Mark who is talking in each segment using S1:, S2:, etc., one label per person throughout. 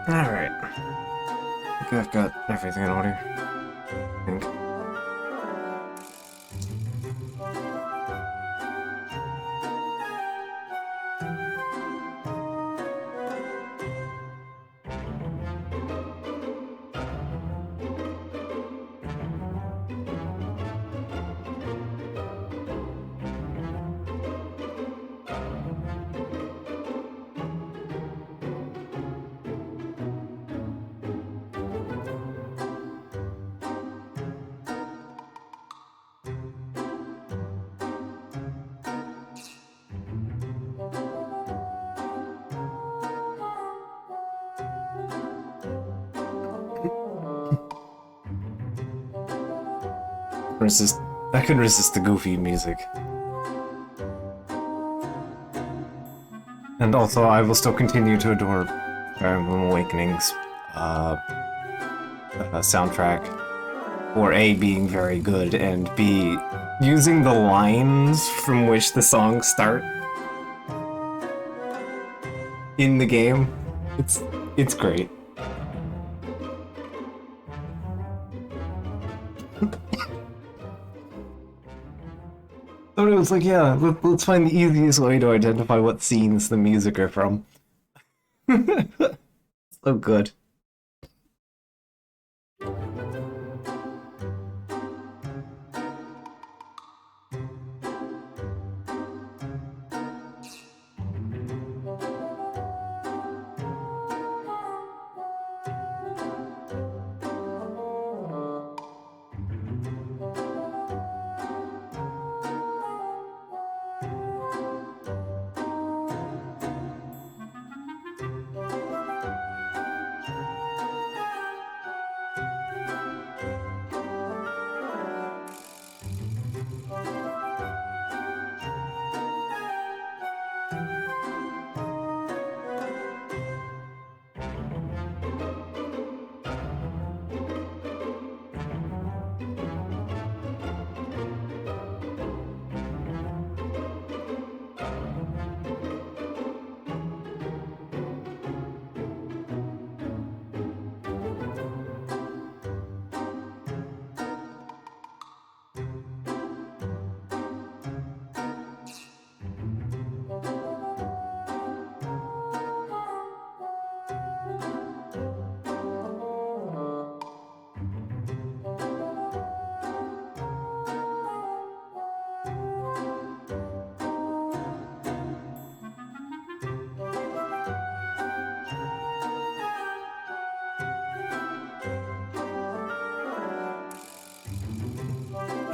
S1: Alright. I think I've got everything in order. I think. Resist. I couldn't resist the goofy music. And also, I will still continue to adore Fire Emblem Awakening's soundtrack. For A, being very good, and B, using the lines from which the songs start in the game. It's great. So it was like, yeah, let's find the easiest way to identify what scenes the music are from. So good.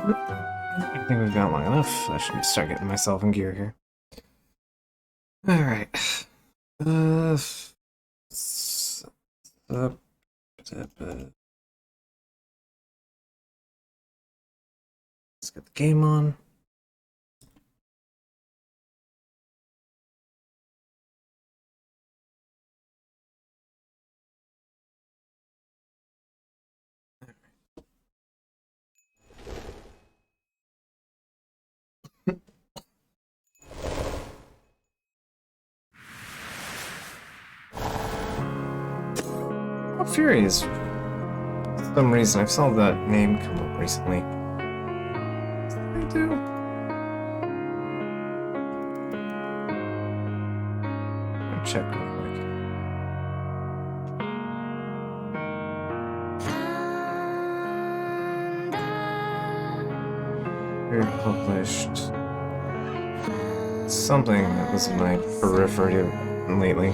S1: I think we've got long enough. I should start getting myself in gear here. Alright. Let's get the game on. Oh, Furious. For some reason, I've saw that name come up recently. I do. I'll check real quick. We published something that was in my periphery lately.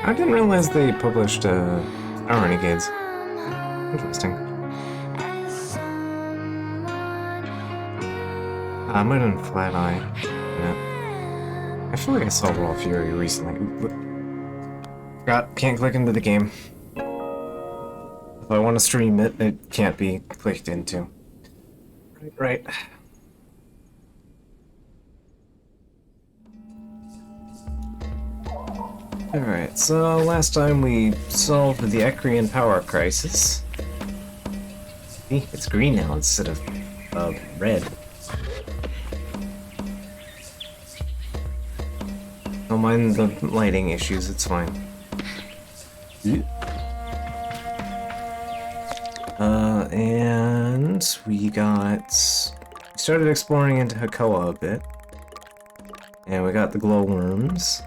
S1: I didn't realize they published Star Renegades. Interesting. I might have been Flat Eye. Yeah. I feel like I saw Raw Fury recently. Can't click into the game. If I want to stream it, it can't be clicked into. Right. Alright, so last time we solved the Ecrian power crisis. See, it's green now instead of red. Don't mind the lighting issues, it's fine. And we started exploring into Hakoa a bit. And we got the glowworms.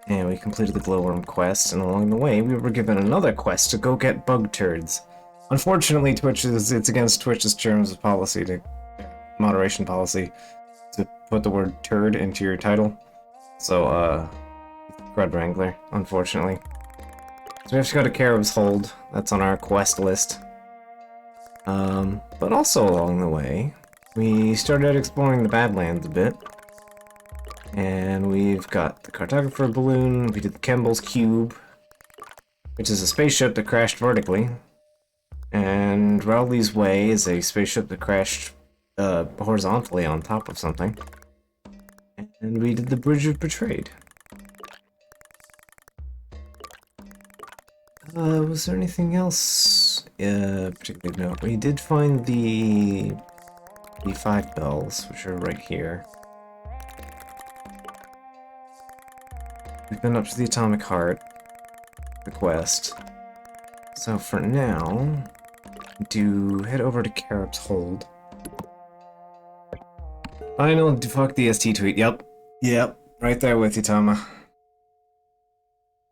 S1: And we completed the glowworm quest, and along the way, we were given another quest to go get bug turds. Unfortunately, it's against Twitch's terms of moderation policy, to put the word turd into your title. So, Crud Wrangler, unfortunately. So we have to go to Carib's Hold, that's on our quest list. But also along the way, we started exploring the Badlands a bit. And we've got the Cartographer Balloon, we did the Kemble's Cube, which is a spaceship that crashed vertically. And Rowley's Way is a spaceship that crashed horizontally on top of something. And we did the Bridge of Betrayed. Was there anything else particularly note? We did find the 5 bells, which are right here. We've been up to the Atomic Heart, the quest. So for now, do head over to Carib's Hold. Final fuck DST tweet. Yep, right there with you, Tama.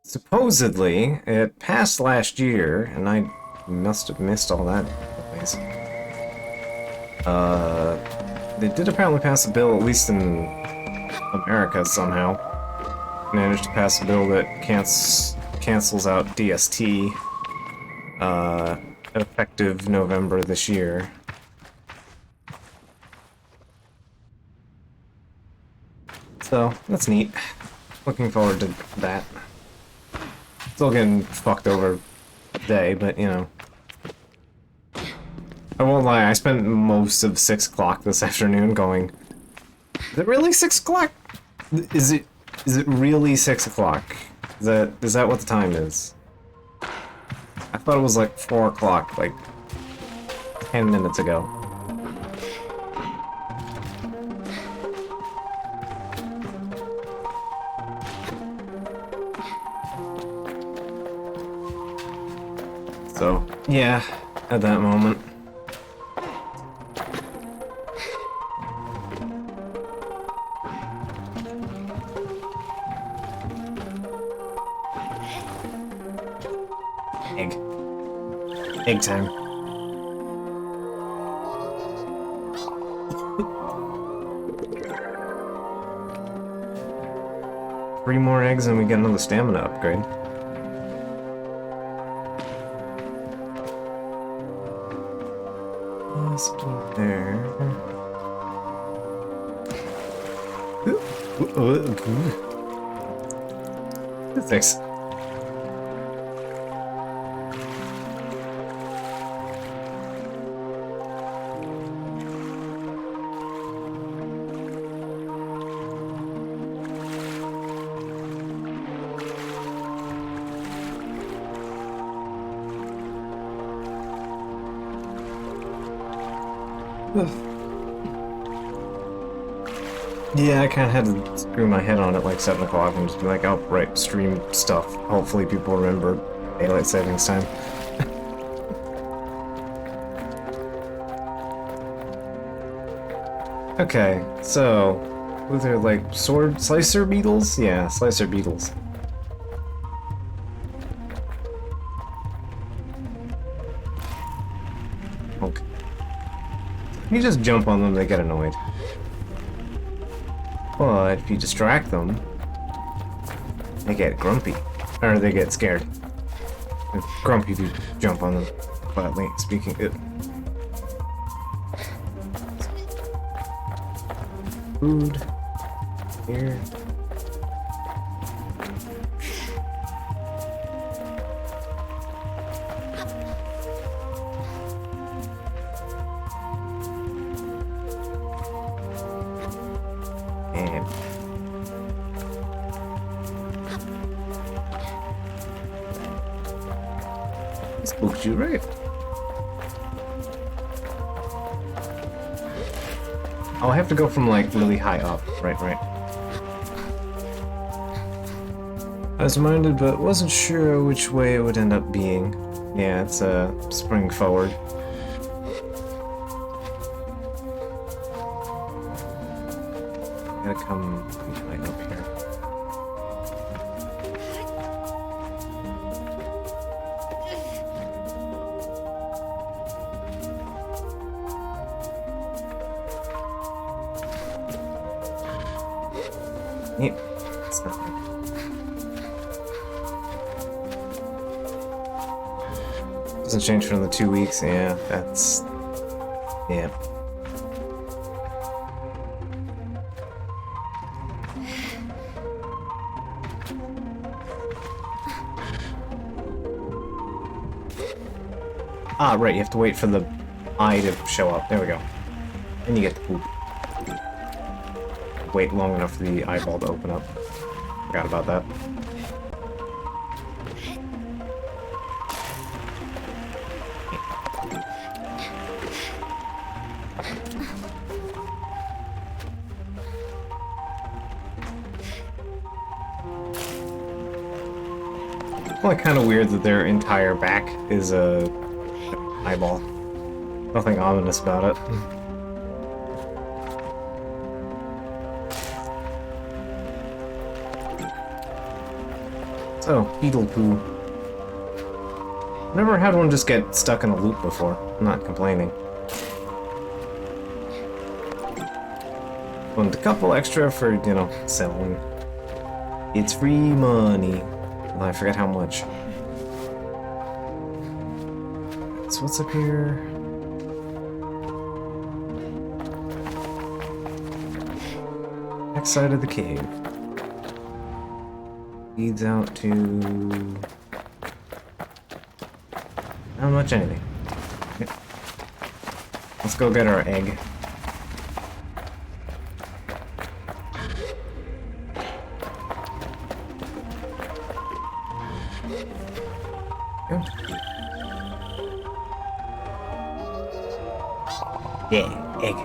S1: Supposedly, it passed last year, and I must have missed all that noise. They did apparently pass a bill, at least in America somehow. Managed to pass a bill that cancels out DST, effective November this year. So, that's neat. Looking forward to that. Still getting fucked over today, but you know. I won't lie, I spent most of 6 o'clock this afternoon going, is it really 6 o'clock? Is it really 6 o'clock? Is that what the time is? I thought it was like 4 o'clock, like 10 minutes ago. So, yeah, at that moment. Egg time. 3 more eggs and we get another stamina upgrade. Something there. Physics. Yeah, I kind of had to screw my head on it like 7 o'clock and just be like, oh, right, stream stuff. Hopefully people remember daylight savings time. Okay, so, were there like sword slicer beetles? Yeah, slicer beetles. Okay. You just jump on them, they get annoyed. But if you distract them, they get grumpy. Or they get scared. They're grumpy if you jump on them, quietly speaking. Food. Here. And I spooked you, right? Oh, I have to go from like really high up. Right. I was minded, but wasn't sure which way it would end up being. Yeah, it's spring forward. Gotta come right up here. Yep, it's nothing. Doesn't change for another 2 weeks. Yeah, that's... yeah. Ah, right, you have to wait for the eye to show up. There we go. And you get the poop. Wait long enough for the eyeball to open up. Forgot about that. Well, kind of weird that their entire back is a eyeball. Nothing ominous about it. So, beetle poo. Never had one just get stuck in a loop before. I'm not complaining. Want a couple extra for, you know, selling. It's free money. Well, I forget how much. So what's up here? Next side of the cave. Leads out to... not much anything. Okay. Let's go get our egg. Go. Yeah, egg.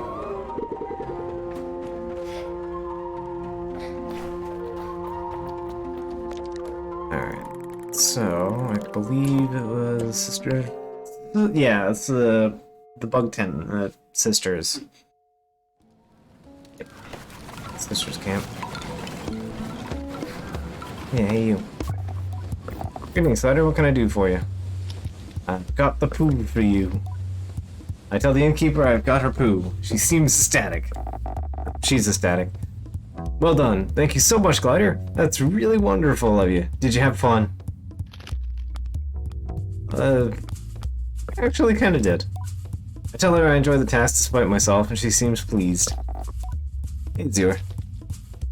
S1: Alright, so I believe it was sister. Yeah, it's the bug tent, sisters. Yep. Sisters camp. Yeah, hey you. Good evening, Slider. What can I do for you? I've got the poo for you. I tell the innkeeper I've got her poo. She seems ecstatic. She's ecstatic. Well done. Thank you so much, Glider. That's really wonderful of you. Did you have fun? Actually kinda did. I tell her I enjoy the task despite myself, and she seems pleased. Hey, Zero.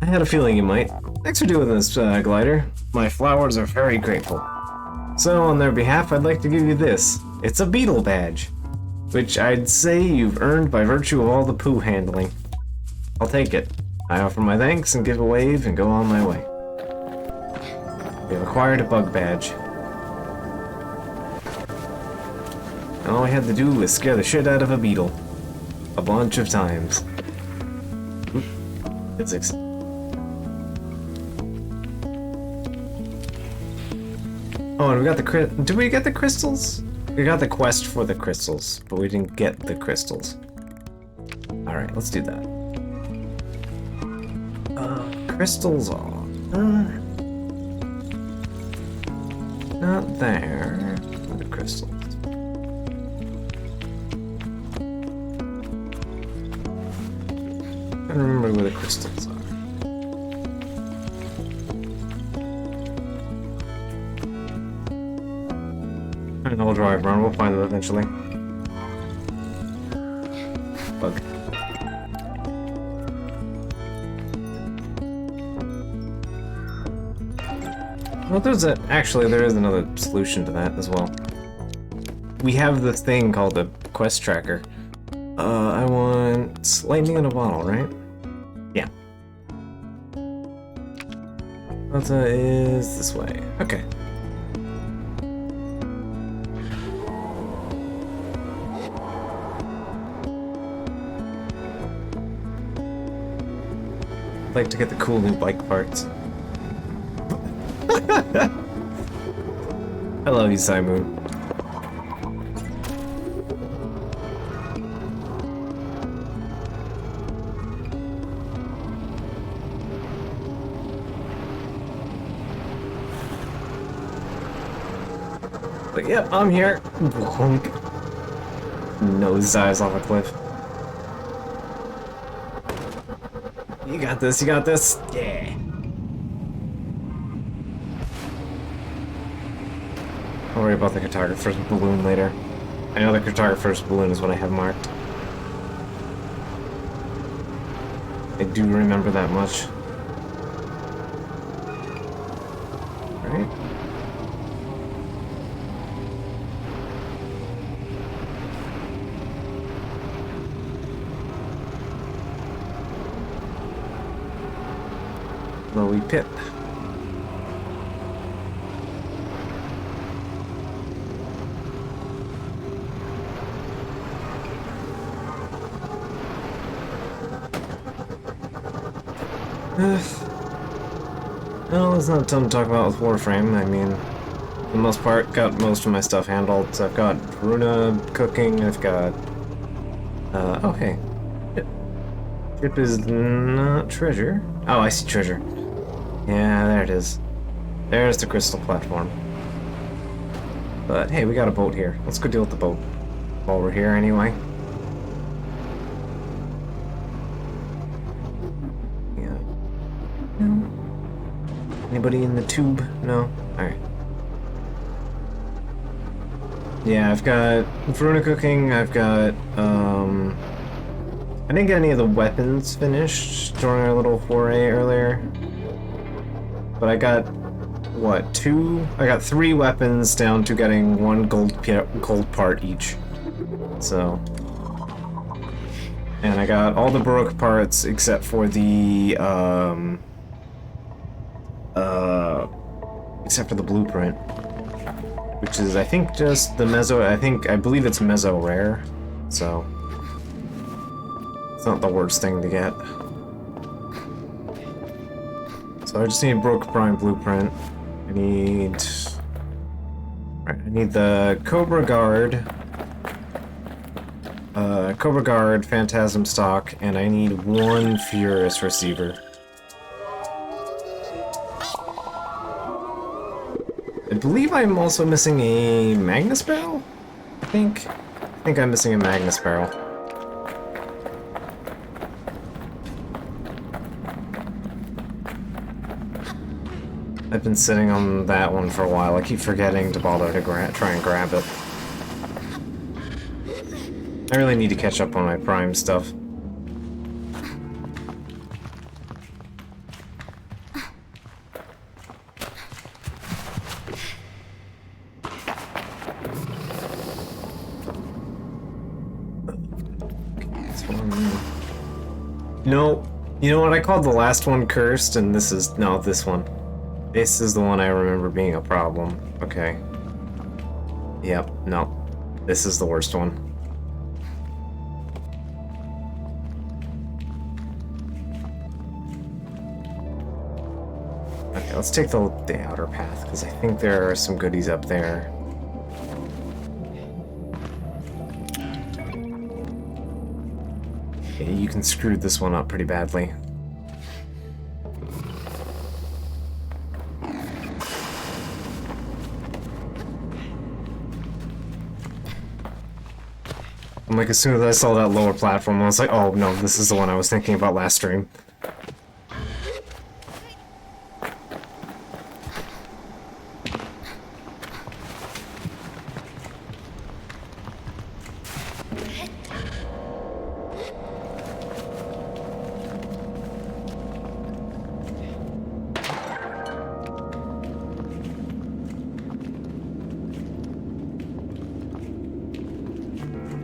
S1: I had a feeling you might. Thanks for doing this, Glider. My flowers are very grateful. So, on their behalf, I'd like to give you this. It's a beetle badge, which I'd say you've earned by virtue of all the poo handling. I'll take it. I offer my thanks and give a wave and go on my way. We have acquired a bug badge. And all we had to do was scare the shit out of a beetle. A bunch of times. Oop. Physics. Oh, and we got the did we get the crystals? We got the quest for the crystals, but we didn't get the crystals. Alright, let's do that. Crystals on. Not there. Where are the crystals? I don't remember where the crystals are. And I'll drive around, we'll find them eventually. Bug. Well, there is another solution to that as well. We have this thing called a quest tracker. I want lightning in a bottle, right? Yeah. Delta is this way. Okay. I'd like to get the cool new bike parts. I love you, Simon. But yep, I'm here. Nose dives off a cliff. You got this, you got this. Yeah. I'll worry about the cartographer's balloon later. I know the cartographer's balloon is what I have marked. I do remember that much. Right? Lowy pit. Well, it's not a ton to talk about with Warframe. I mean, for the most part, got most of my stuff handled. So I've got Runa cooking, I've got... oh, hey. Ship is not treasure. Oh, I see treasure. Yeah, there it is. There's the crystal platform. But hey, we got a boat here. Let's go deal with the boat. While we're here anyway. Yeah. No. Anybody in the tube? No? Alright. Yeah, I've got Verona cooking, I've got, I didn't get any of the weapons finished during our little foray earlier. But I got, what, 2? I got 3 weapons down to getting 1 gold part each. So. And I got all the Baroque parts except for the, except for the blueprint. Which is, I think, just the I believe it's Mezzo Rare. So. It's not the worst thing to get. So I just need Baroque Prime blueprint. I need the Cobra Guard, Phantasm stock, and I need 1 Furious receiver. I believe I'm also missing a Magnus barrel? I think I'm missing a Magnus barrel. I've been sitting on that one for a while. I keep forgetting to bother to try and grab it. I really need to catch up on my Prime stuff. No, you know what? I called the last one cursed, and this is... no, this one. This is the one I remember being a problem. Okay. Yep, no. This is the worst one. Okay, let's take the outer path, because I think there are some goodies up there. Yeah, you can screw this one up pretty badly. I'm like, as soon as I saw that lower platform, I was like, oh no, this is the one I was thinking about last stream.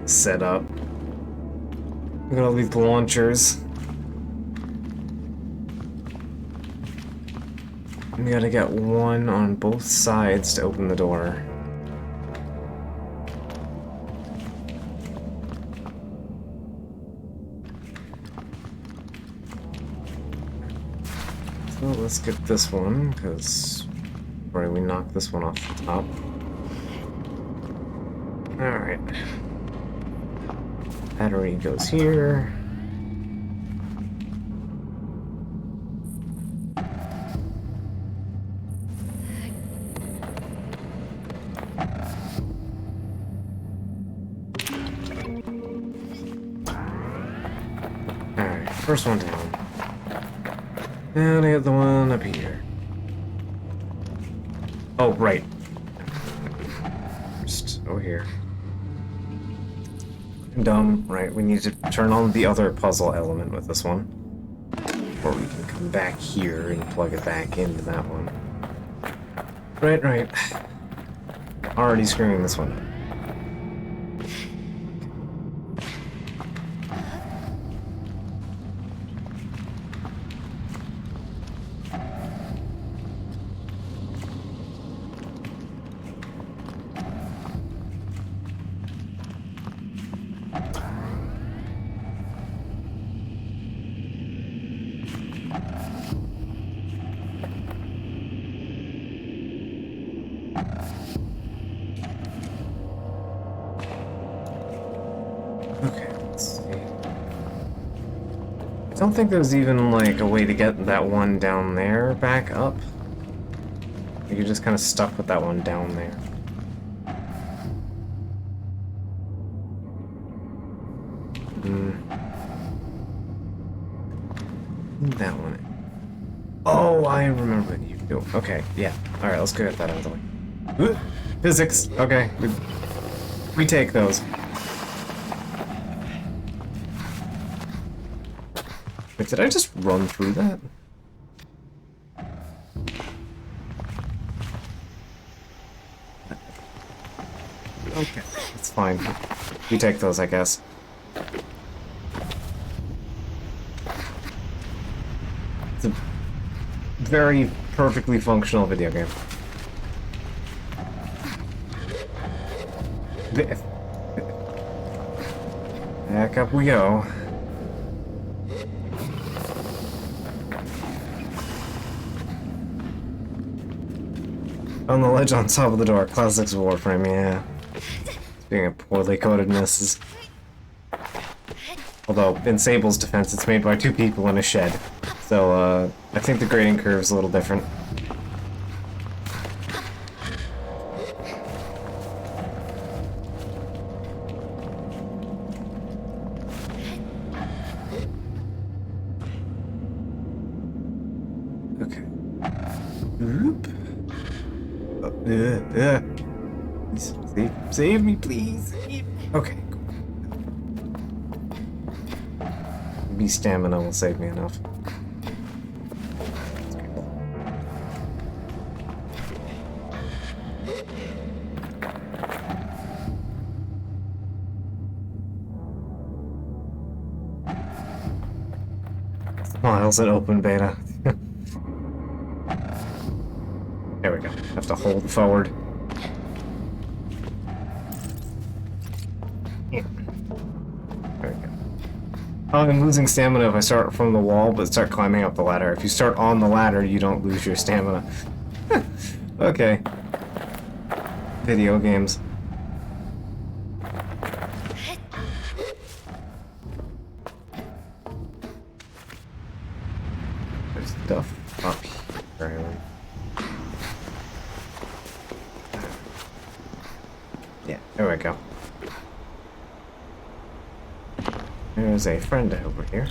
S1: Set up. Look at all these launchers. We gotta get one on both sides to open the door. So let's get this one, because we knocked this one off the top. Alright. Battery goes here. Alright, first one down. And I got the one up here. Oh, right. First, over here. Dumb. Right, we need to turn on the other puzzle element with this one. Or we can come back here and plug it back into that one. Right. Already screwing this one. Okay, let's see. I don't think there's even, like, a way to get that one down there back up. You're just kind of stuck with that one down there. That one. Oh, I remember what you do. Okay, yeah. Alright, let's go get that out of the way. Physics! Okay, we take those. Wait, did I just run through that? Okay, it's fine. We take those, I guess. It's a very perfectly functional video game. Back up we go. On the ledge on top of the door, classics Warframe, yeah. Being a poorly coded misses. Although, in Sable's defense, it's made by 2 people in a shed. So, I think the grading curve's a little different. Okay. Oop. Save me, please. Okay. Maybe stamina will save me enough. Miles in open beta. There we go. Have to hold forward. Yeah. There we go. I'm losing stamina if I start from the wall, but start climbing up the ladder. If you start on the ladder, you don't lose your stamina. Okay. Video games. There's stuff up here. Yeah, there we go. There's a friend over here.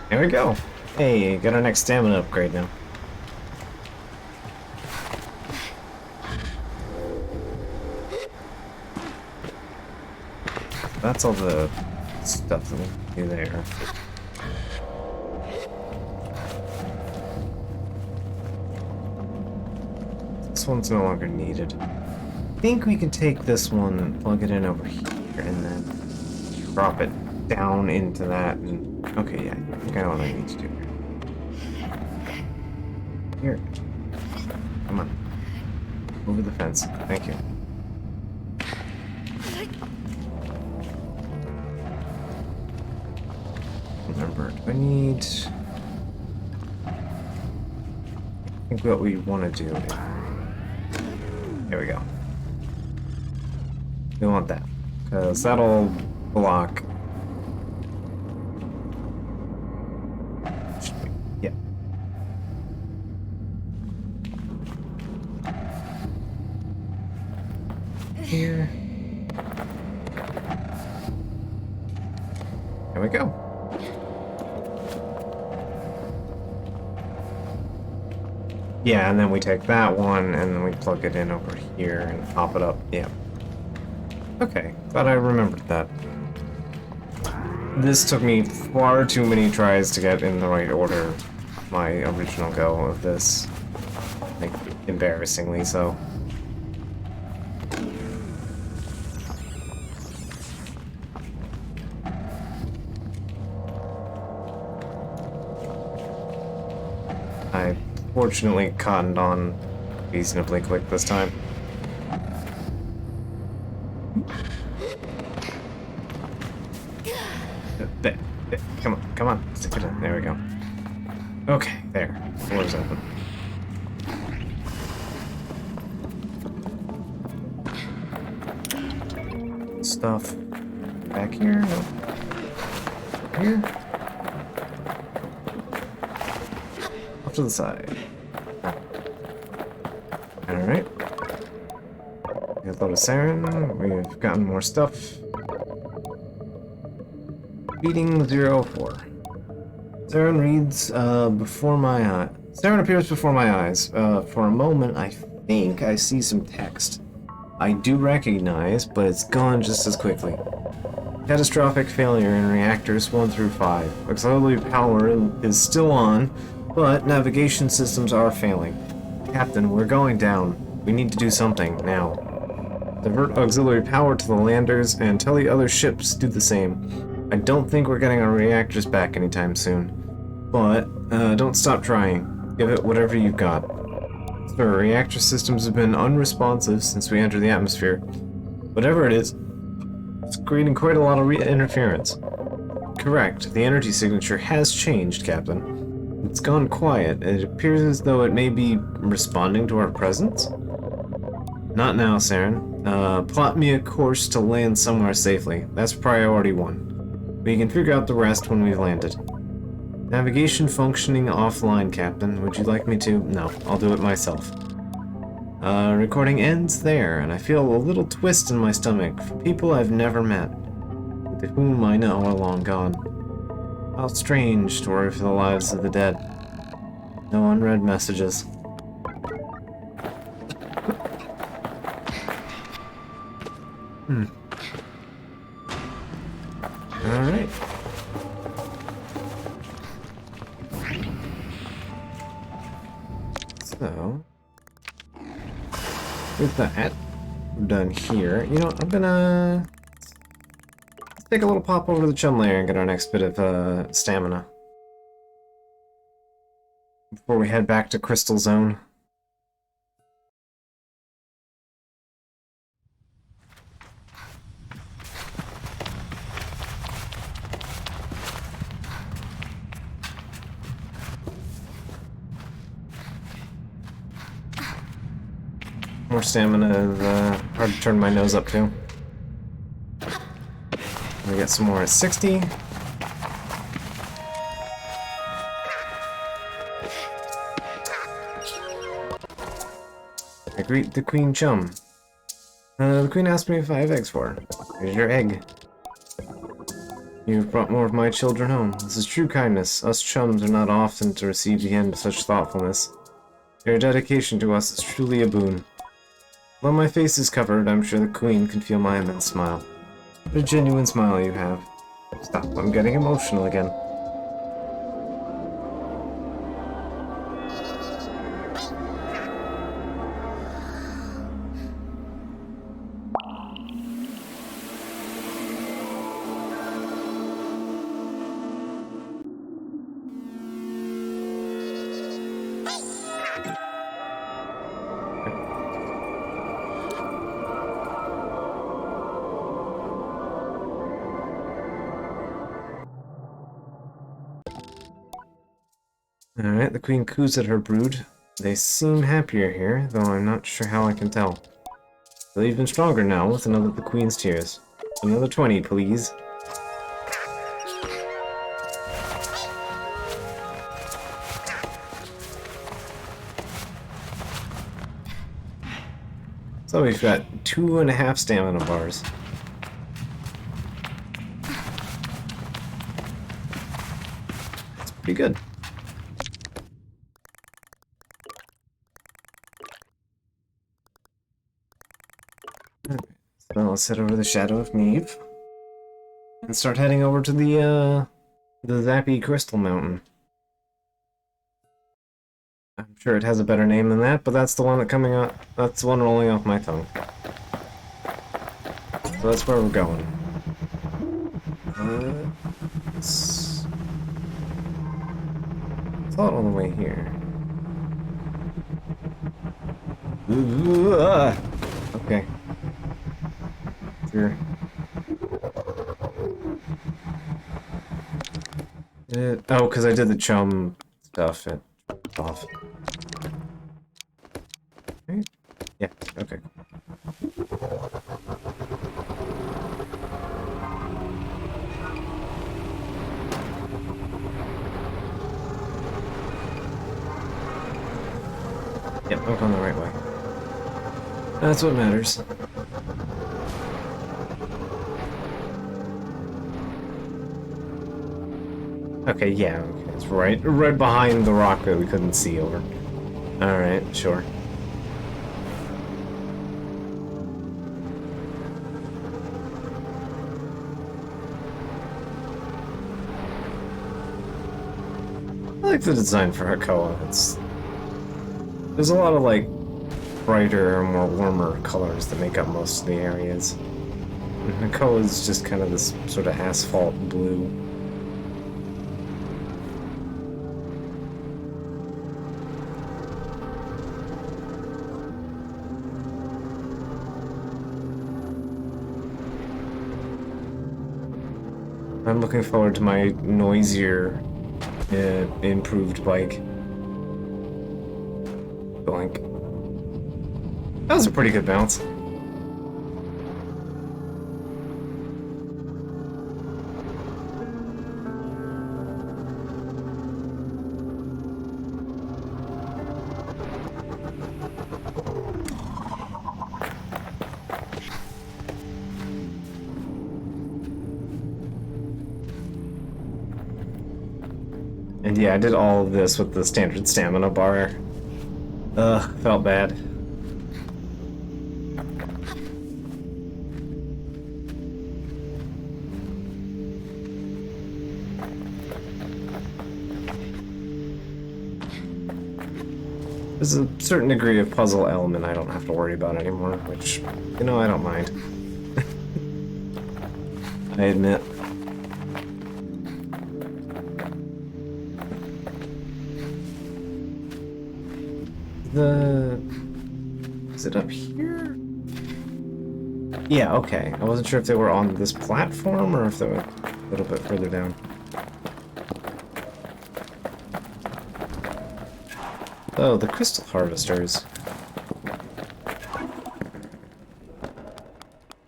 S1: There we go. Hey, got our next stamina upgrade now. That's all the stuff that we can do there. This one's no longer needed. I think we can take this one and plug it in over here and then drop it down into that. And okay, yeah, I think I know what I need to do here. Here. Come on. Over the fence. Thank you. Remember, do I need... I think what we want to do... There we go. We want that, because that'll block... Yeah. Here. There we go. Yeah, and then we take that one, and then we plug it in over here and pop it up. Yeah. Okay, glad I remembered that. This took me far too many tries to get in the right order. My original go of this. Like, embarrassingly so. I fortunately cottoned on reasonably quick this time. There. Come on, stick it in. There we go. Okay, there. Door's open. Stuff back here. No. Here. Off to the side. Alright. We have a load of sarin. We've gotten more stuff. Feeding 04. Sarin reads before my eye. Sarin appears before my eyes. For a moment, I think I see some text. I do recognize, but it's gone just as quickly. Catastrophic failure in reactors 1 through 5. Auxiliary power is still on, but navigation systems are failing. Captain, we're going down. We need to do something, now. Divert auxiliary power to the landers and tell the other ships do the same. I don't think we're getting our reactors back anytime soon. But, don't stop trying. Give it whatever you've got. Sir, reactor systems have been unresponsive since we entered the atmosphere. Whatever it is, it's creating quite a lot of interference. Correct, the energy signature has changed, Captain. It's gone quiet, and it appears as though it may be responding to our presence? Not now, Saren. Plot me a course to land somewhere safely. That's priority 1. We can figure out the rest when we've landed. Navigation functioning offline, Captain. Would you like me to? No, I'll do it myself. Recording ends there, and I feel a little twist in my stomach for people I've never met, with whom I know are long gone. How strange to worry for the lives of the dead. No unread messages. Hmm. Alright. So, with that, we're done here. You know, I'm gonna take a little pop over to the chum layer and get our next bit of stamina before we head back to Crystal Zone. More stamina is hard to turn my nose up to. We get some more at 60. I greet the Queen Chum. The Queen asked me if I have eggs for her. Here's your egg. You've brought more of my children home. This is true kindness. Us chums are not often to receive the end of such thoughtfulness. Your dedication to us is truly a boon. While my face is covered, I'm sure the Queen can feel my immense smile. What a genuine smile you have. Stop, I'm getting emotional again. Alright, the Queen coos at her brood. They seem happier here, though I'm not sure how I can tell. They're even stronger now with another of the Queen's tears. Another 20, please. So we've got 2.5 stamina bars. That's pretty good. So let's head over to the Shadow of Neve and start heading over to the Zappy Crystal Mountain. I'm sure it has a better name than that, but that's the one that's the one rolling off my tongue. So that's where we're going. It's not all the way here. Okay. Sure. Oh, because I did the chum stuff. It off. Right? Yeah, okay. Yep, I'm going the right way. That's what matters. Okay, yeah, okay. It's right behind the rock that we couldn't see over. Alright, sure. I like the design for Hakoa. There's a lot of like brighter, more warmer colors that make up most of the areas. And Hakoa is just kind of this sort of asphalt blue. I'm looking forward to my noisier, improved bike. Blank. That was a pretty good bounce. And yeah, I did all of this with the standard stamina bar. Ugh, felt bad. There's a certain degree of puzzle element I don't have to worry about anymore, which, you know, I don't mind. I admit. Is it up here? Yeah, okay. I wasn't sure if they were on this platform or if they were a little bit further down. Oh, the crystal harvesters.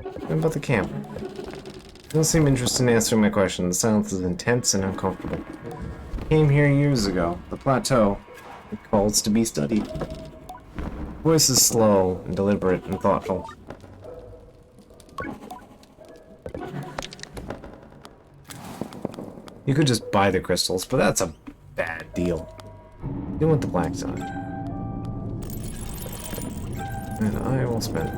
S1: What about the camp? They don't seem interested in answering my question. The silence is intense and uncomfortable. I came here years ago. The plateau. It calls to be studied. Voice is slow and deliberate and thoughtful. You could just buy the crystals, but that's a bad deal. You want the black side. And I will spend it.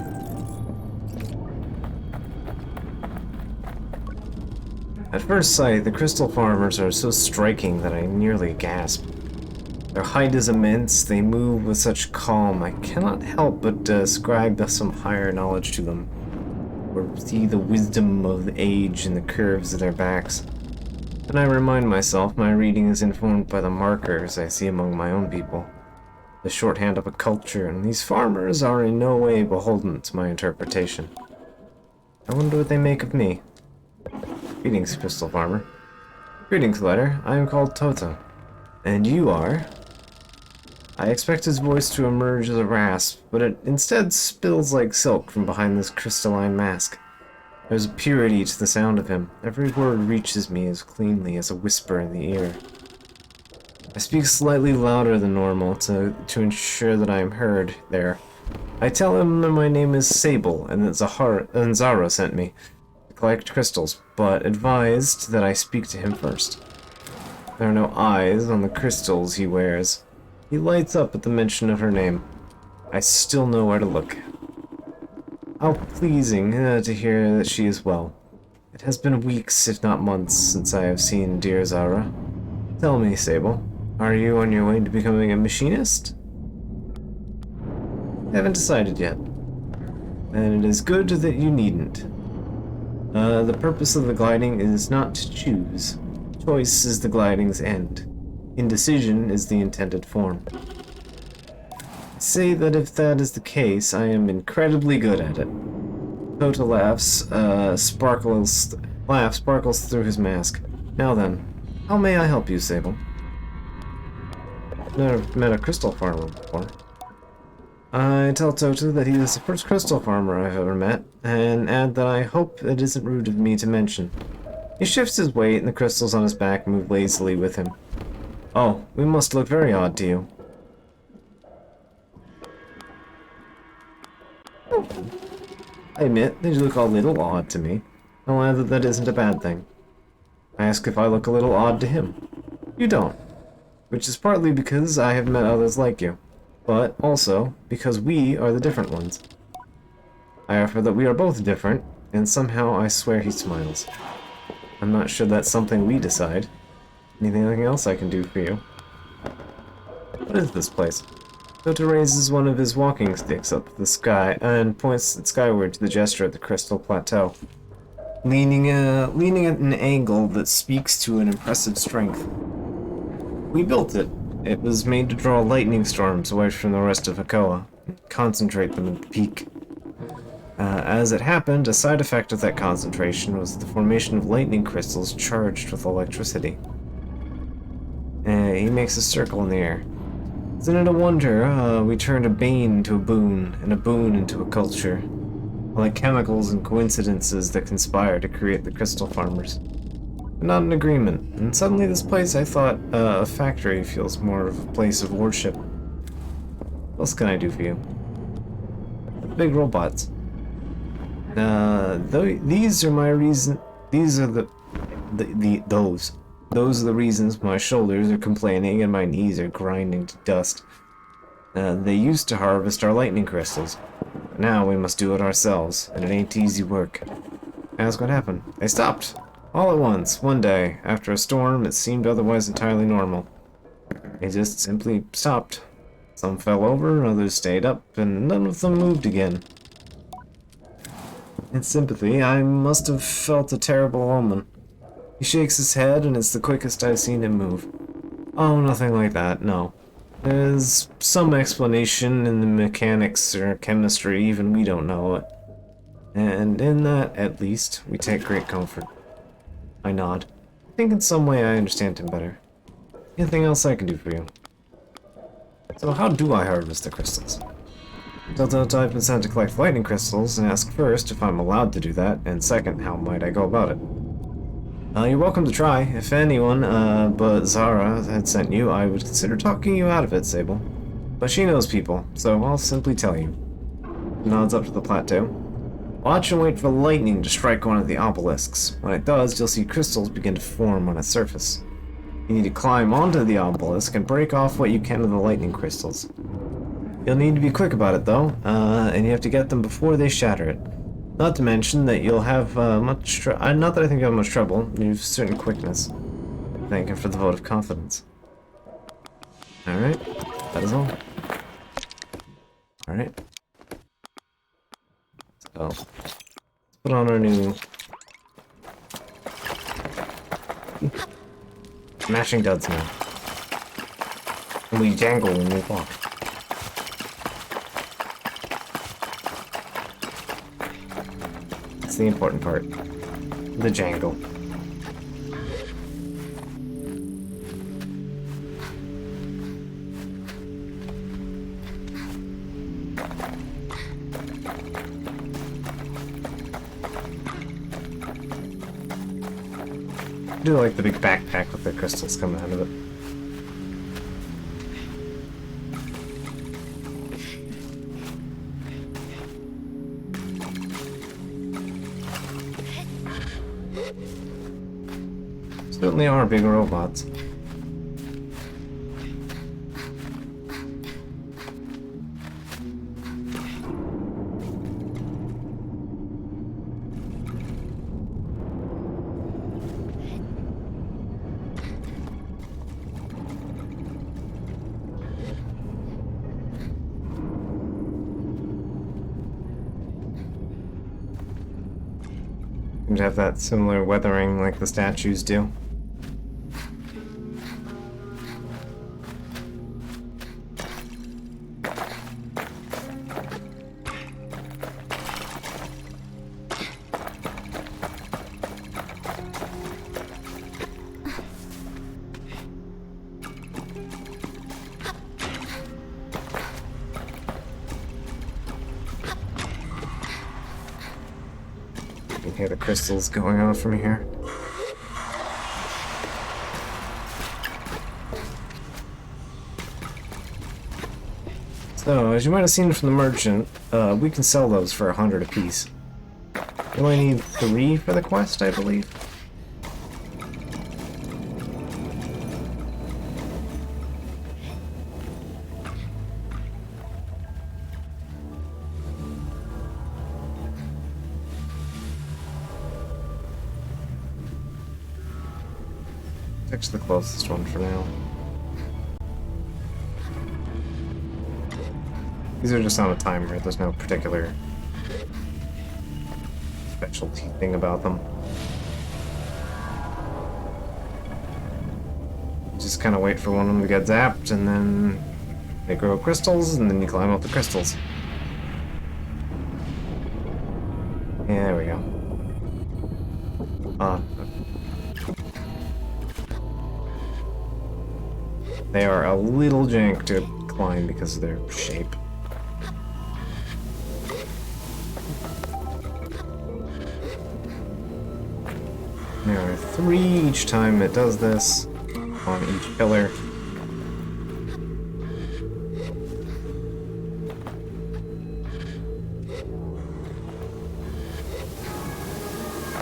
S1: At first sight, the crystal farmers are so striking that I nearly gasp. Their height is immense, they move with such calm, I cannot help but ascribe some higher knowledge to them, or see the wisdom of the age in the curves of their backs. And I remind myself my reading is informed by the markers I see among my own people, the shorthand of a culture, and these farmers are in no way beholden to my interpretation. I wonder what they make of me. Greetings, Crystal Farmer. Greetings, Letter. I am called Toto. And you are? I expect his voice to emerge as a rasp, but it instead spills like silk from behind this crystalline mask. There's a purity to the sound of him. Every word reaches me as cleanly as a whisper in the ear. I speak slightly louder than normal to ensure that I am heard there. I tell him that my name is Sable and that Zara sent me to collect crystals, but advised that I speak to him first. There are no eyes on the crystals he wears. He lights up at the mention of her name. I still know where to look. How pleasing to hear that she is well. It has been weeks, if not months, since I have seen dear Zara. Tell me, Sable, are you on your way to becoming a machinist? I haven't decided yet. And it is good that you needn't. The purpose of the gliding is not to choose. Choice is the gliding's end. Indecision is the intended form. I say that if that is the case, I am incredibly good at it. Toto laughs, sparkles through his mask. Now then, how may I help you, Sable? I've never met a crystal farmer before. I tell Toto that he is the first crystal farmer I've ever met, and add that I hope it isn't rude of me to mention. He shifts his weight and the crystals on his back move lazily with him. Oh, we must look very odd to you. I admit, they look a little odd to me. I'll add that isn't a bad thing. I ask if I look a little odd to him. You don't. Which is partly because I have met others like you, but also because we are the different ones. I offer that we are both different, and somehow I swear he smiles. I'm not sure that's something we decide. Anything else I can do for you? What is this place? Toto raises one of his walking sticks up to the sky and points it skyward to the gesture at the crystal plateau, leaning at an angle that speaks to an impressive strength. We built it. It was made to draw lightning storms away from the rest of Hakoa and concentrate them at the peak. As it happened, a side effect of that concentration was the formation of lightning crystals charged with electricity. He makes a circle in the air. Isn't it a wonder we turned a bane into a boon, and a boon into a culture? Like chemicals and coincidences that conspire to create the crystal farmers. We're not in agreement, and suddenly this place I thought a factory feels more of a place of worship. What else can I do for you? The big robots. These are my reason. These are those. Those are the reasons my shoulders are complaining and my knees are grinding to dust. They used to harvest our lightning crystals. Now we must do it ourselves, and it ain't easy work. Ask what happened. They stopped. All at once, one day, after a storm that seemed otherwise entirely normal. They just simply stopped. Some fell over, others stayed up, and none of them moved again. In sympathy, I must have felt a terrible omen. He shakes his head, and it's the quickest I've seen him move. Oh, nothing like that, no. There's some explanation in the mechanics or chemistry, even we don't know it. And in that, at least, we take great comfort. I nod. I think in some way I understand him better. Anything else I can do for you? So how do I harvest the crystals? I've been sent to collect lightning crystals and ask first if I'm allowed to do that, and second, how might I go about it? You're welcome to try. If anyone but Zara had sent you, I would consider talking you out of it, Sable. But she knows people, so I'll simply tell you. Nods up to the plateau. Watch and wait for lightning to strike one of the obelisks. When it does, you'll see crystals begin to form on its surface. You need to climb onto the obelisk and break off what you can of the lightning crystals. You'll need to be quick about it, though, and you have to get them before they shatter it. Not to mention that you'll have not that I think you'll have much trouble. You have certain quickness. Thank you for the vote of confidence. Alright, that is all. Alright. So, let's put on our new... Smashing duds now. And we jangle when we walk. That's the important part. The jangle. I do like the big backpack with the crystals coming out of it. Certainly are big robots. Seem to have that similar weathering like the statues do. You can hear the crystals going off from here. So, as you might have seen from the merchant, we can sell those for 100 apiece. You only need 3 for the quest, I believe. Fix the closest one for now. These are just on a timer, there's no particular specialty thing about them. You just kind of wait for one of them to get zapped, and then they grow crystals, and then you climb up the crystals. Yeah, there we go. They are a little jank to climb because of their shape. There are 3 each time it does this on each pillar.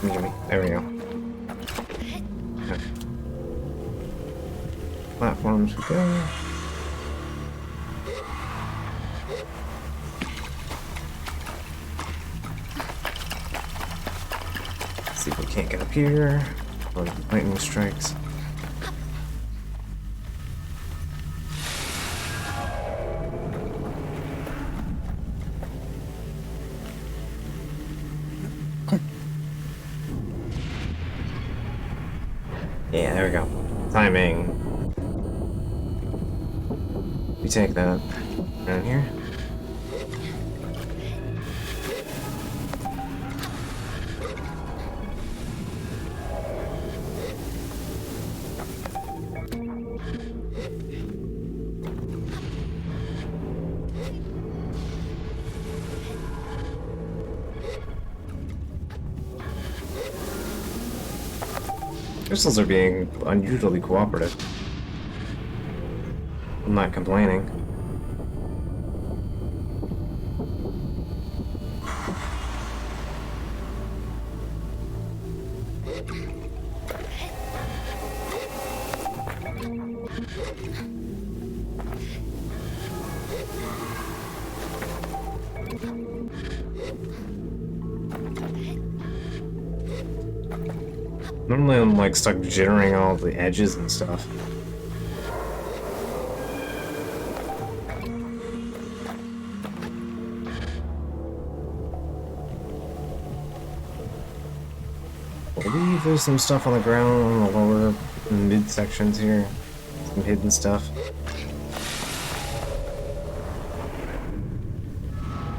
S1: Gimme. There we go. Okay. platforms we go. Let's see if we can't get up here. Or lightning strikes. Yeah, there we go. Timing. We take that around here. Crystals are being unusually cooperative. I'm not complaining. Normally I'm like stuck jittering all the edges and stuff. I believe there's some stuff on the ground on the lower mid sections here. Some hidden stuff.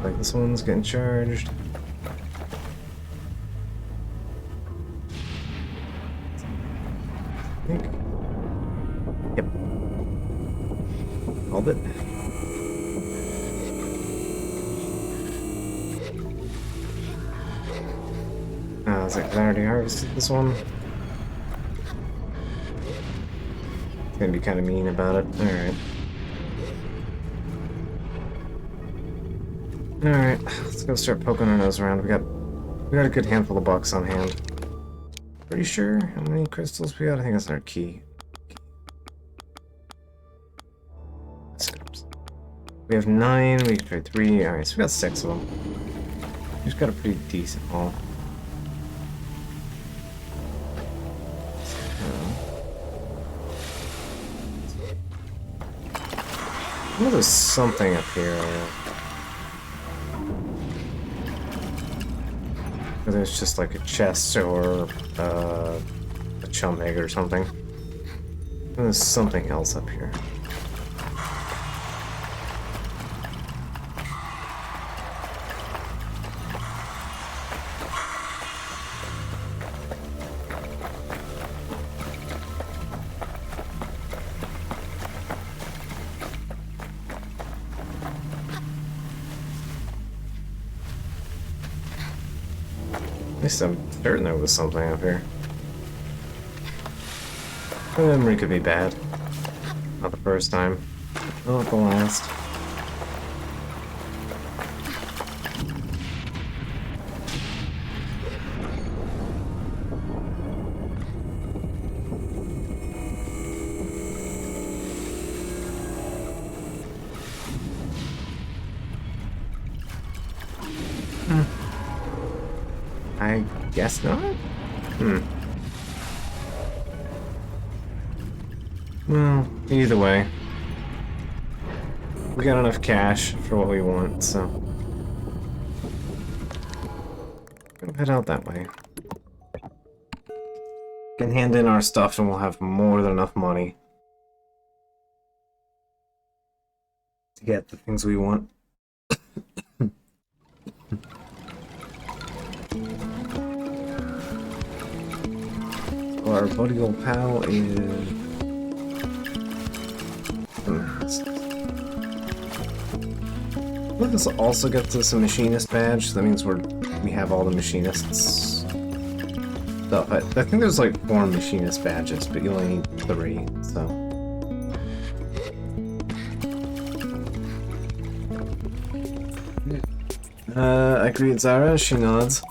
S1: Like this one's getting charged. I think. Yep. Called it. Is it 'cause I already harvested this one? It's gonna be kind of mean about it. Alright. Alright, let's go start poking our nose around. We got a good handful of bucks on hand. Pretty sure how many crystals we got? I think that's our key. We have 9, we can trade 3. Alright, so we got 6 of them. We've got a pretty decent haul. I know there's something up here. Or there's just like a chest or a chum egg or something. And there's something else up here. At least I'm certain there was something up here. My memory could be bad. Not the first time. Not the last. I guess not? Well, either way. We got enough cash for what we want, so... Gonna head out that way. Can hand in our stuff and we'll have more than enough money to get the things we want. Our buddy old pal is... Let us also get this a machinist badge, so that means we have all the machinists stuff. I think there's like 4 machinist badges, but you only need 3, so... Agreed, Zara, she nods.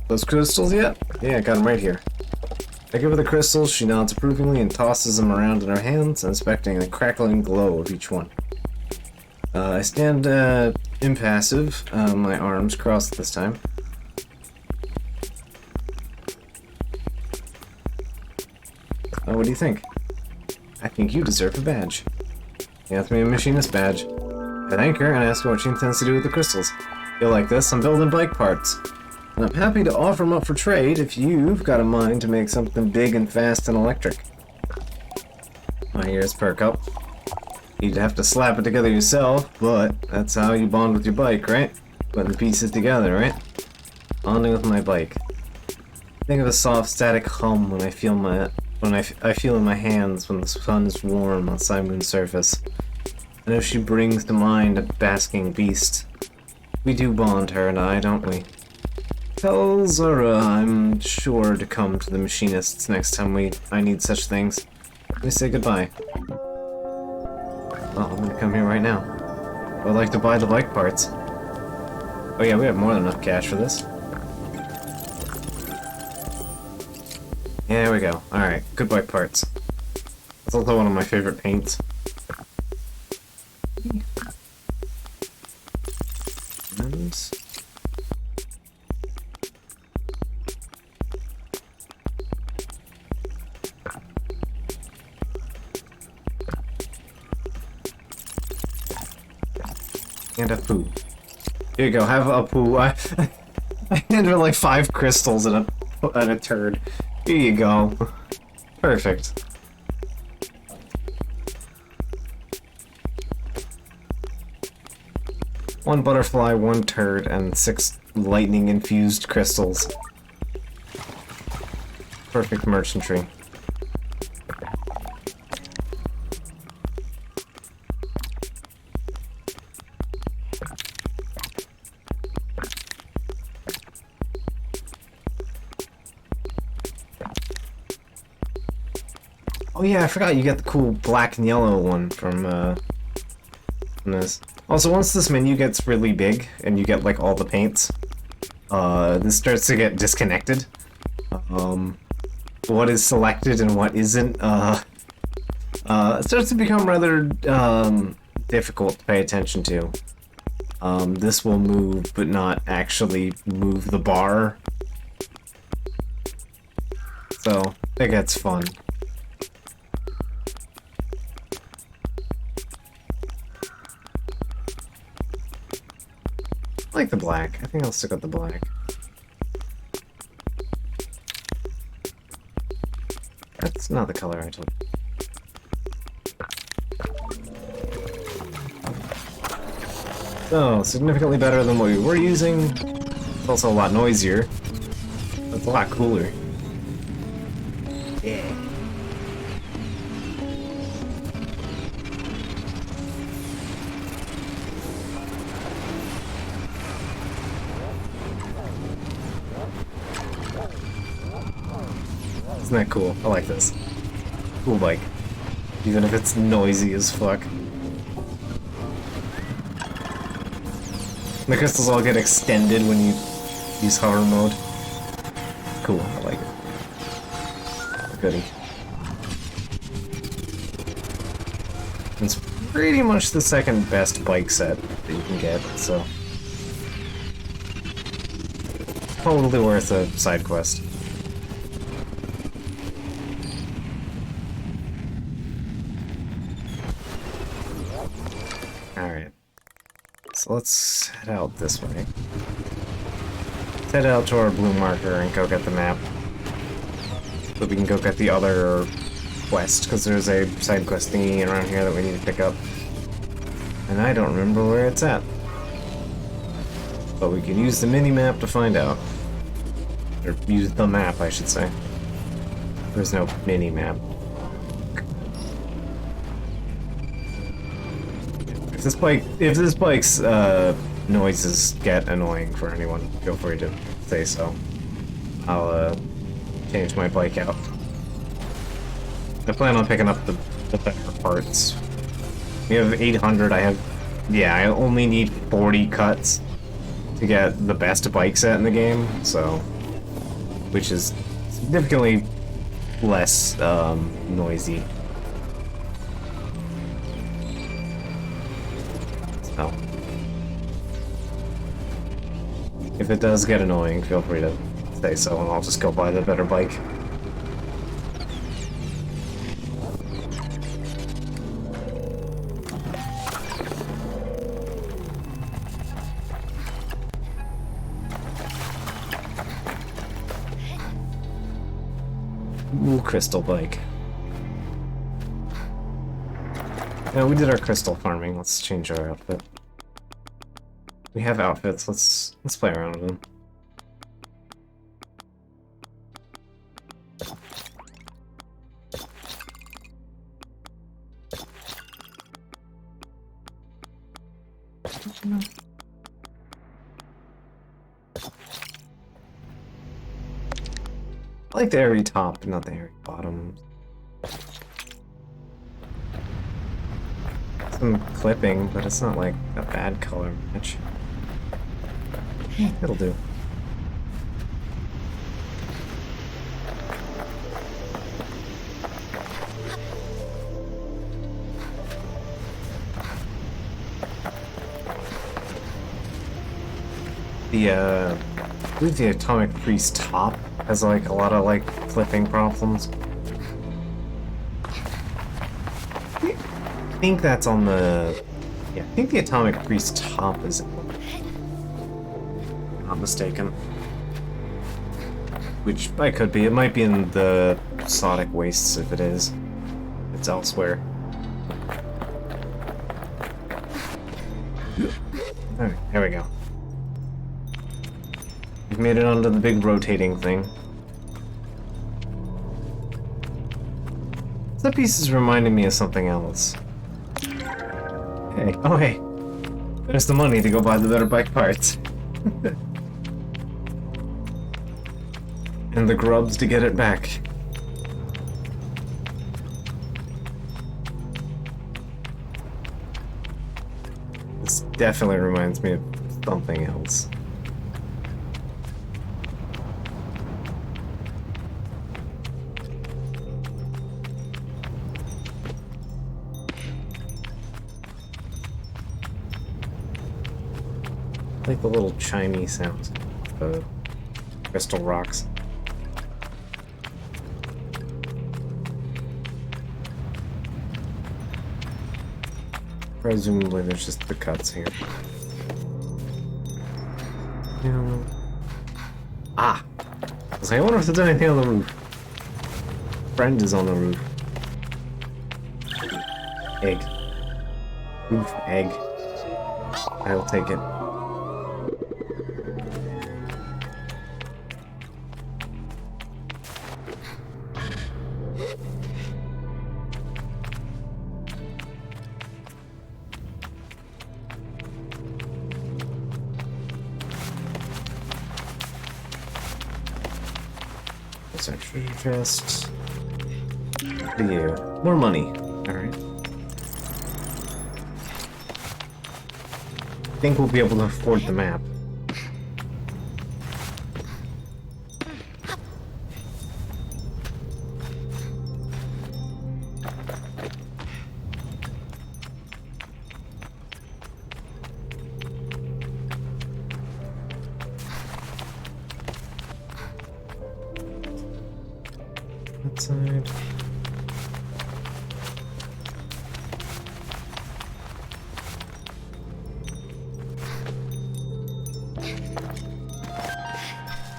S1: Those crystals yet? Yeah, I got them right here. I give her the crystals, she nods approvingly and tosses them around in her hands, inspecting the crackling glow of each one. I stand impassive, my arms crossed this time. What do you think? I think you deserve a badge. He hands me a machinist badge. I thank her and ask her what she intends to do with the crystals. Feel like this, I'm building bike parts. And I'm happy to offer them up for trade if you've got a mind to make something big and fast and electric. My ears perk up. You'd have to slap it together yourself, but that's how you bond with your bike, right? Putting the pieces together, right? Bonding with my bike. Think of a soft static hum when I feel I feel in my hands when the sun is warm on Simon's surface. I know she brings to mind a basking beast. We do bond, her and I, don't we? Tell Zora I'm sure to come to the machinists next time I need such things. Let me say goodbye. Oh, I'm gonna come here right now. I'd like to buy the bike parts. Oh yeah, we have more than enough cash for this. Yeah, there we go. Alright, good bike parts. That's also one of my favorite paints. And a poo. Here you go, have a poo. I handed her like 5 crystals and a turd. Here you go. Perfect. One butterfly, 1 turd, and 6 lightning-infused crystals. Perfect merchantry. Oh yeah, I forgot you get the cool black and yellow one from this. Also, once this menu gets really big and you get like all the paints, this starts to get disconnected. What is selected and what isn't, it starts to become rather difficult to pay attention to. This will move, but not actually move the bar. So, it gets fun. I like the black. I think I'll stick with the black. That's not the color I told you. So, significantly better than what we were using. It's also a lot noisier. But it's a lot cooler. Yeah. Isn't that cool? I like this. Cool bike. Even if it's noisy as fuck. The crystals all get extended when you use hover mode. Cool, I like it. Goodie. It's pretty much the second best bike set that you can get, so... totally worth a side quest. Alright. So let's head out this way. Let's head out to our blue marker and go get the map. So we can go get the other quest, because there's a side quest thingy around here that we need to pick up. And I don't remember where it's at. But we can use the mini-map to find out. Or use the map, I should say. There's no mini-map. If this bike's noises get annoying for anyone, feel free to say so. I'll change my bike out. I plan on picking up the better parts. We have 800, I only need 40 cuts to get the best bike set in the game, so... which is significantly less noisy. So, if it does get annoying, feel free to say so, and I'll just go buy the better bike. Ooh, crystal bike. Yeah, we did our crystal farming. Let's change our outfit. We have outfits. Let's play around with them. I like the airy top, not the airy bottom. Some clipping, but it's not like a bad color match. Yeah, it'll do. I believe the Atomic Priest top has like a lot of like clipping problems. I think that's on the... Yeah, I think the Atomic Priest top is... If I'm not mistaken. Which I could be. It might be in the Sonic Wastes if it is. It's elsewhere. Alright, here we go. We've made it onto the big rotating thing. That piece is reminding me of something else. Hey, oh hey. There's the money to go buy the better bike parts. And the grubs to get it back. This definitely reminds me of something else. I like the little chimey sounds of crystal rocks. Presumably there's just the cuts here. Yeah. Ah! I was like, I wonder if there's anything on the roof. Friend is on the roof. Egg. Roof egg. I'll take it. Just for you. More money. Alright. I think we'll be able to afford the map. Side.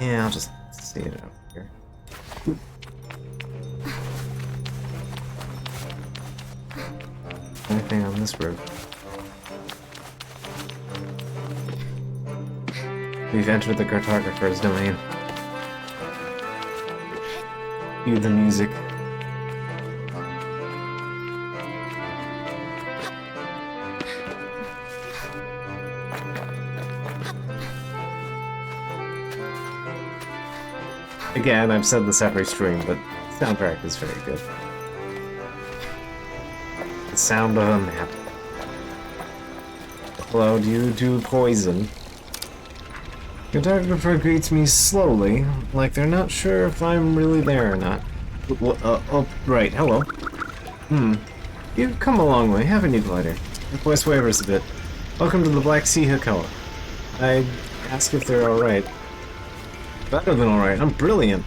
S1: Yeah, I'll just see it out here. Anything on this roof? We've entered the cartographer's domain. Cue the music. Again, I've said this every stream, but the soundtrack is very good. The sound of a map. Hello, do you do poison? Your photographer greets me slowly, like they're not sure if I'm really there or not. Oh, right, hello. You've come a long way, haven't you, Glider? Your voice wavers a bit. Welcome to the Black Sea Hakoa. I ask if they're alright. Better than alright, I'm brilliant.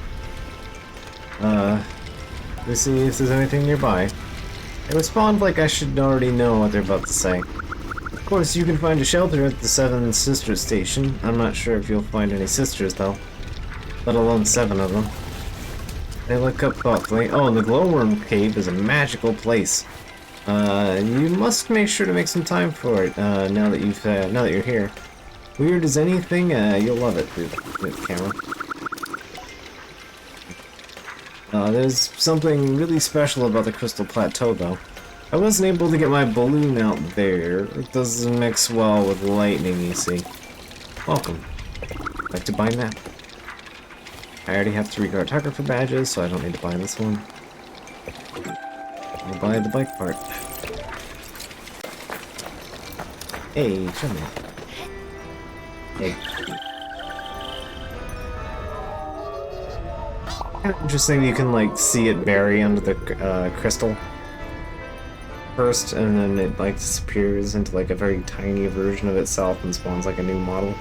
S1: Let's see if there's anything nearby. It respond like I should already know what they're about to say. Of course, you can find a shelter at the Seven Sisters station. I'm not sure if you'll find any sisters, though. Let alone 7 of them. They look up thoughtfully. Oh, and the glowworm cave is a magical place. You must make sure to make some time for it, now that you're here. Weird as anything, you'll love it with the camera. There's something really special about the Crystal Plateau, though. I wasn't able to get my balloon out there. It doesn't mix well with lightning, you see. Welcome. Like to buy that? I already have 3 cartographer badges, so I don't need to buy this one. I'll buy the bike part. Hey, show me. Hey. Kind of interesting you can, like, see it bury under the crystal first, and then it, like, disappears into, like, a very tiny version of itself and spawns, like, a new model.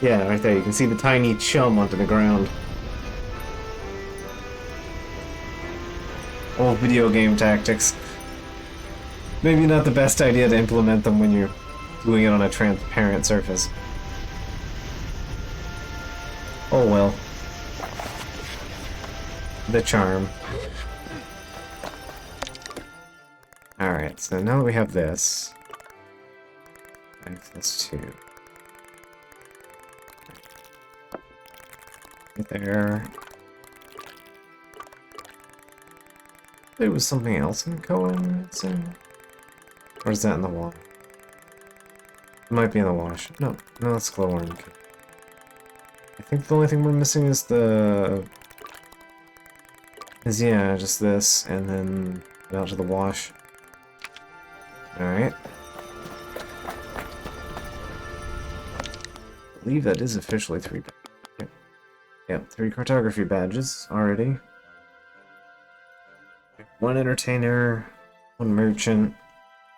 S1: Yeah, right there, you can see the tiny chum onto the ground. Old video game tactics. Maybe not the best idea to implement them when you're doing it on a transparent surface. Oh well. The charm. Alright, so now that we have this, I have this too. Right there. There was something else in Koa, or is that in the wash? It might be in the wash. No, it's glowworm. I think the only thing we're missing is yeah, just this, and then out to the wash. Alright. I believe that is officially 3. Yep, 3 cartography badges already. 1 entertainer, 1 merchant,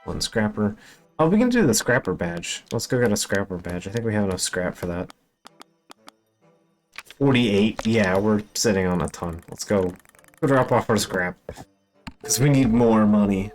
S1: 1 scrapper. Oh, we can do the scrapper badge. Let's go get a scrapper badge. I think we have enough scrap for that. 48. Yeah, we're sitting on a ton. Let's go. Go drop off our scrap. Because we need more money.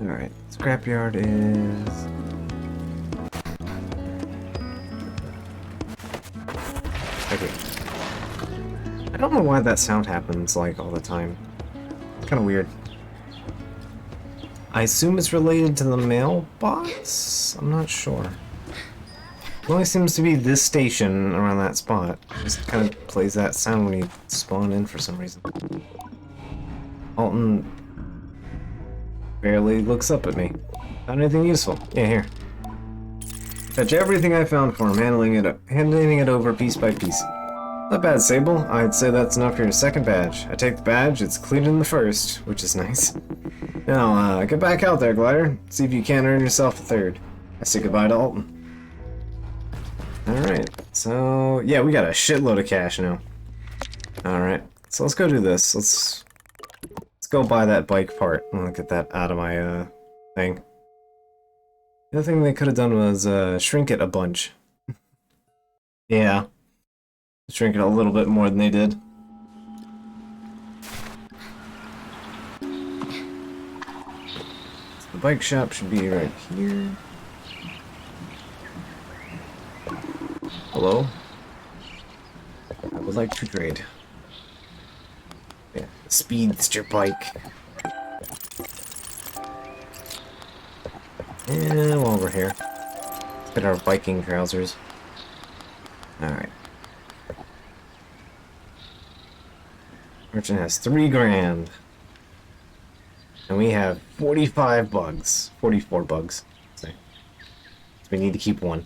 S1: Alright, scrapyard is... Okay. I don't know why that sound happens, like, all the time. Kinda weird. I assume it's related to the mailbox? I'm not sure. It only seems to be this station around that spot. It just kind of plays that sound when you spawn in for some reason. Alton barely looks up at me. Found anything useful? Yeah, here. Fetch everything I found for him, handing it over piece by piece. Not bad, Sable. I'd say that's enough for your 2nd badge. I take the badge, it's cleaner than the 1st, which is nice. Now, get back out there, Glider. See if you can't earn yourself a 3rd. I say goodbye to Alton. Alright, so... yeah, we got a shitload of cash now. Alright, so let's go do this. Let's go buy that bike part. I'll get that out of my, thing. The other thing they could have done was, shrink it a bunch. Yeah. Shrink it a little bit more than they did. So the bike shop should be right here. Hello? I would like to trade. Yeah, speedster bike. And while we're here, let's get our biking trousers. Alright. Merchant has 3 grand. And we have 45 bugs. 44 bugs. So we need to keep 1.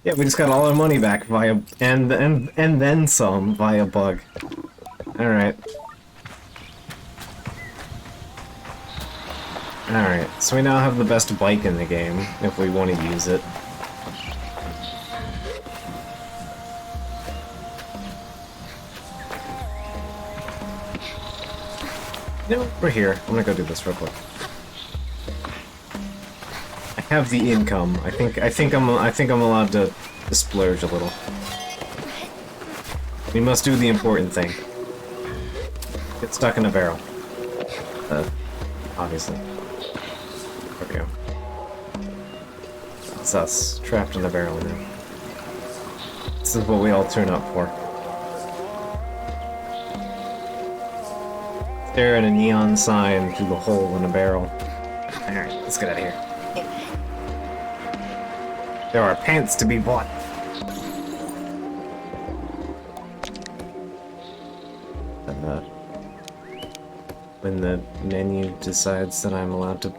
S1: Yeah, we just got all our money back via and then some via bug. All right. Alright, so we now have the best bike in the game, if we want to use it. No, we're here. I'm gonna go do this real quick. I have the income. I think I'm allowed to splurge a little. We must do the important thing. Get stuck in a barrel. Obviously. There we go. It's us, trapped in the barrel now. This is what we all turn up for. Stare at a neon sign through the hole in a barrel. Alright, let's get out of here. There are pants to be bought. When the menu decides that I'm allowed to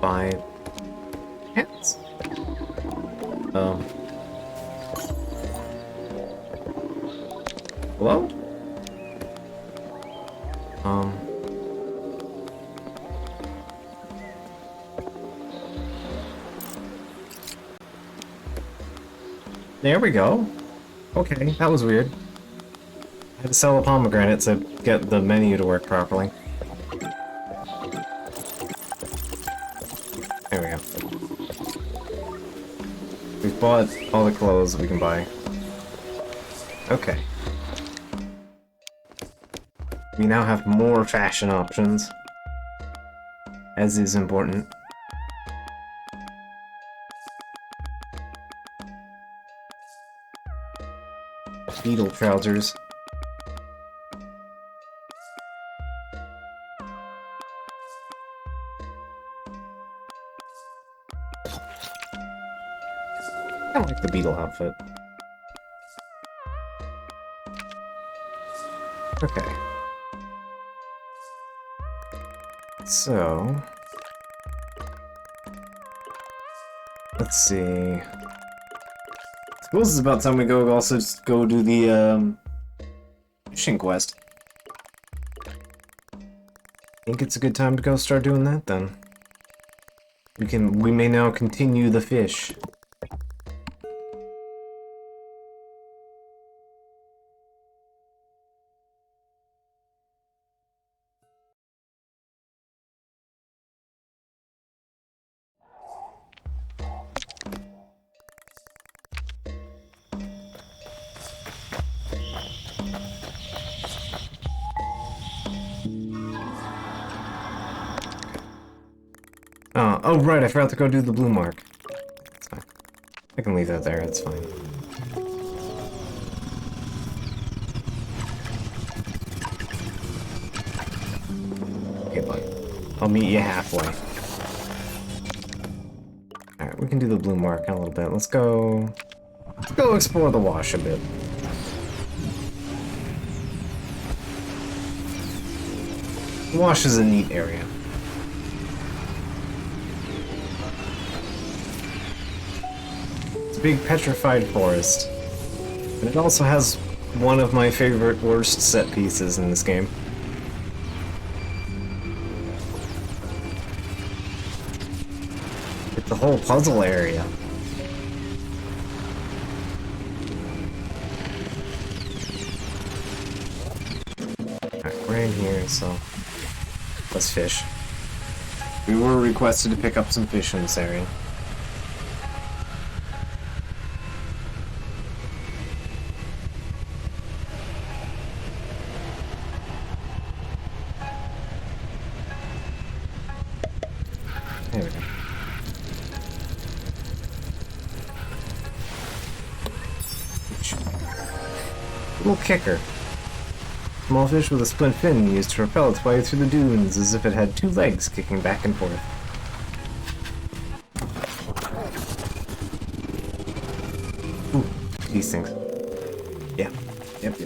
S1: buy pants. Hello? There we go. Okay, that was weird. I had to sell a pomegranate to get the menu to work properly. There we go. We've bought all the clothes that we can buy. Okay. We now have more fashion options. As is important. Beetle trousers. I like the beetle outfit. Okay. So... let's see... I suppose it's about time we also just go do the, fishing quest. Think it's a good time to go start doing that, then. We may now continue the fish. Oh right, I forgot to go do the blue mark. That's fine. I can leave that there, it's fine. Okay, bud. I'll meet you halfway. Alright, we can do the blue mark in a little bit. Let's go explore the wash a bit. The wash is a neat area. Big petrified forest. And it also has one of my favorite worst set pieces in this game. It's the whole puzzle area. Alright, we're in here, so let's fish. We were requested to pick up some fish in this area. There we go. Little kicker. Small fish with a splint fin used to propel its way through the dunes as if it had two legs kicking back and forth. Ooh, these things. Yeah. Yep.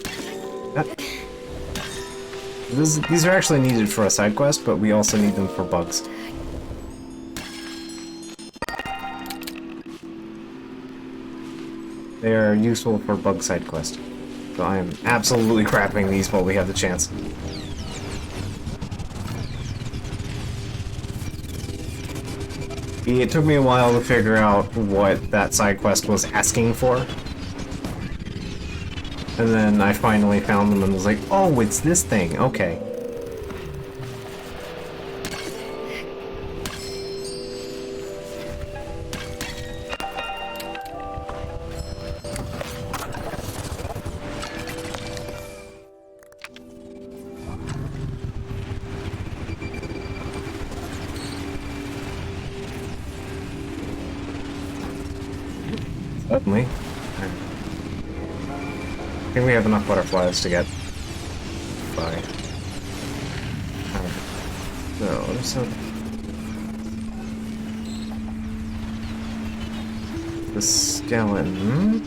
S1: These are actually needed for a side quest, but we also need them for bugs. They are useful for bug side quest. So I am absolutely crapping these while we have the chance. It took me a while to figure out what that side quest was asking for. And then I finally found them and was like, oh, it's this thing, okay. Suddenly. I think we have enough butterflies to get by. Alright. So, let's have the skeleton.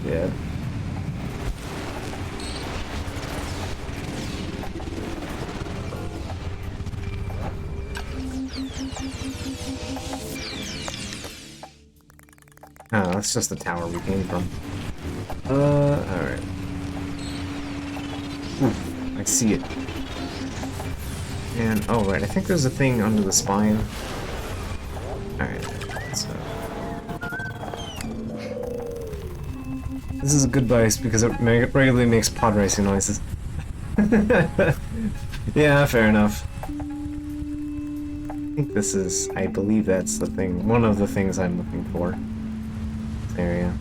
S1: Dead. Oh, that's just the tower we came from. Alright. I see it. And, oh right, I think there's a thing under the spine. Alright, so... This is a good device because it regularly makes pod racing noises. Yeah, fair enough. I think this is... I believe that's the thing. One of the things I'm looking for. Area.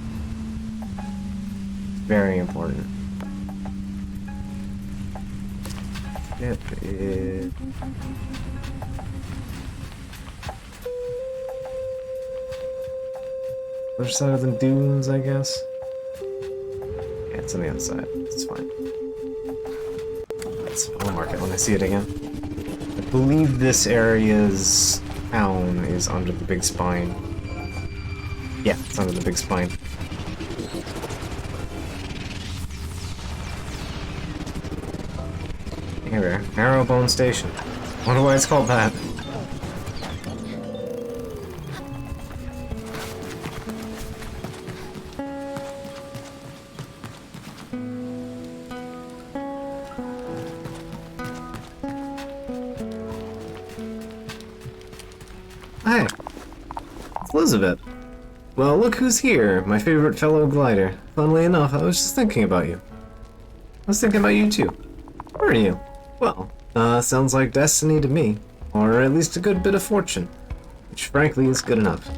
S1: Very important. Yep, it... Other side of the dunes, I guess? Yeah, it's on the other side. It's fine. I'll mark it when I see it again. I believe this area's town is under the big spine. Yeah, it's under the big spine. Here we are. Marrowbone Station. Wonder why it's called that. Hi. It's Elizabeth. Well, look who's here, my favorite fellow glider. Funnily enough, I was just thinking about you. I was thinking about you too. Where are you? Well, sounds like destiny to me. Or at least a good bit of fortune. Which frankly is good enough.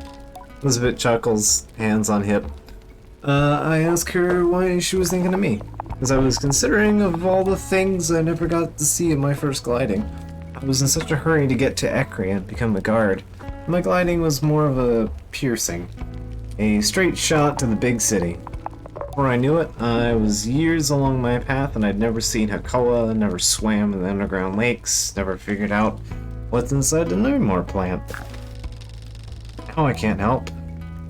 S1: Elizabeth chuckles, hands on hip. I asked her why she was thinking of me. Because I was considering of all the things I never got to see in my first gliding. I was in such a hurry to get to Ekri and become a guard. My gliding was more of a piercing. A straight shot to the big city. Before I knew it, I was years along my path and I'd never seen Hakoa, never swam in the underground lakes, never figured out what's inside the Nevermore plant. Now I can't help.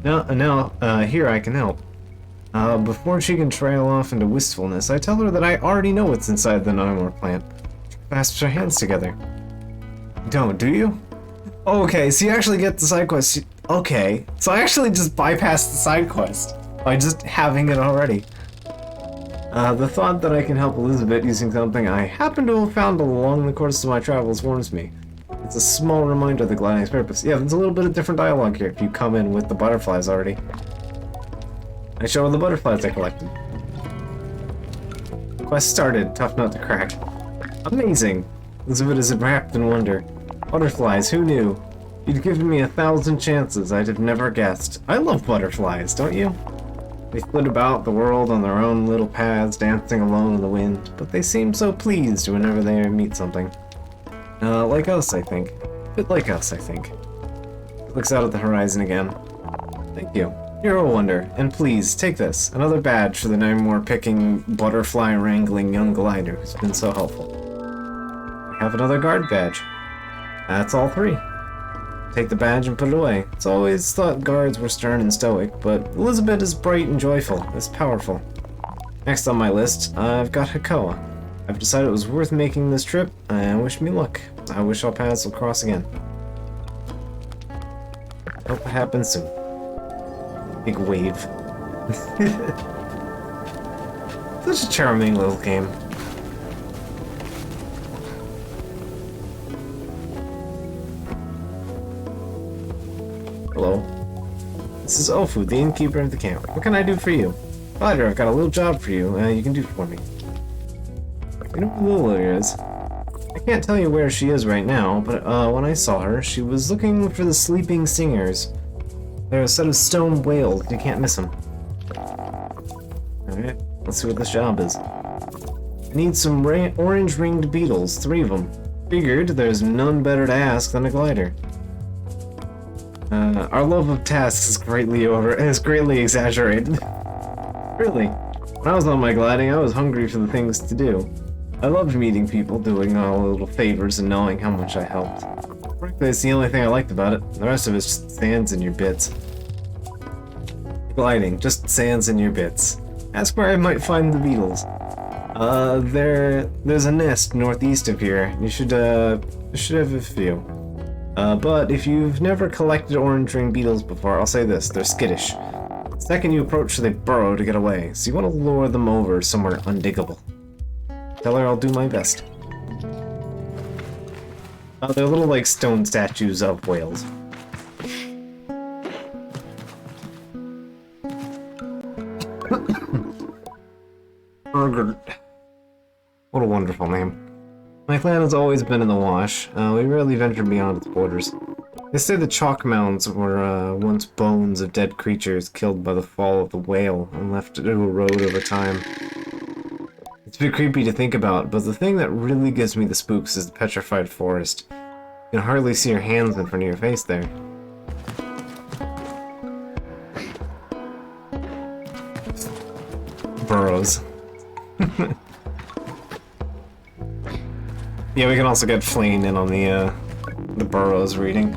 S1: Here I can help. Before she can trail off into wistfulness, I tell her that I already know what's inside the Nevermore plant. She clasps her hands together. You don't, do you? Okay, so you actually get the side quest. Okay, so I actually just bypassed the side quest by just having it already. The thought that I can help Elizabeth using something I happen to have found along the course of my travels warms me. It's a small reminder of the gliding's purpose. Yeah, there's a little bit of different dialogue here if you come in with the butterflies already. I show her the butterflies I collected. Quest started, tough nut to crack. Amazing! Elizabeth is wrapped in wonder. Butterflies, who knew? You'd given me 1,000 chances I'd have never guessed. I love butterflies, don't you? They flit about the world on their own little paths, dancing alone in the wind, but they seem so pleased whenever they meet something. Like us, I think. A bit like us, I think. Looks out at the horizon again. Thank you. You're a wonder, and please, take this. Another badge for the Nevermore picking, butterfly wrangling young glider who's been so helpful. We have another guard badge. That's all 3. Take the badge and put it away. It's always thought guards were stern and stoic, but Elizabeth is bright and joyful, is powerful. Next on my list, I've got Hakoa. I've decided it was worth making this trip, and wish me luck. I wish our paths will cross again. Hope it happens soon. Big wave. Such a charming little game. Hello. This is Ofu, the innkeeper of the camp. What can I do for you? Glider, I've got a little job for you. You can do for me. You know who Lulu is? I can't tell you where she is right now, but when I saw her, she was looking for the sleeping singers. They're a set of stone whales. You can't miss them. Alright, let's see what this job is. I need some orange-ringed beetles, 3 of them. Figured there's none better to ask than a glider. Our love of tasks is greatly exaggerated. Really, when I was on my gliding, I was hungry for the things to do. I loved meeting people, doing all the little favors, and knowing how much I helped. Frankly, it's the only thing I liked about it. The rest of it's just sands in your bits. Gliding, just sands in your bits. Ask where I might find the beetles. There's a nest northeast of here. You should have a few. But if you've never collected orange ring beetles before, I'll say this, they're skittish. The second you approach, they burrow to get away, so you want to lure them over somewhere undiggable. Tell her I'll do my best. They're little, like, stone statues of whales. Burger. What a wonderful name. My clan has always been in the wash. We rarely venture beyond its borders. They say the chalk mounds were once bones of dead creatures killed by the fall of the whale and left to erode over time. It's a bit creepy to think about, but the thing that really gives me the spooks is the petrified forest. You can hardly see your hands in front of your face there. Burrows. Yeah, we can also get Flane in on the burrows reading.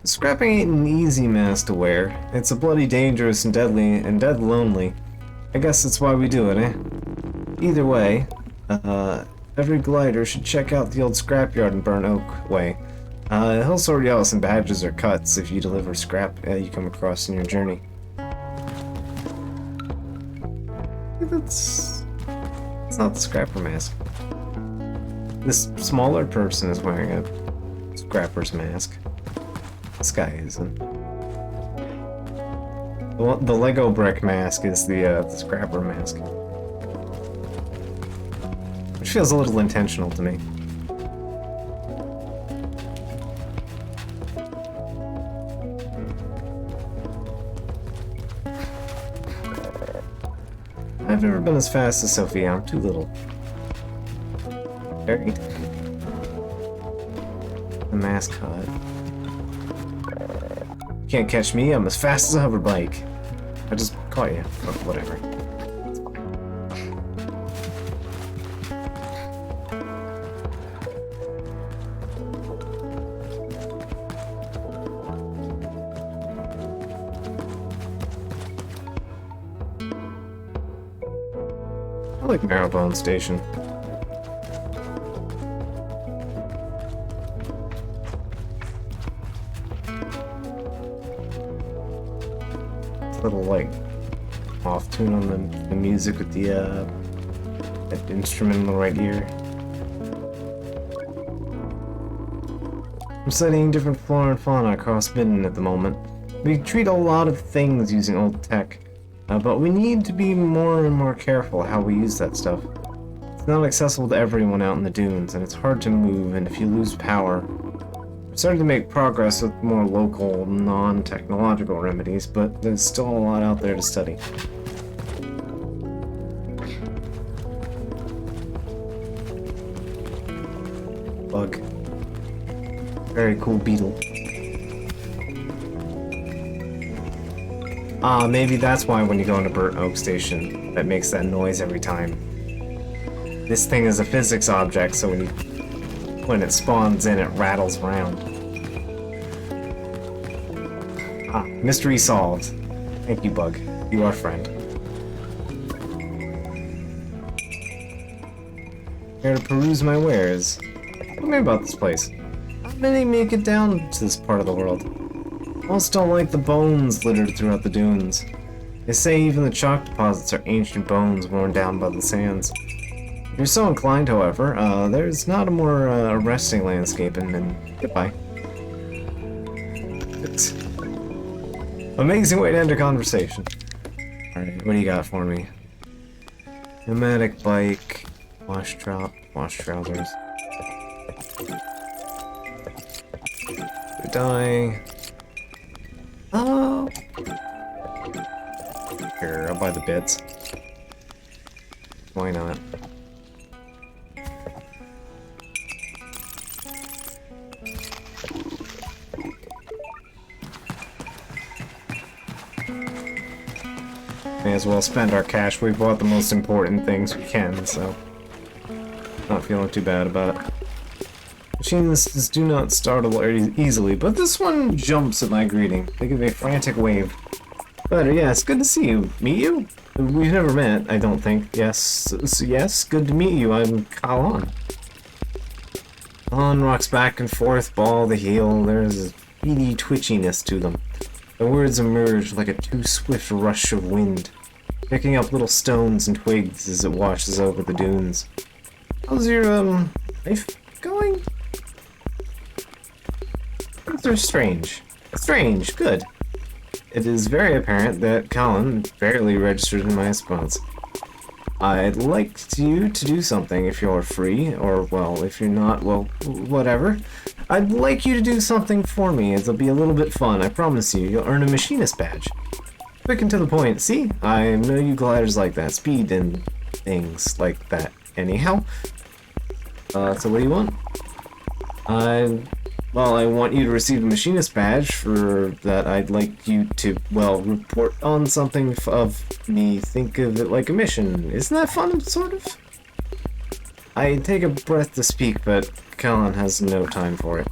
S1: Scrapping ain't an easy mask to wear. It's a bloody dangerous and deadly and dead lonely. I guess that's why we do it, eh? Either way, every glider should check out the old scrapyard in Burnt Oak Way. He'll sort you out some badges or cuts if you deliver scrap you come across in your journey. It's not the scrapper mask. This smaller person is wearing a scrapper's mask. This guy isn't. The Lego brick mask is the scrapper mask. Which feels a little intentional to me. I've never been as fast as Sophia. I'm too little. Buried. The mascot. Can't catch me. I'm as fast as a hover bike. I just caught you. Oh, whatever. It's fine. I like Marrowbone Station. Little like off tune on the music with the that instrument in the right ear. I'm studying different flora and fauna across Midden at the moment. We treat a lot of things using old tech, but we need to be more and more careful how we use that stuff. It's not accessible to everyone out in the dunes, and it's hard to move, and if you lose power, starting to make progress with more local, non-technological remedies, but there's still a lot out there to study. Bug. Very cool beetle. Maybe that's why when you go into Burnt Oak Station, that makes that noise every time. This thing is a physics object, so when it spawns in, it rattles around. Mystery solved. Thank you, Bug. You are friend. Here to peruse my wares. Tell me about this place. How many make it down to this part of the world? Most don't like the bones littered throughout the dunes. They say even the chalk deposits are ancient bones worn down by the sands. If you're so inclined, however, there's not a more arresting landscape, and goodbye. It's amazing way to end a conversation. Alright, what do you got for me? Pneumatic bike, wash trousers. Die. Oh. Here, I'll buy the bits. Why not? May as well spend our cash. We bought the most important things we can, so not feeling too bad about it. Machines do not startle easily, but this one jumps at my greeting. They give a frantic wave. But yeah, it's good to see you. Meet you? We've never met, I don't think. Yes, yes, good to meet you. I'm Kalon. Kalon rocks back and forth, ball the heel. There's a speedy twitchiness to them. The words emerge like a too swift rush of wind, picking up little stones and twigs as it washes over the dunes. How's your, life going? Things are strange. Strange, good. It is very apparent that Colin barely registered in my response. I'd like you to do something if you're free, or, well, if you're not, well, whatever. I'd like you to do something for me. It'll be a little bit fun, I promise you. You'll earn a machinist badge. Quick and to the point. See? I know you gliders like that. Speed and things like that. Anyhow. So what do you want? Well, I want you to receive a machinist badge. For that, I'd like you to, well, report on something of me. Think of it like a mission. Isn't that fun, sort of? I take a breath to speak, but Callan has no time for it.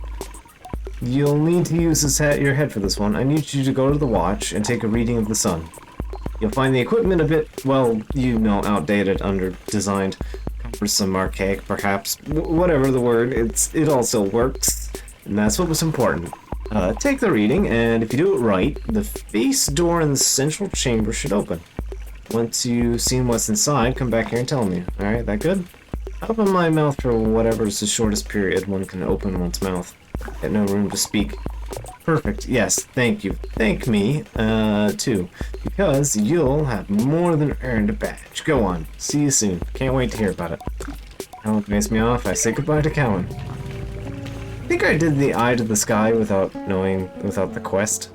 S1: You'll need to use your head for this one. I need you to go to the watch and take a reading of the sun. You'll find the equipment a bit, well, you know, outdated, under-designed, cumbersome, archaic, perhaps. Whatever the word, it all still works. And that's what was important. Take the reading, and if you do it right, the face door in the central chamber should open. Once you've seen what's inside, come back here and tell me. Alright, that good? Open my mouth for whatever's the shortest period one can open one's mouth. Get no room to speak. Perfect, yes, thank you. Thank me, too. Because you'll have more than earned a badge. Go on, see you soon. Can't wait to hear about it. Callan pays me off, I say goodbye to Callan. I think I did the eye to the sky without the quest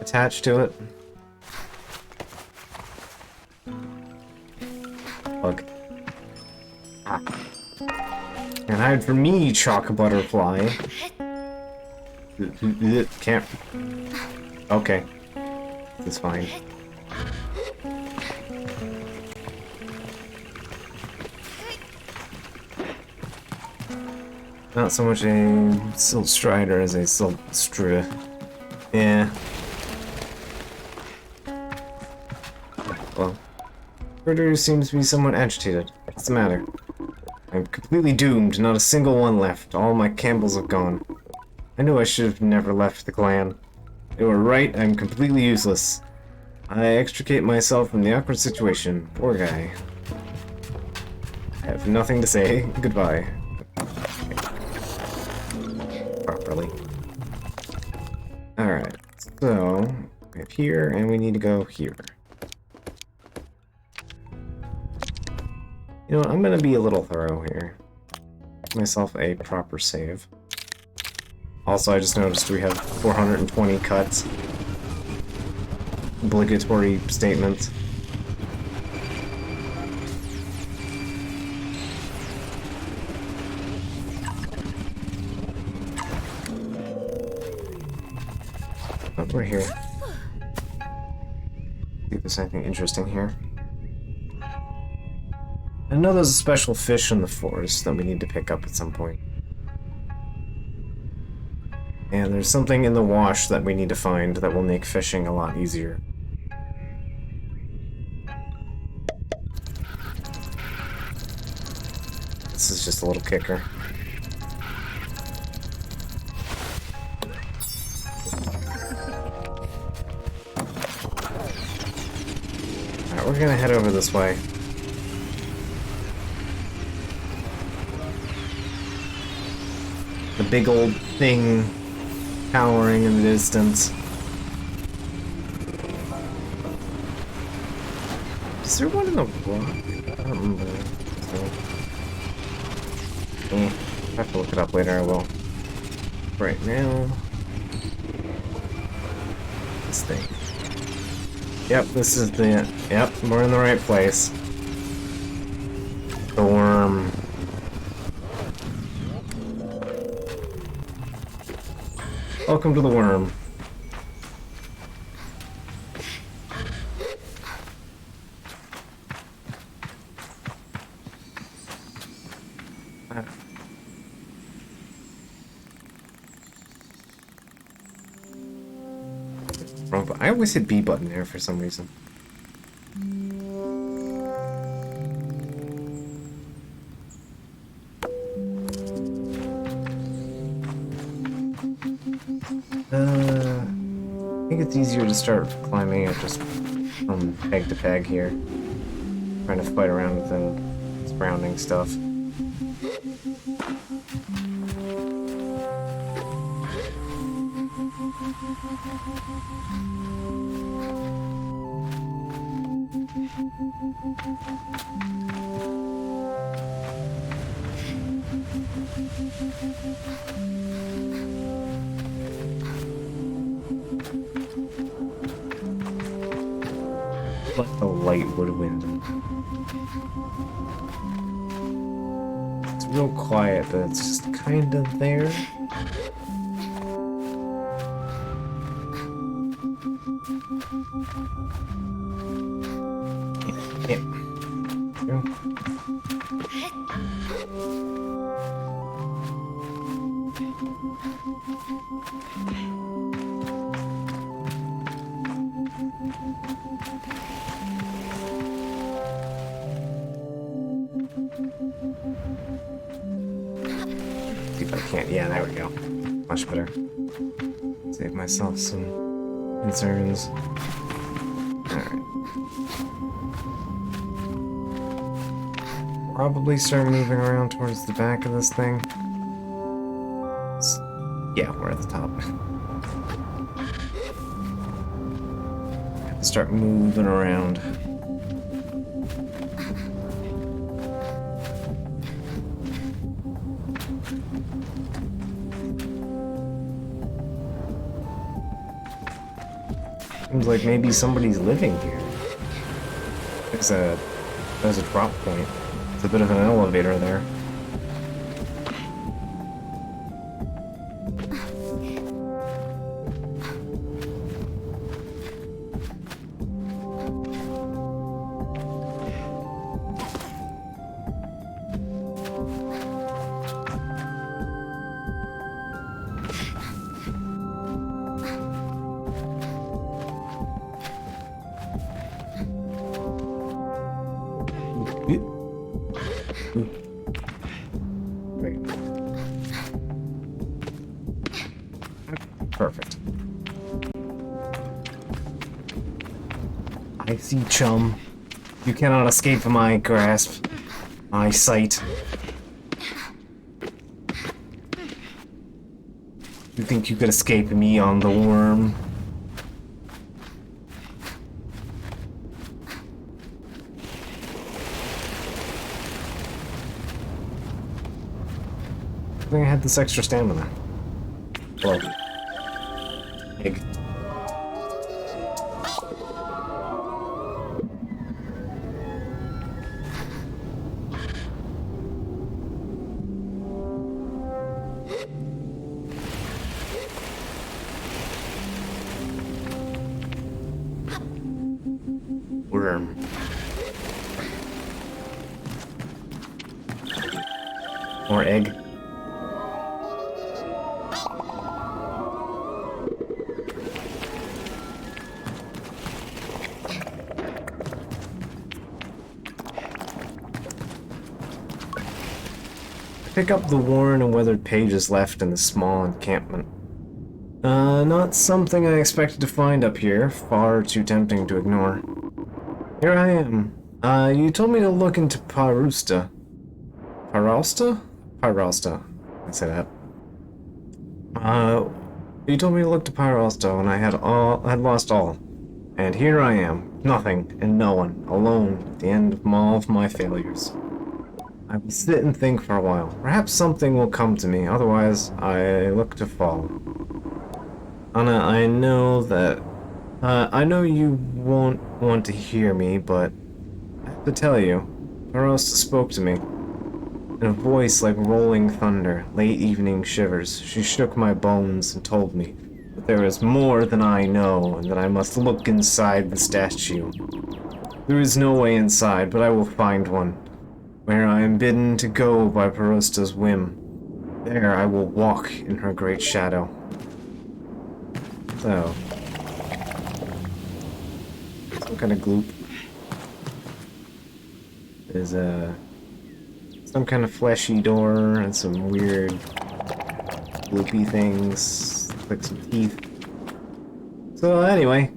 S1: attached to it. Bug. Ah. And hide from me, chalk butterfly. Can't. Okay. It's fine. Not so much a Silt Strider as a Silt Stria. Yeah. Well. Critter seems to be somewhat agitated. What's the matter? I'm completely doomed, not a single one left. All my Campbells have gone. I knew I should have never left the clan. They were right, I'm completely useless. I extricate myself from the awkward situation. Poor guy. I have nothing to say. Goodbye. Properly. Alright, so we have here, and we need to go here. You know what, I'm gonna be a little thorough here. Give myself a proper save. Also, I just noticed we have 420 cuts. Obligatory statements. But we're here. See if there's anything interesting here. I know there's a special fish in the forest that we need to pick up at some point. And there's something in the wash that we need to find that will make fishing a lot easier. this is just a little kicker. Alright, we're gonna head over this way. The big old thing towering in the distance. Is there one in the rock? I don't remember. So. I have to look it up later, I will. Right now... this thing. Yep, this is the... Yep, we're in the right place. The worm. Welcome to the worm. Wrong button. I always hit B button there for some reason. I think it's easier to start climbing it just from peg to peg here. Trying to fight around with the surrounding stuff. Like the light woodwind. It's real quiet, but it's just kind of there. Yeah. Go. See if I can't. Yeah, there we go. Much better. Save myself some concerns. Alright. Probably start moving around towards the back of this thing. Yeah, we're at the top. Have to start moving around. Seems like maybe somebody's living here. There's a drop point. It's a bit of an elevator there. Great. Perfect. I see, chum. You cannot escape my grasp, my sight. You think you could escape me on the worm? I think I had this extra stamina. Well, egg. Worm. Or egg. pick up the worn and weathered pages left in the small encampment. Not something I expected to find up here. Far too tempting to ignore. Here I am. You told me to look into Parusta. Paralsta? Paralsta. I say that. You told me to look to Paralsta when I had lost all. And here I am. Nothing and no one. Alone at the end of all of my failures. I will sit and think for a while. Perhaps something will come to me. Otherwise, I look to fall. Anna, I know that... I know you won't want to hear me, but... I have to tell you. Parosta spoke to me. In a voice like rolling thunder, late evening shivers, she shook my bones and told me that there is more than I know and that I must look inside the statue. There is no way inside, but I will find one, where I am bidden to go by Parosta's whim. There I will walk in her great shadow. So, some kind of gloop. There's some kind of fleshy door and some weird gloopy things, like some teeth. So anyway,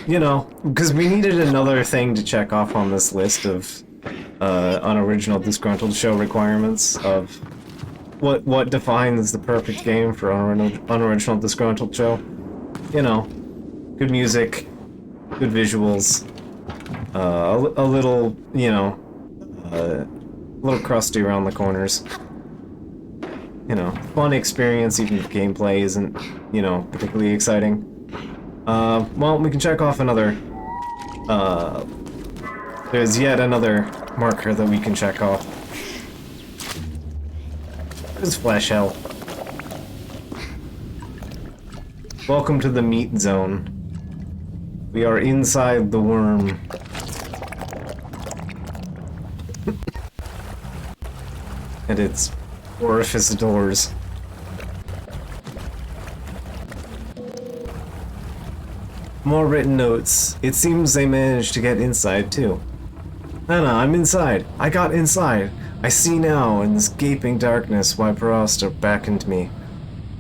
S1: you know, because we needed another thing to check off on this list of unoriginal disgruntled show requirements of what defines the perfect game for unoriginal disgruntled show. You know, good music, good visuals, a little, you know, a little crusty around the corners. You know, fun experience even if gameplay isn't, you know, particularly exciting. Well, we can check off another, there's yet another marker that we can check off. There's Flesh Hell. Welcome to the meat zone. We are inside the worm. And its orifice doors. More written notes. It seems they managed to get inside too. Anna, I'm inside. I got inside. I see now in this gaping darkness why Parosta beckoned me.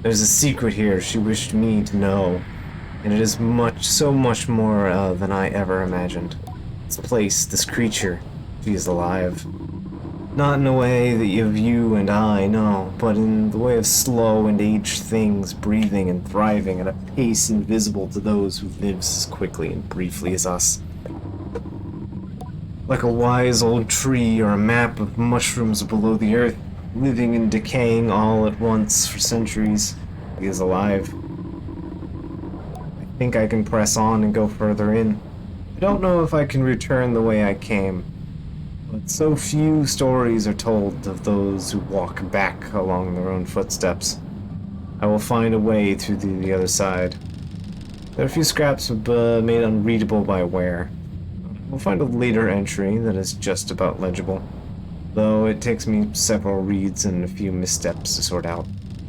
S1: There's a secret here she wished me to know, and it is so much more than I ever imagined. This place, this creature, she is alive. Not in a way that you and I know, but in the way of slow and aged things breathing and thriving at a pace invisible to those who live as quickly and briefly as us. Like a wise old tree or a map of mushrooms below the earth, living and decaying all at once for centuries, he is alive. I think I can press on and go further in. I don't know if I can return the way I came, but so few stories are told of those who walk back along their own footsteps. I will find a way through the other side. There are a few scraps made unreadable by wear. We'll find a later entry that is just about legible, though it takes me several reads and a few missteps to sort out.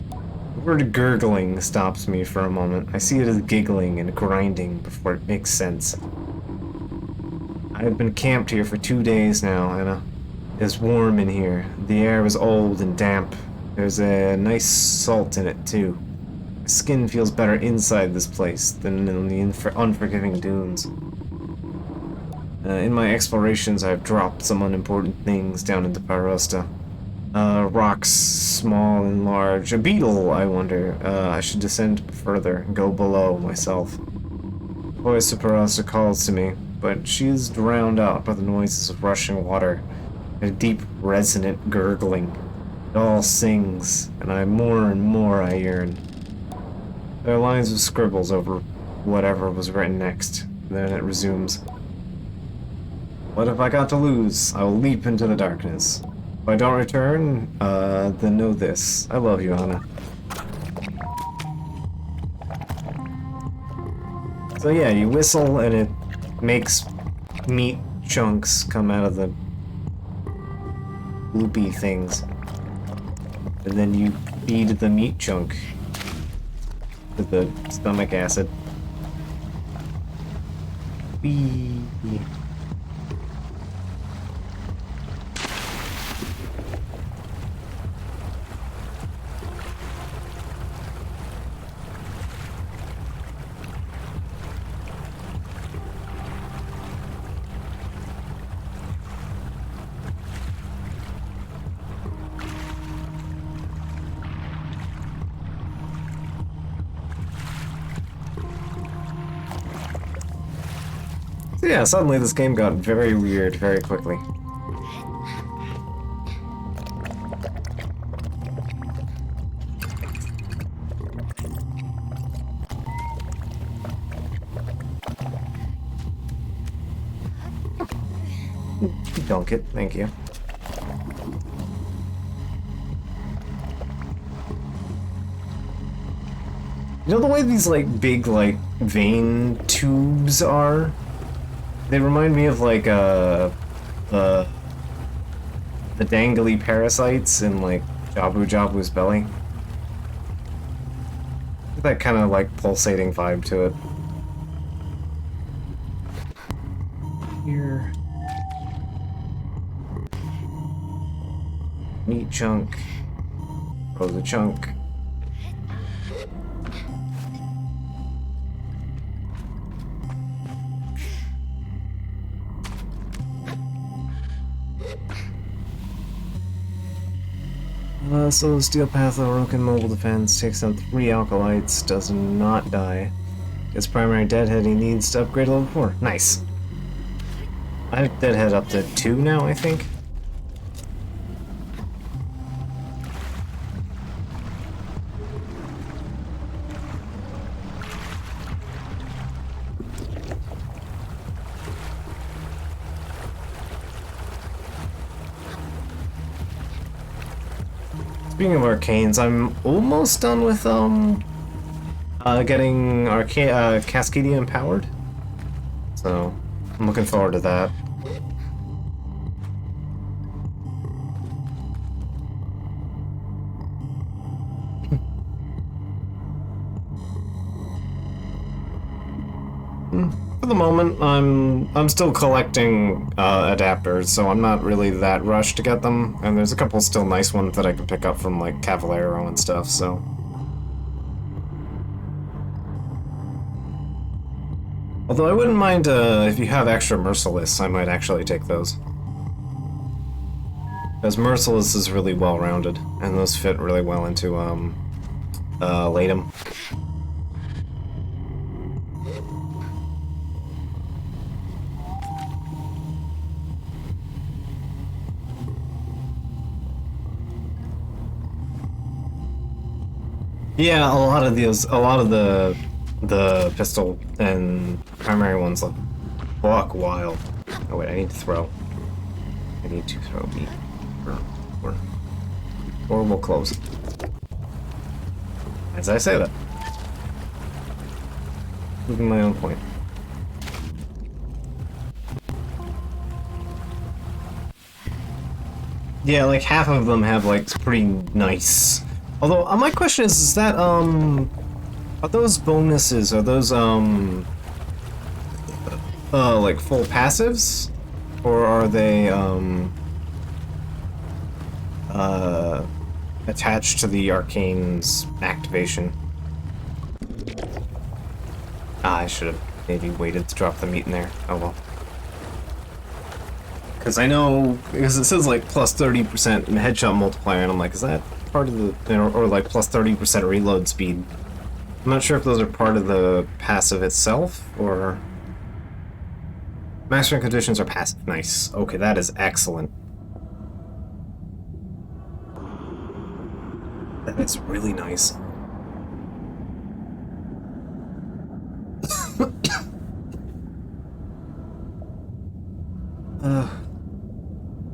S1: The word gurgling stops me for a moment. I see it as giggling and grinding before it makes sense. I have been camped here for 2 days now, Anna. It is warm in here. The air is old and damp. There's a nice salt in it, too. My skin feels better inside this place than in the unforgiving dunes. In my explorations, I've dropped some unimportant things down into Parosta. Rocks, small and large. A beetle, I wonder. I should descend further and go below myself. The voice of Parosta calls to me, but she is drowned out by the noises of rushing water and a deep, resonant gurgling. It all sings, and more and more I yearn. There are lines of scribbles over whatever was written next, and then it resumes. What have I got to lose? I will leap into the darkness. If I don't return, then know this. I love you, Anna. So yeah, you whistle and it makes meat chunks come out of the loopy things. And then you feed the meat chunk with the stomach acid. Whee! So yeah, suddenly this game got very weird very quickly. Dunk it, thank you. You know the way these, like, big, like, vein tubes are? They remind me of, like, the dangly parasites in, like, Jabu Jabu's belly. That kind of, like, pulsating vibe to it. Here. Meat chunk. Rosa chunk. So Steel Path Orokin Mobile Defense takes out 3 Alkalites, does not die. Gets primary Deadhead he needs to upgrade level 4. Nice. I have Deadhead up to 2 now, I think. Speaking of arcanes, I'm almost done with getting Cascadia empowered. So I'm looking forward to that. For the moment, I'm still collecting adapters, so I'm not really that rushed to get them. And there's a couple still nice ones that I can pick up from like Cavallero and stuff. So, although I wouldn't mind if you have extra Merciless, I might actually take those. Because Merciless is really well-rounded, and those fit really well into Latum. Yeah, a lot of the pistol and primary ones look buck wild. Oh wait, I need to throw. I need to throw meat. Or we'll close it. As I say that. Proving my own point. Yeah, like half of them have like pretty nice. Although my question is that are those bonuses, are those like full passives, or are they attached to the arcane's activation? I should have maybe waited to drop the meat in there. Oh well. Because I know, because it says like plus 30% headshot multiplier, and I'm like, is that part of the, or like plus 30% reload speed? I'm not sure if those are part of the passive itself, or... Mastering conditions are passive. Nice. Okay, that is excellent. That is really nice.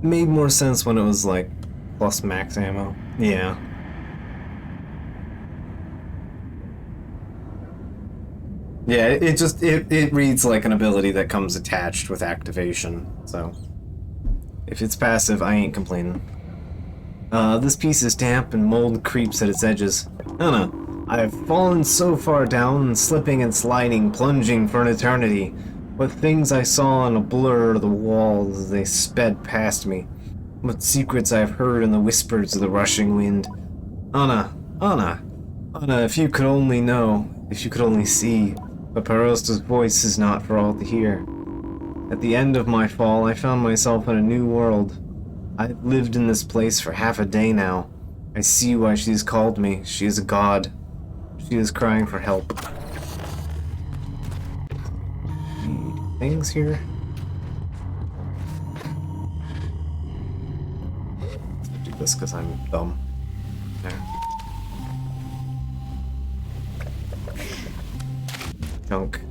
S1: Made more sense when it was like plus max ammo. Yeah. Yeah, it just it reads like an ability that comes attached with activation. So if it's passive, I ain't complaining. This piece is damp and mold creeps at its edges. Oh no. I have fallen so far down, slipping and sliding, plunging for an eternity. What things I saw in a blur of the walls as they sped past me. What secrets I have heard in the whispers of the rushing wind. Anna, Anna, Anna, if you could only know, if you could only see, but Parosta's voice is not for all to hear. At the end of my fall, I found myself in a new world. I've lived in this place for half a day now. I see why she's called me. She is a god. She is crying for help. things here. Do this because I'm dumb. There. Junk.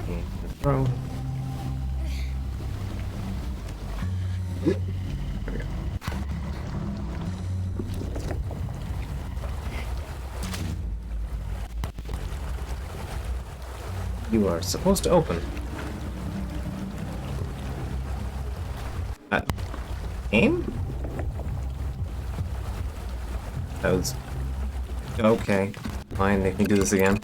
S1: And throw. There we go. You are supposed to open. Aim? That was... Okay. Fine, they can do this again.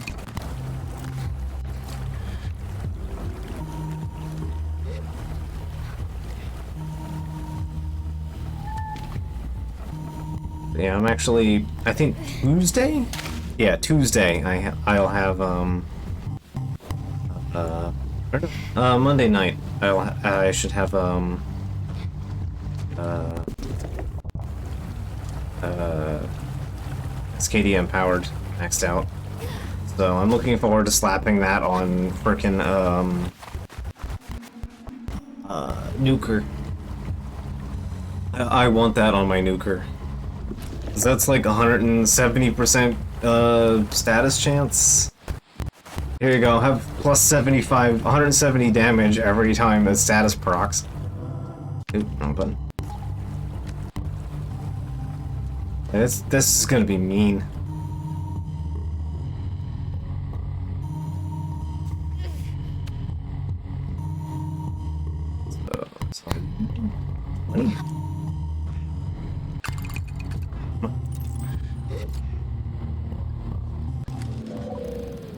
S1: Yeah, I'm actually... I think Tuesday? Yeah, Tuesday. I'll have, Monday night. I should have, SKD empowered, maxed out. So I'm looking forward to slapping that on frickin', nuker. I want that on my nuker. 'Cause that's like 170%, status chance. Here you go, have plus 75, 170 damage every time the status procs. Oop, wrong button. This is gonna be mean. So money.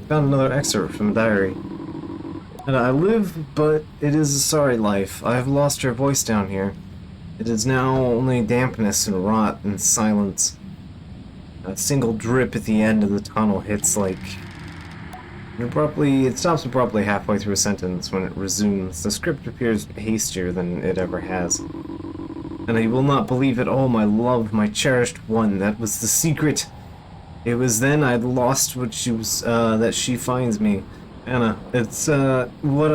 S1: Found another excerpt from a diary. And I live, but it is a sorry life. I have lost your voice down here. It is now only dampness and rot and silence. A single drip at the end of the tunnel hits like... It stops abruptly halfway through a sentence. When it resumes, the script appears hastier than it ever has. And I will not believe it. Oh, my love, my cherished one, that was the secret. It was then I'd lost what she was, that she finds me. Anna, it's, for what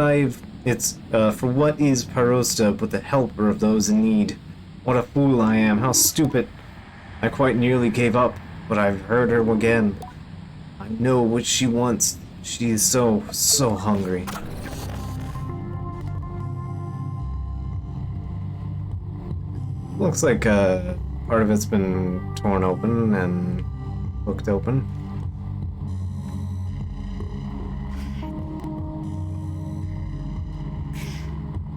S1: is Parosta but the helper of those in need? What a fool I am, how stupid. I quite nearly gave up, but I've heard her again. I know what she wants. She is so hungry. Looks like, part of it's been torn open and hooked open.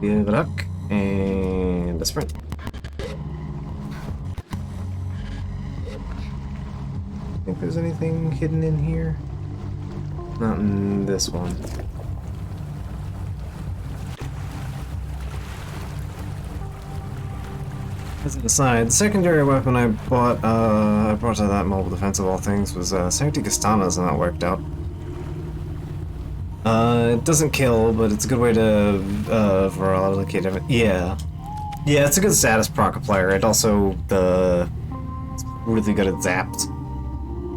S1: Give it up, and a sprint. Think there's anything hidden in here? Not in this one. As an aside, the secondary weapon I brought to that mobile defense of all things was Sancti Castanas, and that wiped out. It doesn't kill, but it's a good way to eradicate it. Yeah, it's a good status proc applier. It also it's really good at zapped,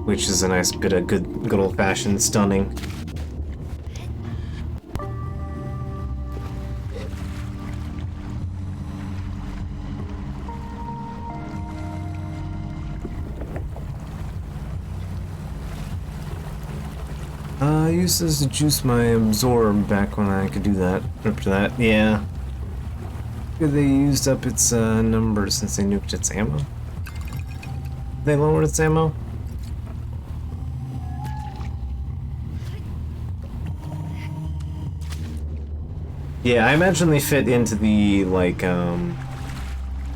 S1: which is a nice bit of good old-fashioned stunning. I used this to juice my absorb back when I could do that. After that, yeah. They used up its numbers since they nuked its ammo. They lowered its ammo? Yeah, I imagine they fit into the, like, yeah,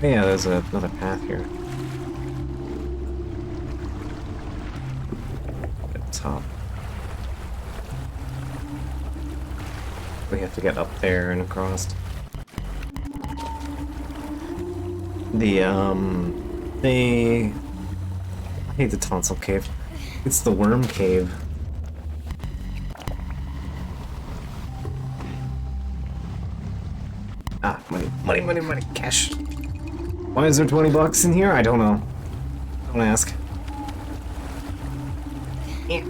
S1: there's another path here. At the top. We have to get up there and across. I hate the tonsil cave. It's the worm cave. Ah, money, cash. Why is there 20 bucks in here? I don't know. Don't ask. Yeah.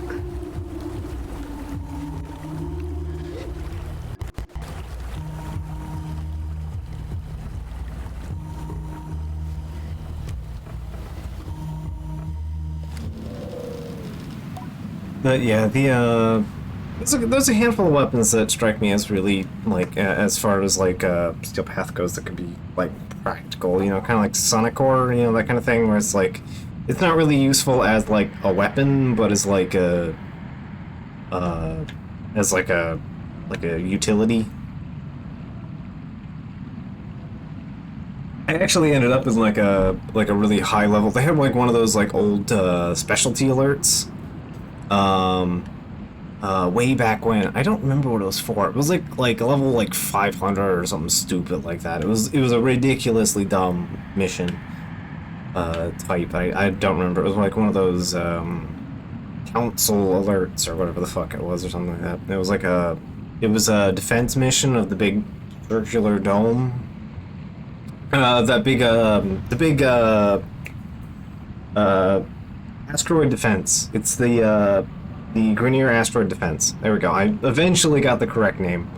S1: Yeah, there's a handful of weapons that strike me as really, like, as far as, like, Steel Path goes that could be, like, practical, you know, kind of like Sonic Core, you know, that kind of thing, where it's, like, it's not really useful as, like, a weapon, but as, like, uh, as, like a utility. I actually ended up in, like a really high level, they had, like, one of those, like, old, specialty alerts, um, way back when. I don't remember what it was for. It was like a level like 500 or something stupid like that. It was a ridiculously dumb mission type. I don't remember. It was like one of those council alerts or whatever the fuck it was or something like that. It was a defense mission of the big circular dome. The big uh asteroid defense. It's the Grenier asteroid defense. There we go. I eventually got the correct name.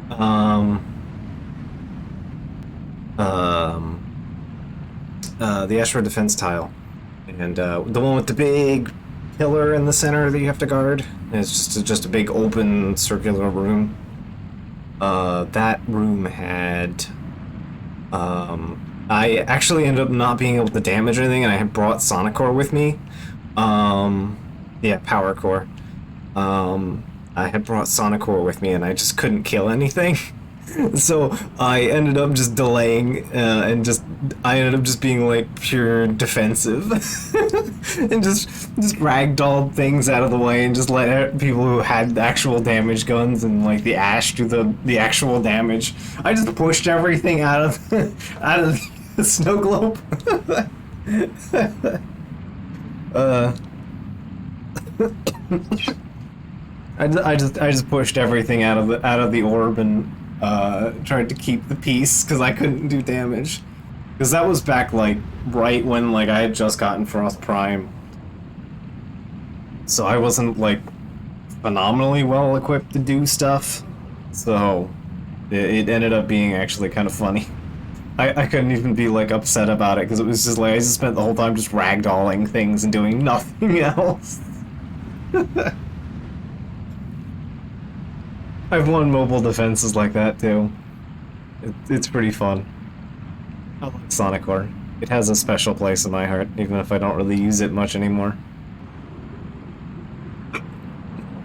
S1: Um, um, the asteroid defense tile, and the one with the big pillar in the center that you have to guard. And it's just a big open circular room. That room had. I actually ended up not being able to damage anything, and I had brought Sonic Core with me. Yeah, Power Core. I had brought Sonic Core with me, and I just couldn't kill anything. So I ended up just delaying, I ended up just being like pure defensive, and just ragdolled things out of the way, and just let people who had actual damage guns and like the Ash do the actual damage. I just pushed everything out of out of the snow globe. uh. I just pushed everything out of the orb and tried to keep the peace because I couldn't do damage. Because that was back like right when like I had just gotten Frost Prime, so I wasn't like phenomenally well equipped to do stuff. So it ended up being actually kind of funny. I couldn't even be like upset about it because it was just like I just spent the whole time just ragdolling things and doing nothing else. I've won mobile defenses like that too. It's pretty fun. I like Sonic Core. It has a special place in my heart, even if I don't really use it much anymore.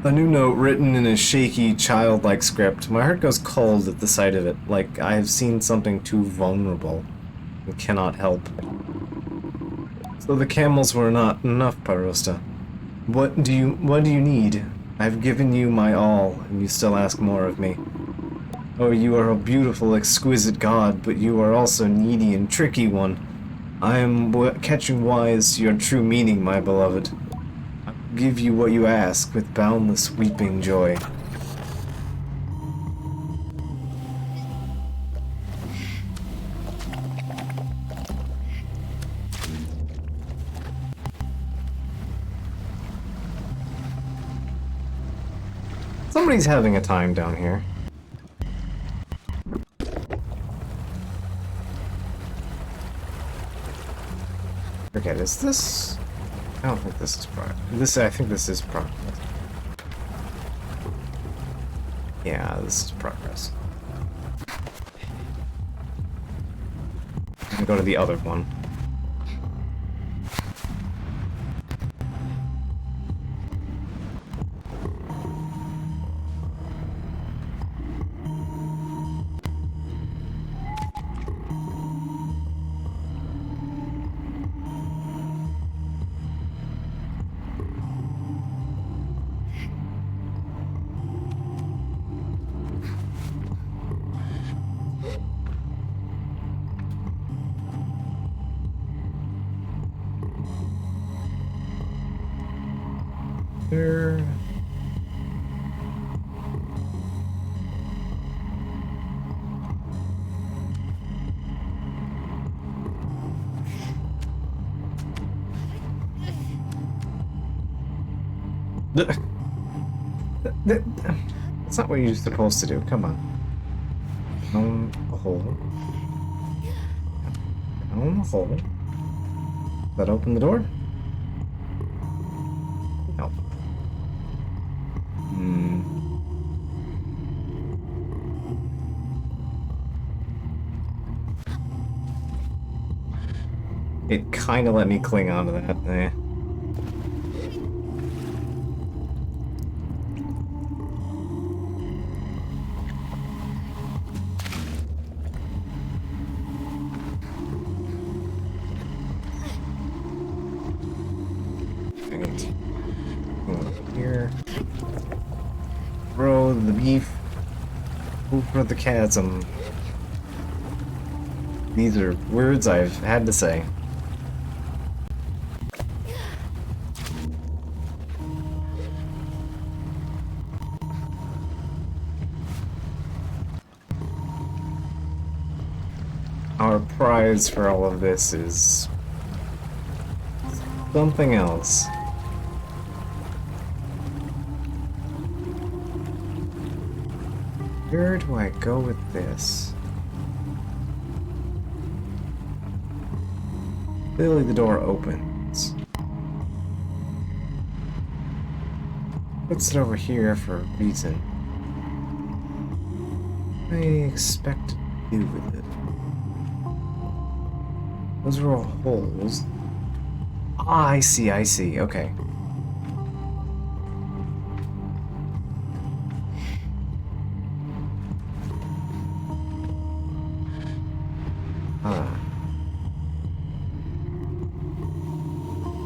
S1: A new note written in a shaky, childlike script. My heart goes cold at the sight of it, like I have seen something too vulnerable and cannot help. So the camels were not enough, Parosta. What do you need? I've given you my all, and you still ask more of me. Oh, you are a beautiful, exquisite god, but you are also needy and tricky one. I am catching wise your true meaning, my beloved. I will give you what you ask with boundless weeping joy. Somebody's having a time down here. Forget, is this... I don't think this is progress. I think this is progress. Yeah, this is progress. I'm gonna go to the other one. There. That's not what you're supposed to do. Come on. Down the hole. Down the hole. Does that open the door? No. kinda let me cling onto that. Eh. Here. Throw the beef over the chasm. These are words I've had to say. Our prize for all of this is something else. Where do I go with this? Clearly the door opens. Puts it over here for a reason. What do I expect to do with it? Those are all holes. Ah, I see, okay.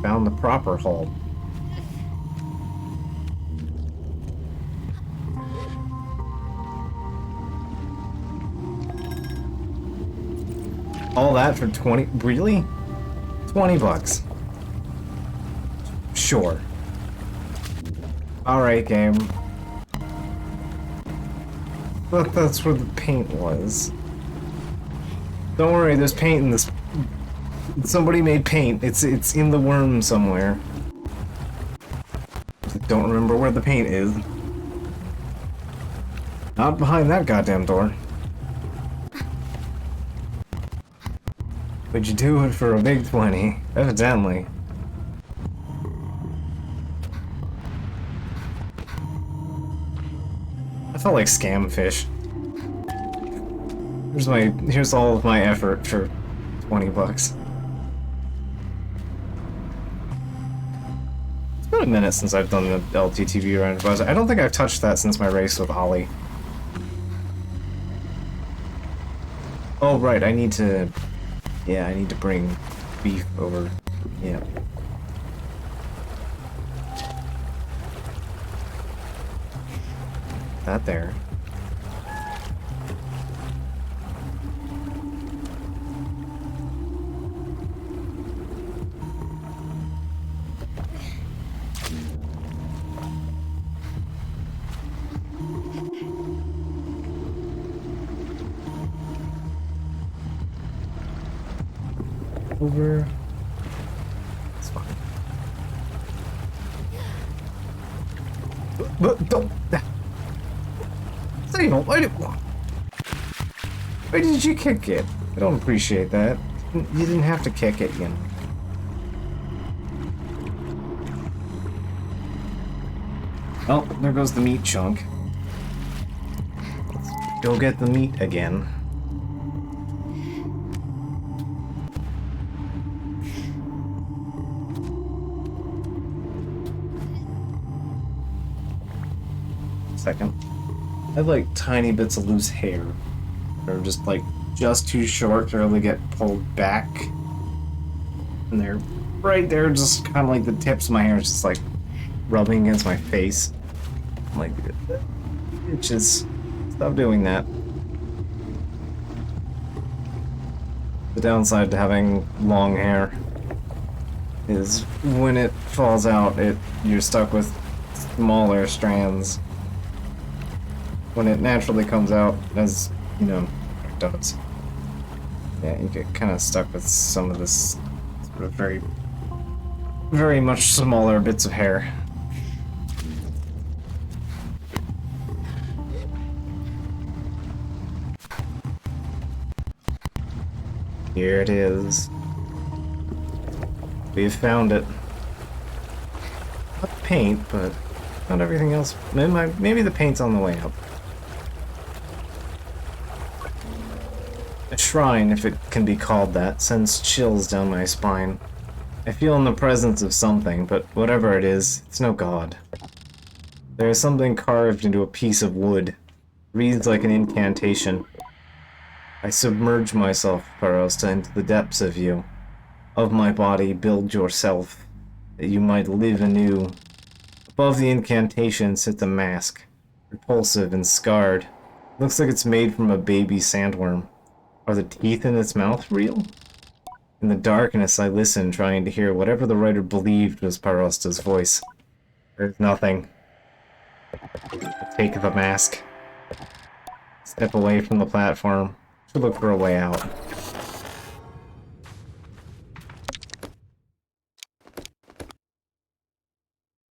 S1: Found the proper hole. All that for 20? Really? 20 bucks. Sure. Alright, game. But that's where the paint was. Don't worry, there's paint in this. Somebody made paint. It's in the worm somewhere. I don't remember where the paint is. Not behind that goddamn door. Would you do it for a big 20? Evidently. I felt like scam fish. Here's all of my effort for 20 bucks. It's been a minute since I've done the LTTV run, but I don't think I've touched that since my race with Ollie. Oh right, I need to bring beef over. Yeah. That there. Over. It's fine. But don't. Sable, why did you kick it? I don't appreciate that. You didn't have to kick it, you know. Oh, there goes the meat chunk. Let's go get the meat again. Second. I have like tiny bits of loose hair. They're just like just too short to really get pulled back. And they're right there, just kind of like the tips of my hair is just like rubbing against my face. I'm like, itches. Stop doing that. The downside to having long hair is when it falls out, you're stuck with smaller strands. When it naturally comes out, as you know, it does. Yeah, you get kind of stuck with some of this sort of very, very much smaller bits of hair. Here it is. We've found it. Not paint, but not everything else. Maybe the paint's on the way up. shrine, if it can be called that, sends chills down my spine. I feel in the presence of something, but whatever it is, it's no god. There is something carved into a piece of wood. Reads like an incantation. I submerge myself, Parosta, into the depths of you. Of my body, build yourself, that you might live anew. Above the incantation sits a mask, repulsive and scarred. Looks like it's made from a baby sandworm. Are the teeth in its mouth real? In the darkness, I listen, trying to hear whatever the writer believed was Parosta's voice. There's nothing. I take the mask. Step away from the platform to look for a way out.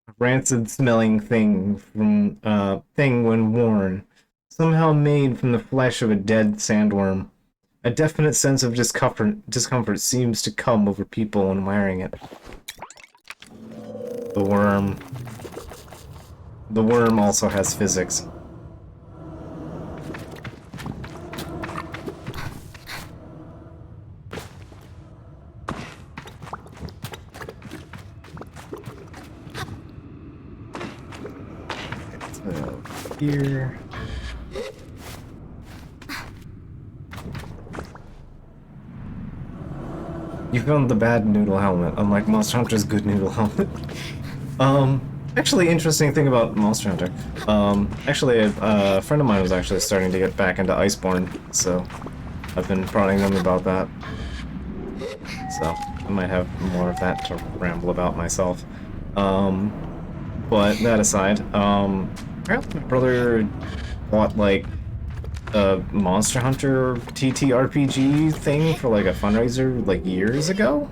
S1: A rancid-smelling thing from thing when worn, somehow made from the flesh of a dead sandworm. A definite sense of discomfort seems to come over people when wearing it. The worm. The worm also has physics. So, here. You found the bad noodle helmet, unlike Monster Hunter's good noodle helmet. Actually, interesting thing about Monster Hunter. Actually, a friend of mine was actually starting to get back into Iceborne, so I've been prodding them about that. So, I might have more of that to ramble about myself. But that aside, apparently my brother bought, like, a Monster Hunter TTRPG thing for, like, a fundraiser, like, years ago?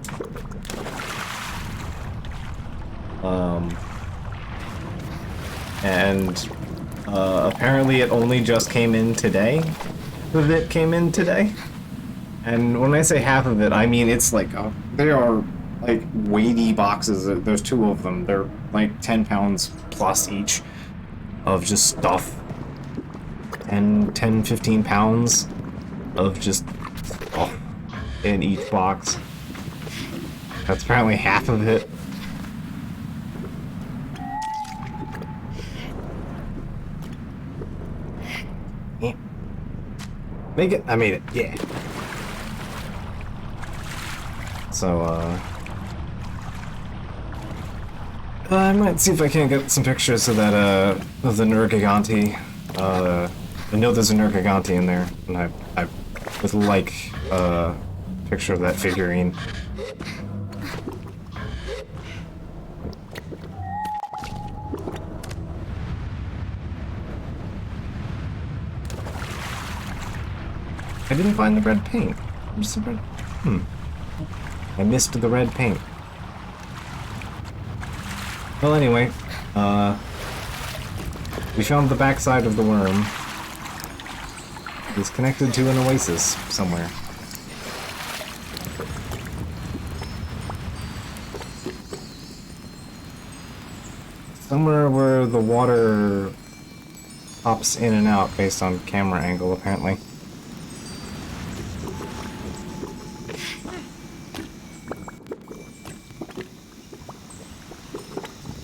S1: And apparently it only just came in today. Half of it came in today. And when I say half of it, I mean it's like, they are like weighty boxes. There's two of them. They're like 10 pounds plus each of just stuff. 15 pounds of just stuff in each box. That's apparently half of it. Yeah. Make it. I made it. Yeah. So, I might see if I can get some pictures of that, of the Nergigante. I know there's a Nergigante in there, and I would like a picture of that figurine. I didn't find the red paint. Where's the red? I missed the red paint. Well, anyway, we found the backside of the worm. It's connected to an oasis somewhere. Somewhere where the water pops in and out based on camera angle, apparently.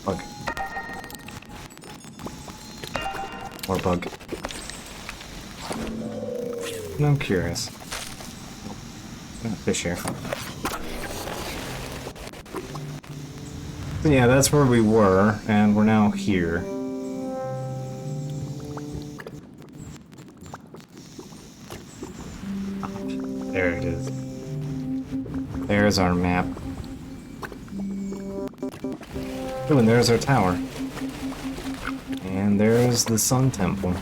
S1: Bug. More bug. No, I'm curious. Fish here. So yeah, that's where we were, and we're now here. There it is. There's our map. Oh, and there's our tower. And there's the Sun Temple.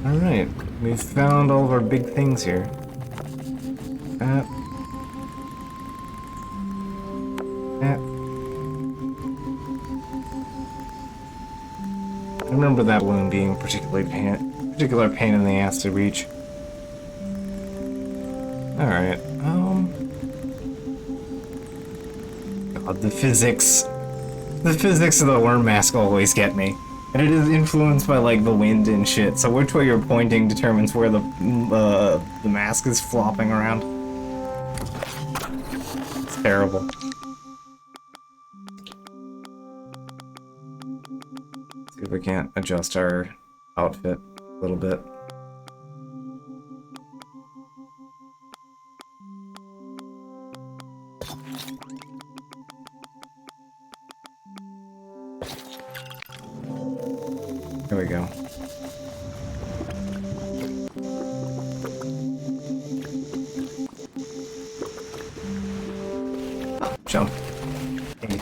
S1: Alright, we've found all of our big things here. That. I remember that balloon being particular pain in the ass to reach. Alright, God, the physics of the worm mask always get me. And it is influenced by, like, the wind and shit, so which way you're pointing determines where the mask is flopping around. It's terrible. See if we can't adjust our outfit a little bit. There we go. Oh, jump. Hey.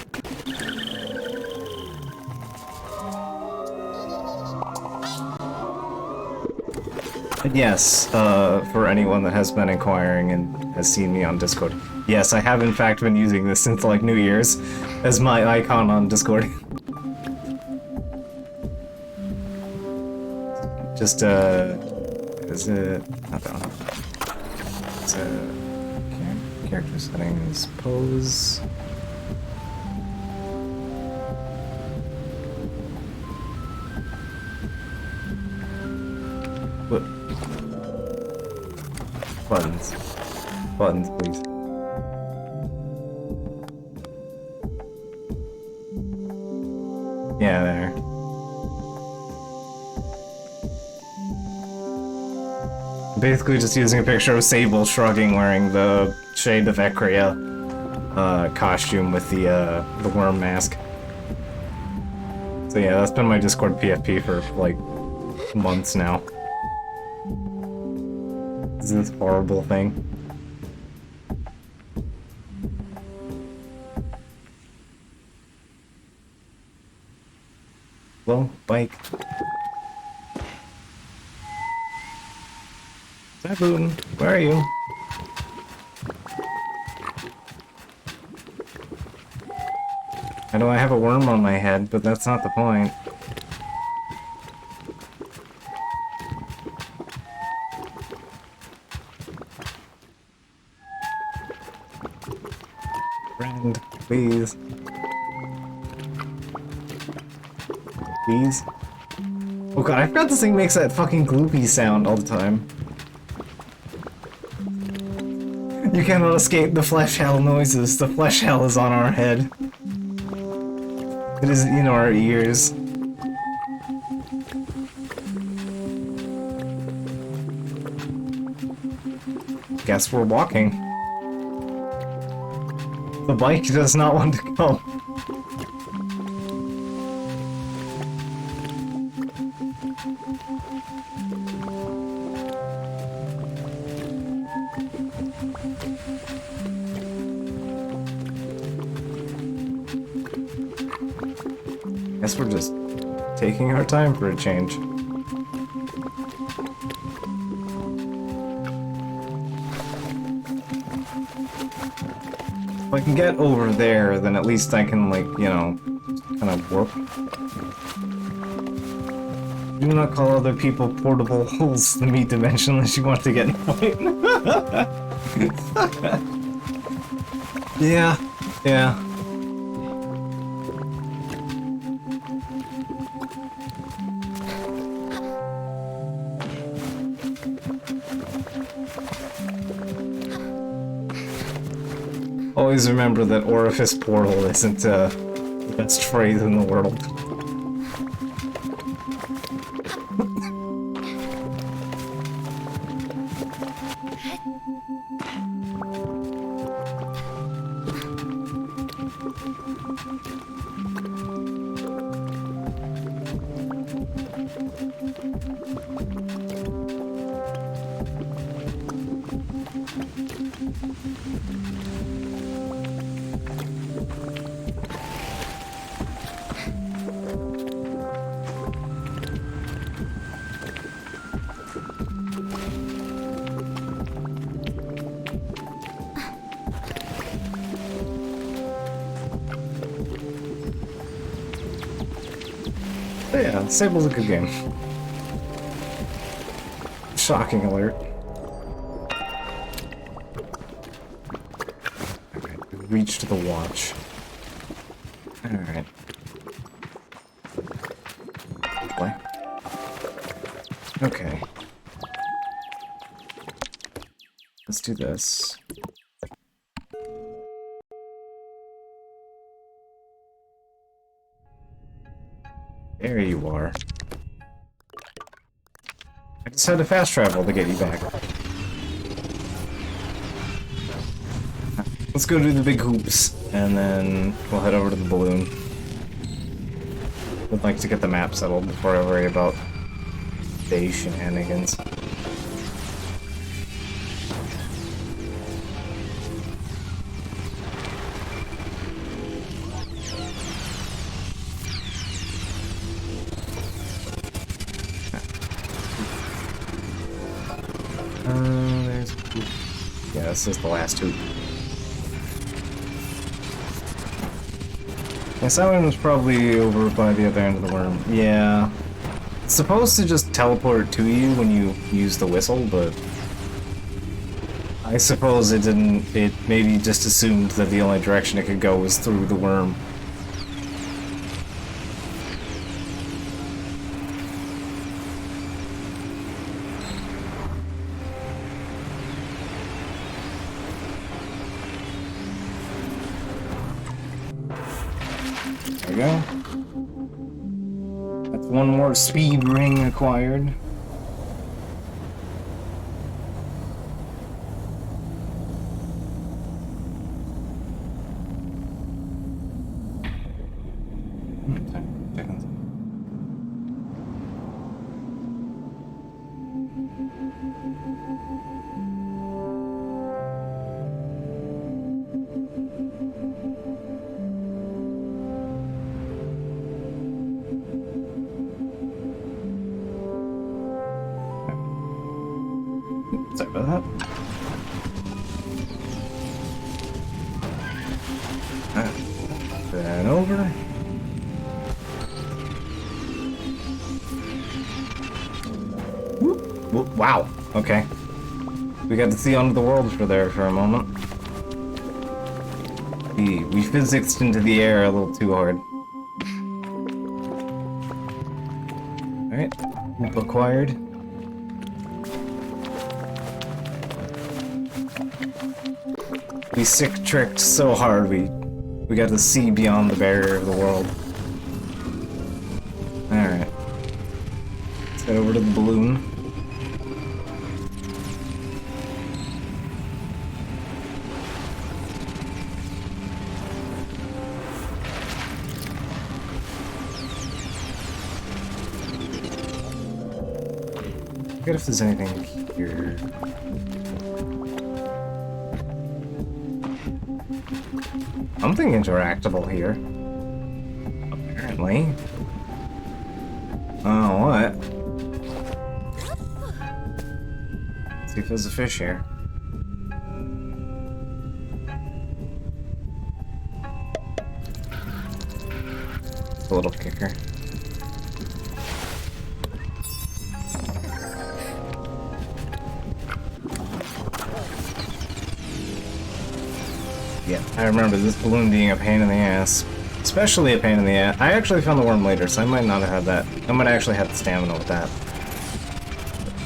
S1: And yes, for anyone that has been inquiring and has seen me on Discord, yes, I have in fact been using this since like New Year's as my icon on Discord. Just, is it... not that one. It's, character settings, pose... What? Buttons. Buttons, please. Yeah, there. Basically just using a picture of Sable shrugging wearing the Shade of Ecria costume with the worm mask. So yeah, that's been my Discord PFP for like months now. This is this horrible thing. Well, bike. Baboon, where are you? I know I have a worm on my head, but that's not the point. Friend, please. Please? Oh god, I forgot this thing makes that fucking gloopy sound all the time. You cannot escape the flesh hell noises. The flesh hell is on our head. It is in our ears. Guess we're walking. The bike does not want to go. Guess we're just taking our time for a change. If I can get over there, then at least I can, like, you know, kind of warp. Do not call other people portable holes the meat dimension unless you want to get annoyed. Yeah, yeah. Always remember that orifice portal isn't the best phrase in the world. But yeah, Sable's a good game. Shocking alert. Alright, we reached the watch. Alright. Okay. Let's do this. There you are. I just had to fast travel to get you back. Let's go do the big hoops, and then we'll head over to the balloon. Would like to get the map settled before I worry about day shenanigans. There's a hoop. Yeah, this is the last hoop. Yes, that one was probably over by the other end of the worm. Yeah. It's supposed to just teleport to you when you use the whistle, but I suppose it didn't. It maybe just assumed that the only direction it could go was through the worm. There we go. That's one more speed ring acquired. Sorry about that. Then over. Whoop. Whoop. Wow. Okay. We got to see under the world for a moment. We physicsed into the air a little too hard. Alright. Hoop acquired. We sick-tricked so hard we got to see beyond the barrier of the world. Alright. Let's head over to the balloon. Forget if there's anything here. Something interactable here. Apparently. Oh, what? Let's see if there's a fish here. It's a little kicker. Yeah, I remember this balloon being a pain in the ass. Especially a pain in the ass. I actually found the worm later, so I might not have had that. I might actually have the stamina with that.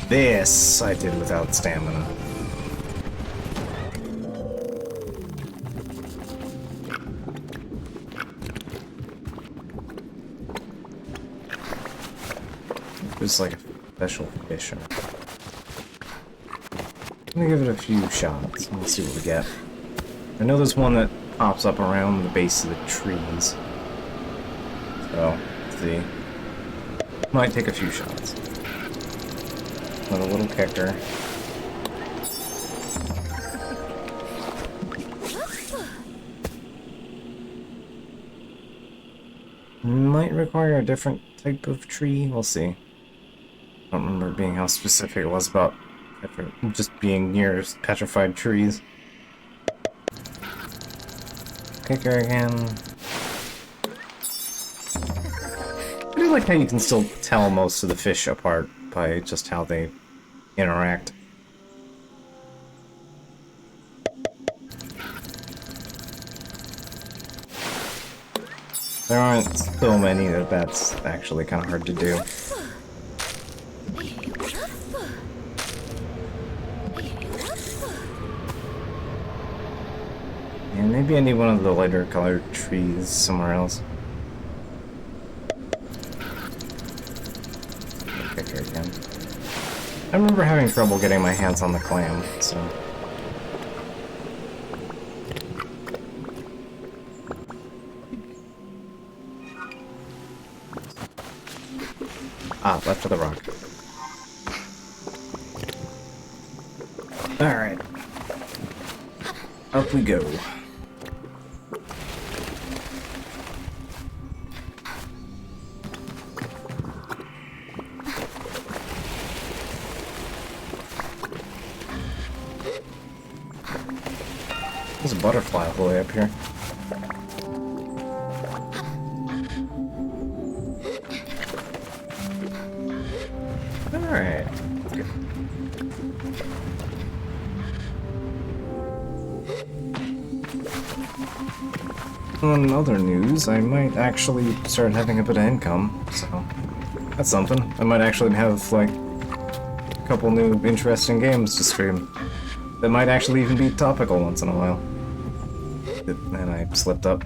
S1: This I did without stamina. There's like a special fish. I'm gonna give it a few shots. Let's see what we get. I know there's one that pops up around the base of the trees. So, let's see. Might take a few shots. With a little kicker. Might require a different type of tree. We'll see. I don't remember being how specific it was about just being near petrified trees. Kicker again. I do like how you can still tell most of the fish apart by just how they interact. There aren't so many that that's actually kind of hard to do. And maybe I need one of the lighter colored trees somewhere else. Pick her again. I remember having trouble getting my hands on the clam, so... Ah, left for the rock. Alright. Up we go. There's a butterfly all the way up here. Alright. On other news, I might actually start having a bit of income, so that's something. I might actually have, like, a couple new interesting games to stream that might actually even be topical once in a while. And I slipped up.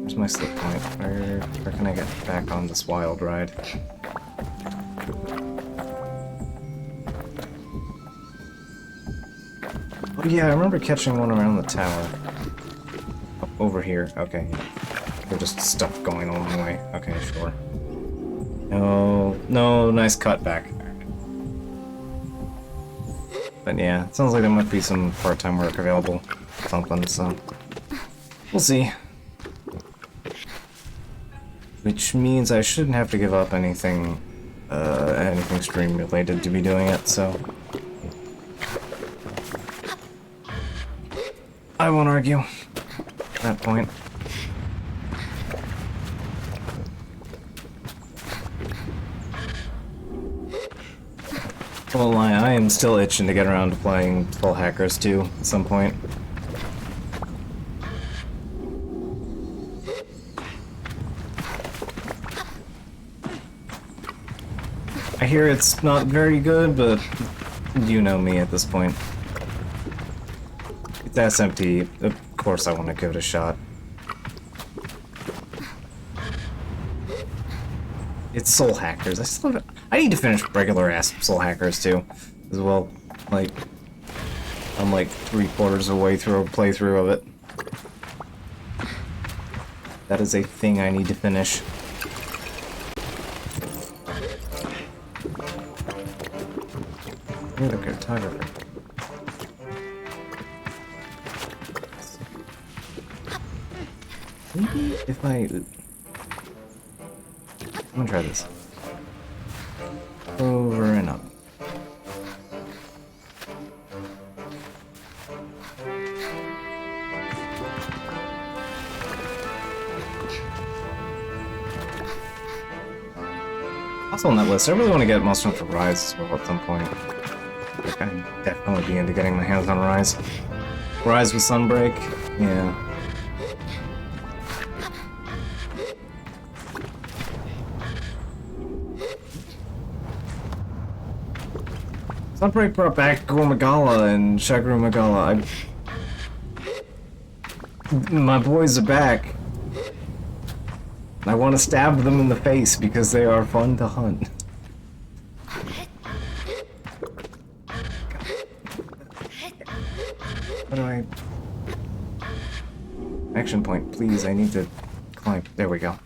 S1: Where's my slip point? Where can I get back on this wild ride? Oh yeah, I remember catching one around the tower. Oh, over here. Okay. There's just stuff going along the way. Okay, sure. No, nice cut back. But yeah, it sounds like there might be some part-time work available. Something, so... we'll see. Which means I shouldn't have to give up anything stream related to be doing it, so... I won't argue at that point. Well, I am still itching to get around to playing Full Hackers 2 at some point. I hear it's not very good, but you know me at this point. It's SMT. Of course I want to give it a shot. It's Soul Hackers. I need to finish regular ass Soul Hackers too, as well. Like, I'm like 3/4 of the way through a playthrough of it. That is a thing I need to finish. You're the cartographer. Maybe if I'm gonna try this. Over and up. Also on that list, I really want to get Monster Hunter Rise as well at some point. Like, I'd definitely be into getting my hands on Rise. Rise with Sunbreak, yeah. Sunbreak brought back Gormagala and Shagru Magala. My boys are back. I want to stab them in the face because they are fun to hunt. How do I... Action point, please, I need to climb. There we go.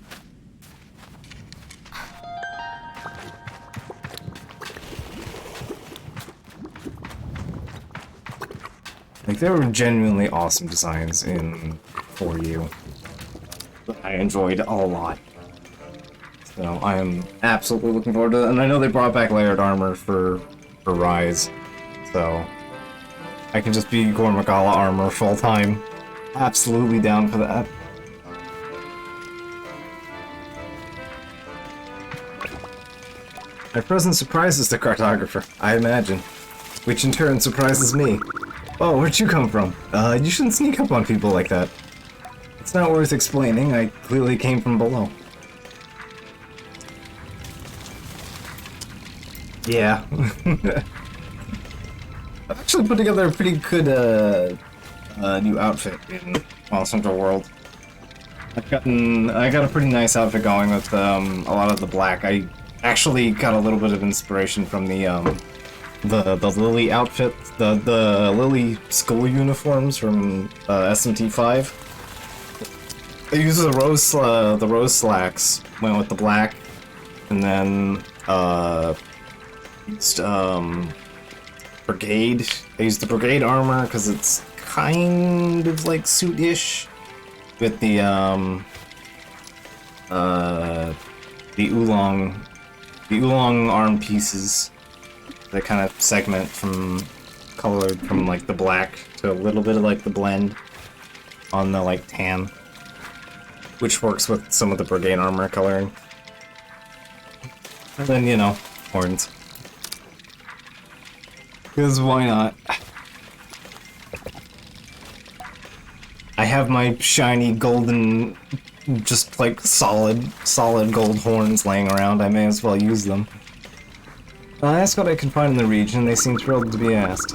S1: Like, there were genuinely awesome designs in 4U. I enjoyed a lot. So I am absolutely looking forward to it. And I know they brought back layered armor for Rise. So I can just be Gormagala armor full time. Absolutely down for that. My presence surprises the cartographer, I imagine. Which in turn surprises me. Oh, where'd you come from? You shouldn't sneak up on people like that. It's not worth explaining, I clearly came from below. Yeah. I've actually put together a pretty good new outfit in Monster Hunter World. I got a pretty nice outfit going with a lot of the black. I actually got a little bit of inspiration from the Lily outfit, the Lily school uniforms from SMT5. I used the rose slacks, went with the black, and then used brigade. I used the brigade armor because it's kind of like suit-ish with the oolong arm pieces that kind of segment from colored from like the black to a little bit of like the blend on the like tan, which works with some of the brigade armor coloring. And then, you know, horns. Because why not? I have my shiny golden, just like solid gold horns laying around. I may as well use them. I asked what I can find in the region, and they seem thrilled to be asked.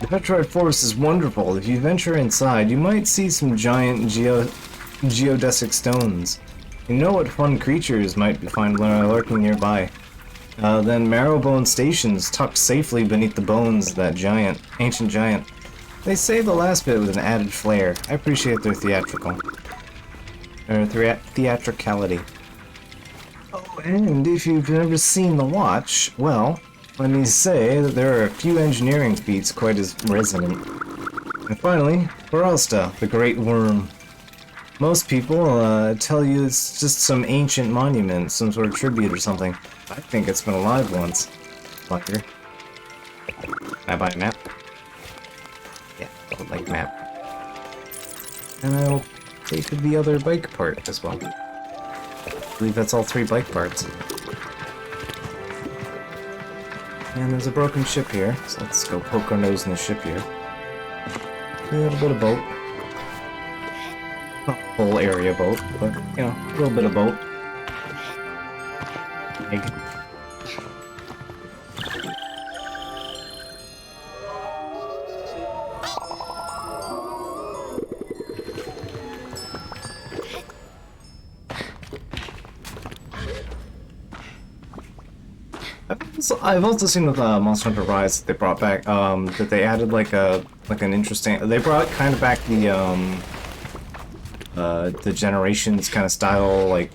S1: The Petrified Forest is wonderful. If you venture inside, you might see some giant geodesic stones. You know what fun creatures might find lurking nearby. Then Marrowbone Station's tucked safely beneath the bones of that ancient giant. They say the last bit with an added flair. I appreciate their theatricality. Oh, and if you've never seen The Watch, well, let me say that there are a few engineering feats quite as resonant. And finally, Baralsta, the Great Worm. Most people tell you it's just some ancient monument, some sort of tribute or something. I think it's been alive once. Fucker. Can I buy a map? Yeah, I would like map. And I'll take the other bike part as well. I believe that's all 3 bike parts. And there's a broken ship here, so let's go poke our nose in the ship here. A little bit of boat. Not full area boat, but, you know, a little bit of boat. Egg. I've also seen with Monster Hunter Rise that they brought back that they added like an interesting. They brought kind of back the generations kind of style like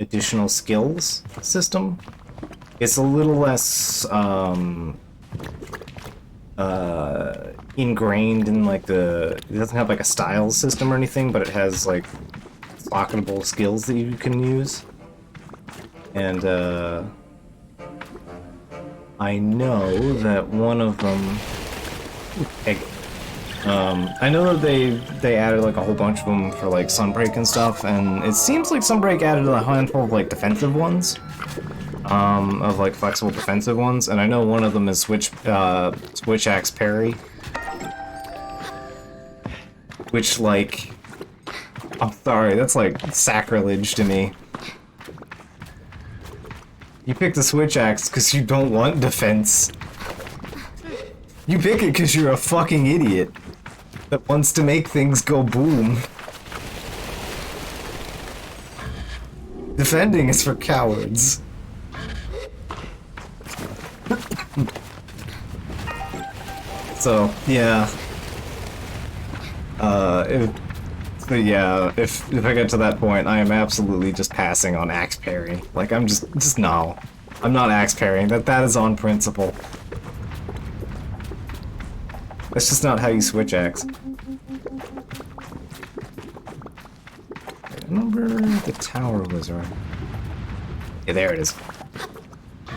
S1: additional skills system. It's a little less ingrained in like it doesn't have like a style system or anything, but it has like lockable skills that you can use. And I know that one of them. I know that they added like a whole bunch of them for like Sunbreak and stuff, and it seems like Sunbreak added a handful of like defensive ones, of like flexible defensive ones, and I know one of them is Switch Axe Parry, which like, I'm sorry, that's like sacrilege to me. You pick the Switch Axe because you don't want defense. You pick it because you're a fucking idiot that wants to make things go boom. Defending is for cowards. So, yeah. If I get to that point, I am absolutely just passing on axe parry. Like, I'm just no. I'm not axe parrying. That is on principle. That's just not how you switch axe. I remember the tower was right. Yeah, there it is. I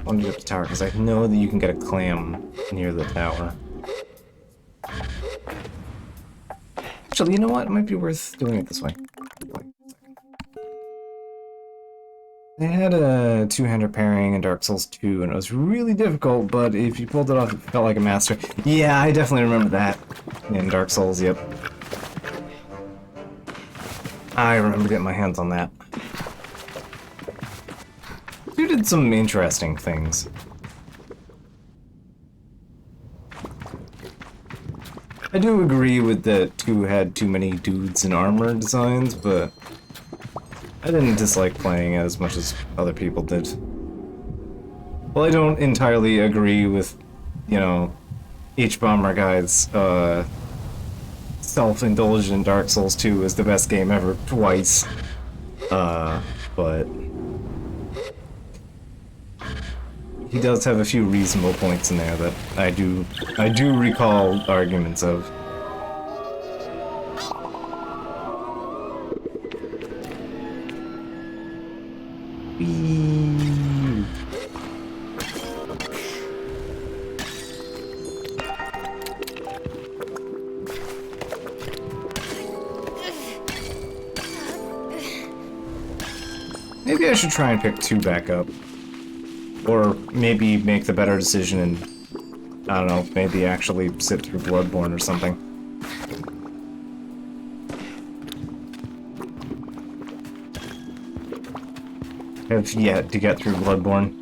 S1: want to get up the tower because I know that you can get a clam near the tower. Actually, you know what? It might be worth doing it this way. They had a two-hander parrying in Dark Souls 2, and it was really difficult, but if you pulled it off, it felt like a master. Yeah, I definitely remember that in Dark Souls, yep. I remember getting my hands on that. 2 did some interesting things. I do agree with that 2 had too many dudes in armor designs, but I didn't dislike playing as much as other people did. Well, I don't entirely agree with, you know, H-Bomber Guy's self-indulgent Dark Souls 2 is the best game ever twice. But he does have a few reasonable points in there that I do recall arguments of. Maybe I should try and pick 2 back up. Or maybe make the better decision and, I don't know, maybe actually sit through Bloodborne or something. I've yet to get through Bloodborne.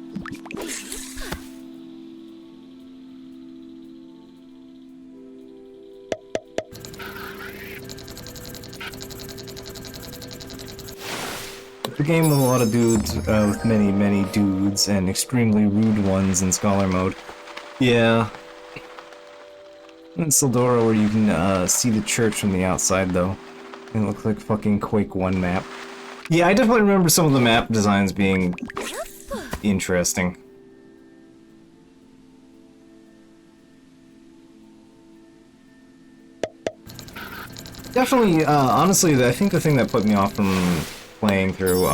S1: The game with a lot of dudes, with many dudes, and extremely rude ones in Scholar Mode. Yeah. In Sildora, where you can see the church from the outside, though. It looks like fucking Quake 1 map. Yeah, I definitely remember some of the map designs being interesting. Definitely, honestly, I think the thing that put me off from playing through,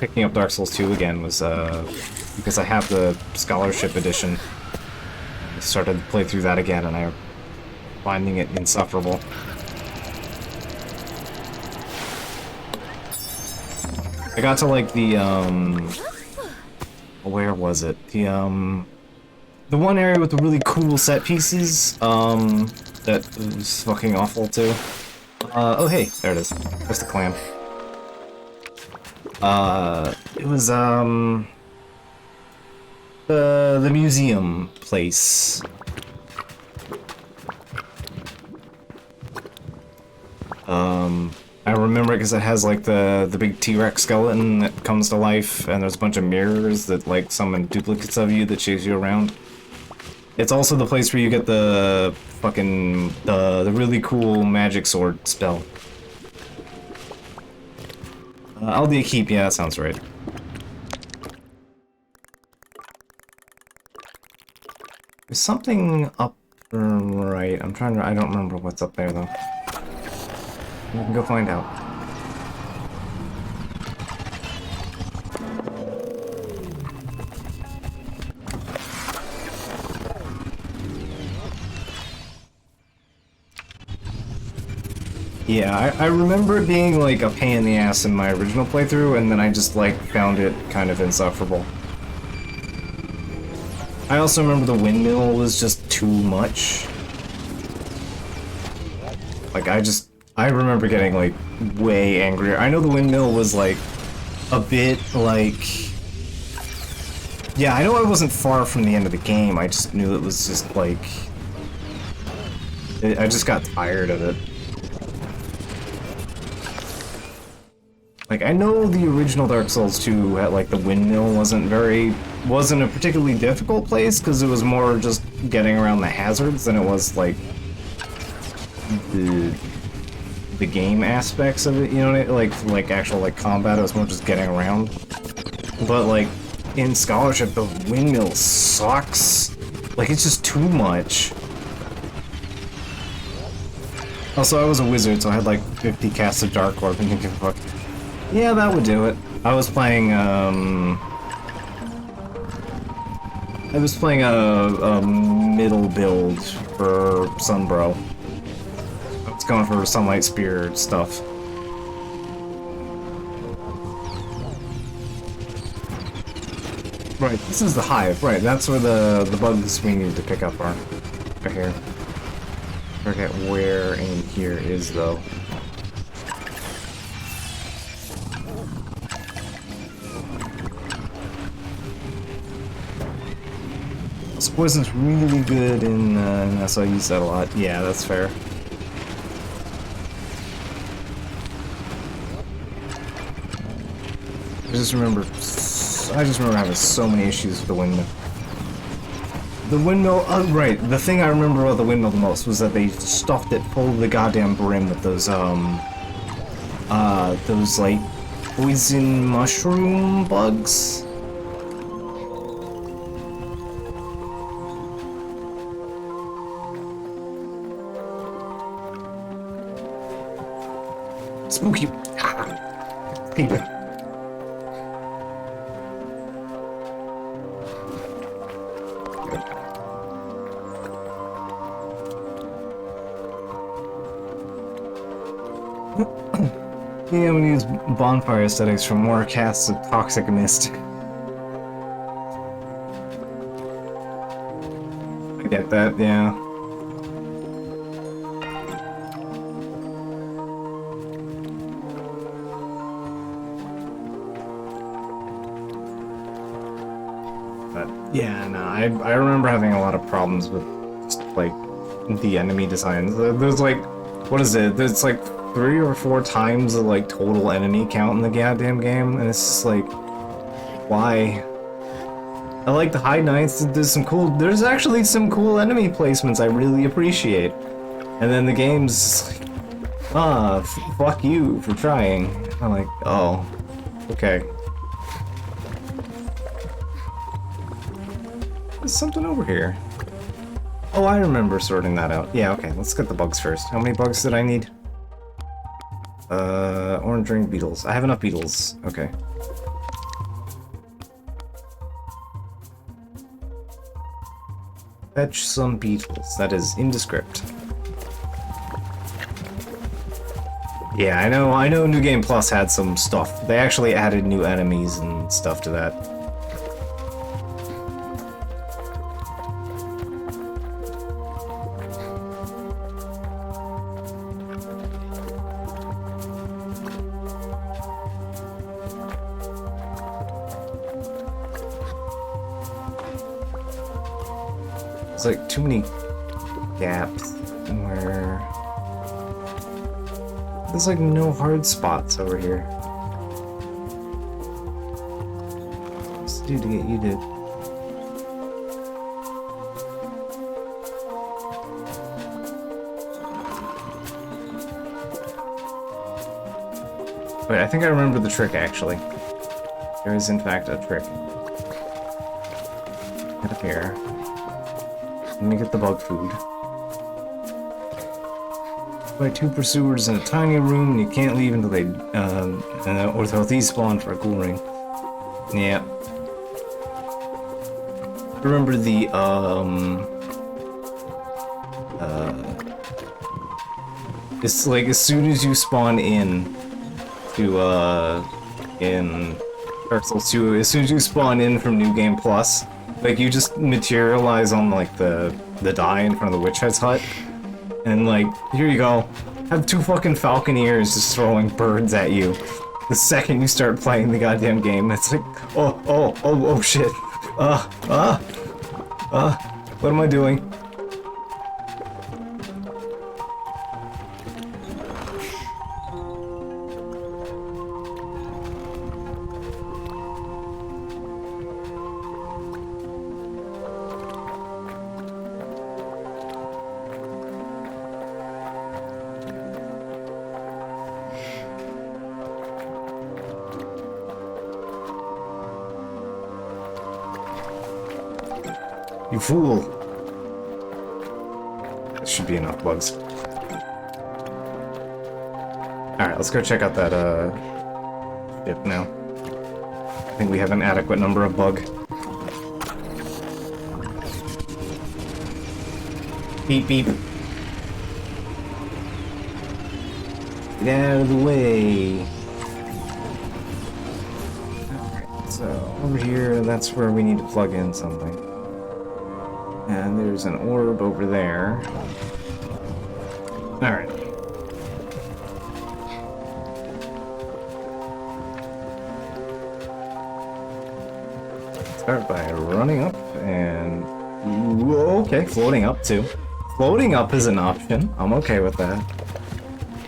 S1: picking up Dark Souls 2 again was, because I have the Scholarship Edition. I started to play through that again, and I'm finding it insufferable. I got to, like, the, where was it? The one area with the really cool set pieces, that was fucking awful, too. Oh hey, there it is. There's the clam. It was, the museum place. I remember it because it has, like, the big T-Rex skeleton that comes to life, and there's a bunch of mirrors that, like, summon duplicates of you that chase you around. It's also the place where you get the fucking, the really cool magic sword spell. I'll be a keep, yeah, that sounds right. There's something up right, I don't remember what's up there though. We can go find out. Yeah, I remember it being like a pain in the ass in my original playthrough, and then I just like found it kind of insufferable. I also remember the windmill was just too much. Like I remember getting like way angrier. I know the windmill was like a bit like... Yeah, I know I wasn't far from the end of the game, I just knew it was just like... I just got tired of it. Like, I know the original Dark Souls 2 had, like, the windmill wasn't a particularly difficult place, because it was more just getting around the hazards than it was, like, the game aspects of it, you know what I mean? Like actual, like, combat, it was more just getting around. But, like, in Scholarship, the windmill sucks. Like, it's just too much. Also, I was a wizard, so I had, like, 50 casts of Dark Orb, and you can fuck... Yeah, that would do it. I was playing a middle build for Sunbro. I was going for Sunlight Spear stuff. Right, this is the hive. Right, that's where the bugs we need to pick up are. Right here. Forget where in here is though. This poison's really good in so I use that a lot. Yeah, that's fair. I just remember having so many issues with the windmill. The windmill, right, the thing I remember about the windmill the most was that they stuffed it full of the goddamn brim with those, like, poison mushroom bugs? Spooky. People. Yeah, I'm gonna use bonfire aesthetics for more casts of toxic mist. I get that, yeah. Yeah, no, I remember having a lot of problems with just, like, the enemy designs. There's like, what is it? There's like 3 or 4 times the like total enemy count in the goddamn game, and it's just like, why? I like the High Knights. There's actually some cool enemy placements I really appreciate. And then the game's like, fuck you for trying. I'm like, oh, okay. There's something over here. Oh, I remember sorting that out. Yeah, okay, let's get the bugs first. How many bugs did I need? Orange ring beetles. I have enough beetles. Okay. Fetch some beetles. That is indescript. Yeah, I know New Game Plus had some stuff. They actually added new enemies and stuff to that. There's like too many gaps where there's like no hard spots over here. What's to do to get you to? Wait, I think I remember the trick actually. There is in fact a trick. Get up here. Let me get the bug food. By 2 pursuers in a tiny room, and you can't leave until they, or they'll despawn for a cool ring. Yeah. Remember the, it's like as soon as you spawn in Dark Souls 2, as soon as you spawn in from New Game Plus, like, you just materialize on, like, the die in front of the witch head's hut, and, like, here you go. Have 2 fucking falconeers just throwing birds at you. The second you start playing the goddamn game, it's like, oh, shit. What am I doing? You fool! That should be enough bugs. Alright, let's go check out that, ship now. I think we have an adequate number of bug. Beep beep. Get out of the way! Alright, so over here, that's where we need to plug in something. And there's an orb over there. Alright. Start by running up and Ooh, okay, floating up too. Floating up is an option. I'm okay with that.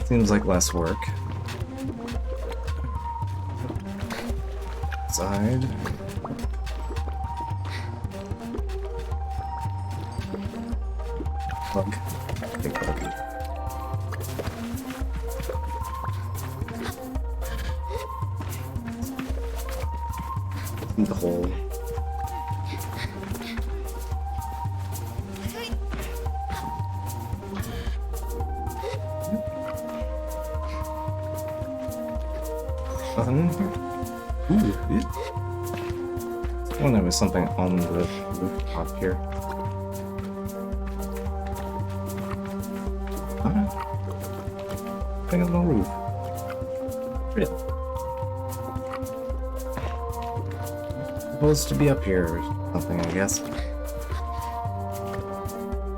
S1: Seems like less work. Side. Bug. Big bug. In the hole. Nothing in here? Ooh, yeah. Oh, there was something on the rooftop here. Alright. Thing on the roof. Really? Supposed to be up here or something, I guess.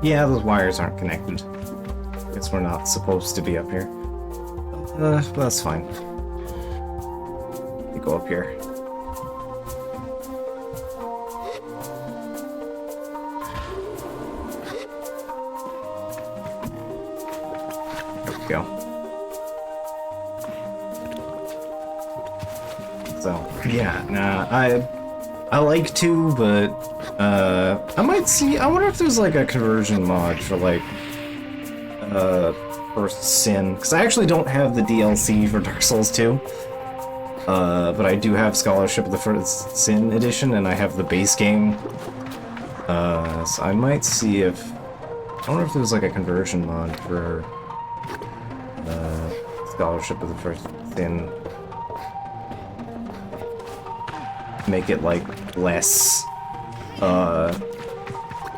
S1: Yeah, those wires aren't connected. Guess we're not supposed to be up here. That's fine. We go up here. There we go. So, yeah, nah, I like to, but I might see. I wonder if there's like a conversion mod for like First Sin, because I actually don't have the DLC for Dark Souls 2, but I do have Scholarship of the First Sin edition, and I have the base game. So I might see if I wonder if there's like a conversion mod for Scholarship of the First Sin. Make it like less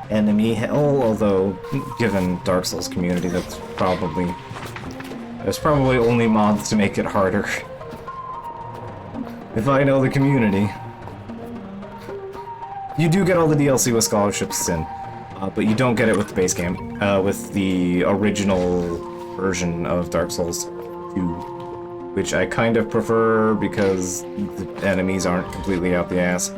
S1: enemy hell, although given Dark Souls community there's probably only mods to make it harder. If I know the community. You do get all the DLC with Scholarship Sin, but you don't get it with the base game, with the original version of Dark Souls 2. Which I kind of prefer because the enemies aren't completely out the ass.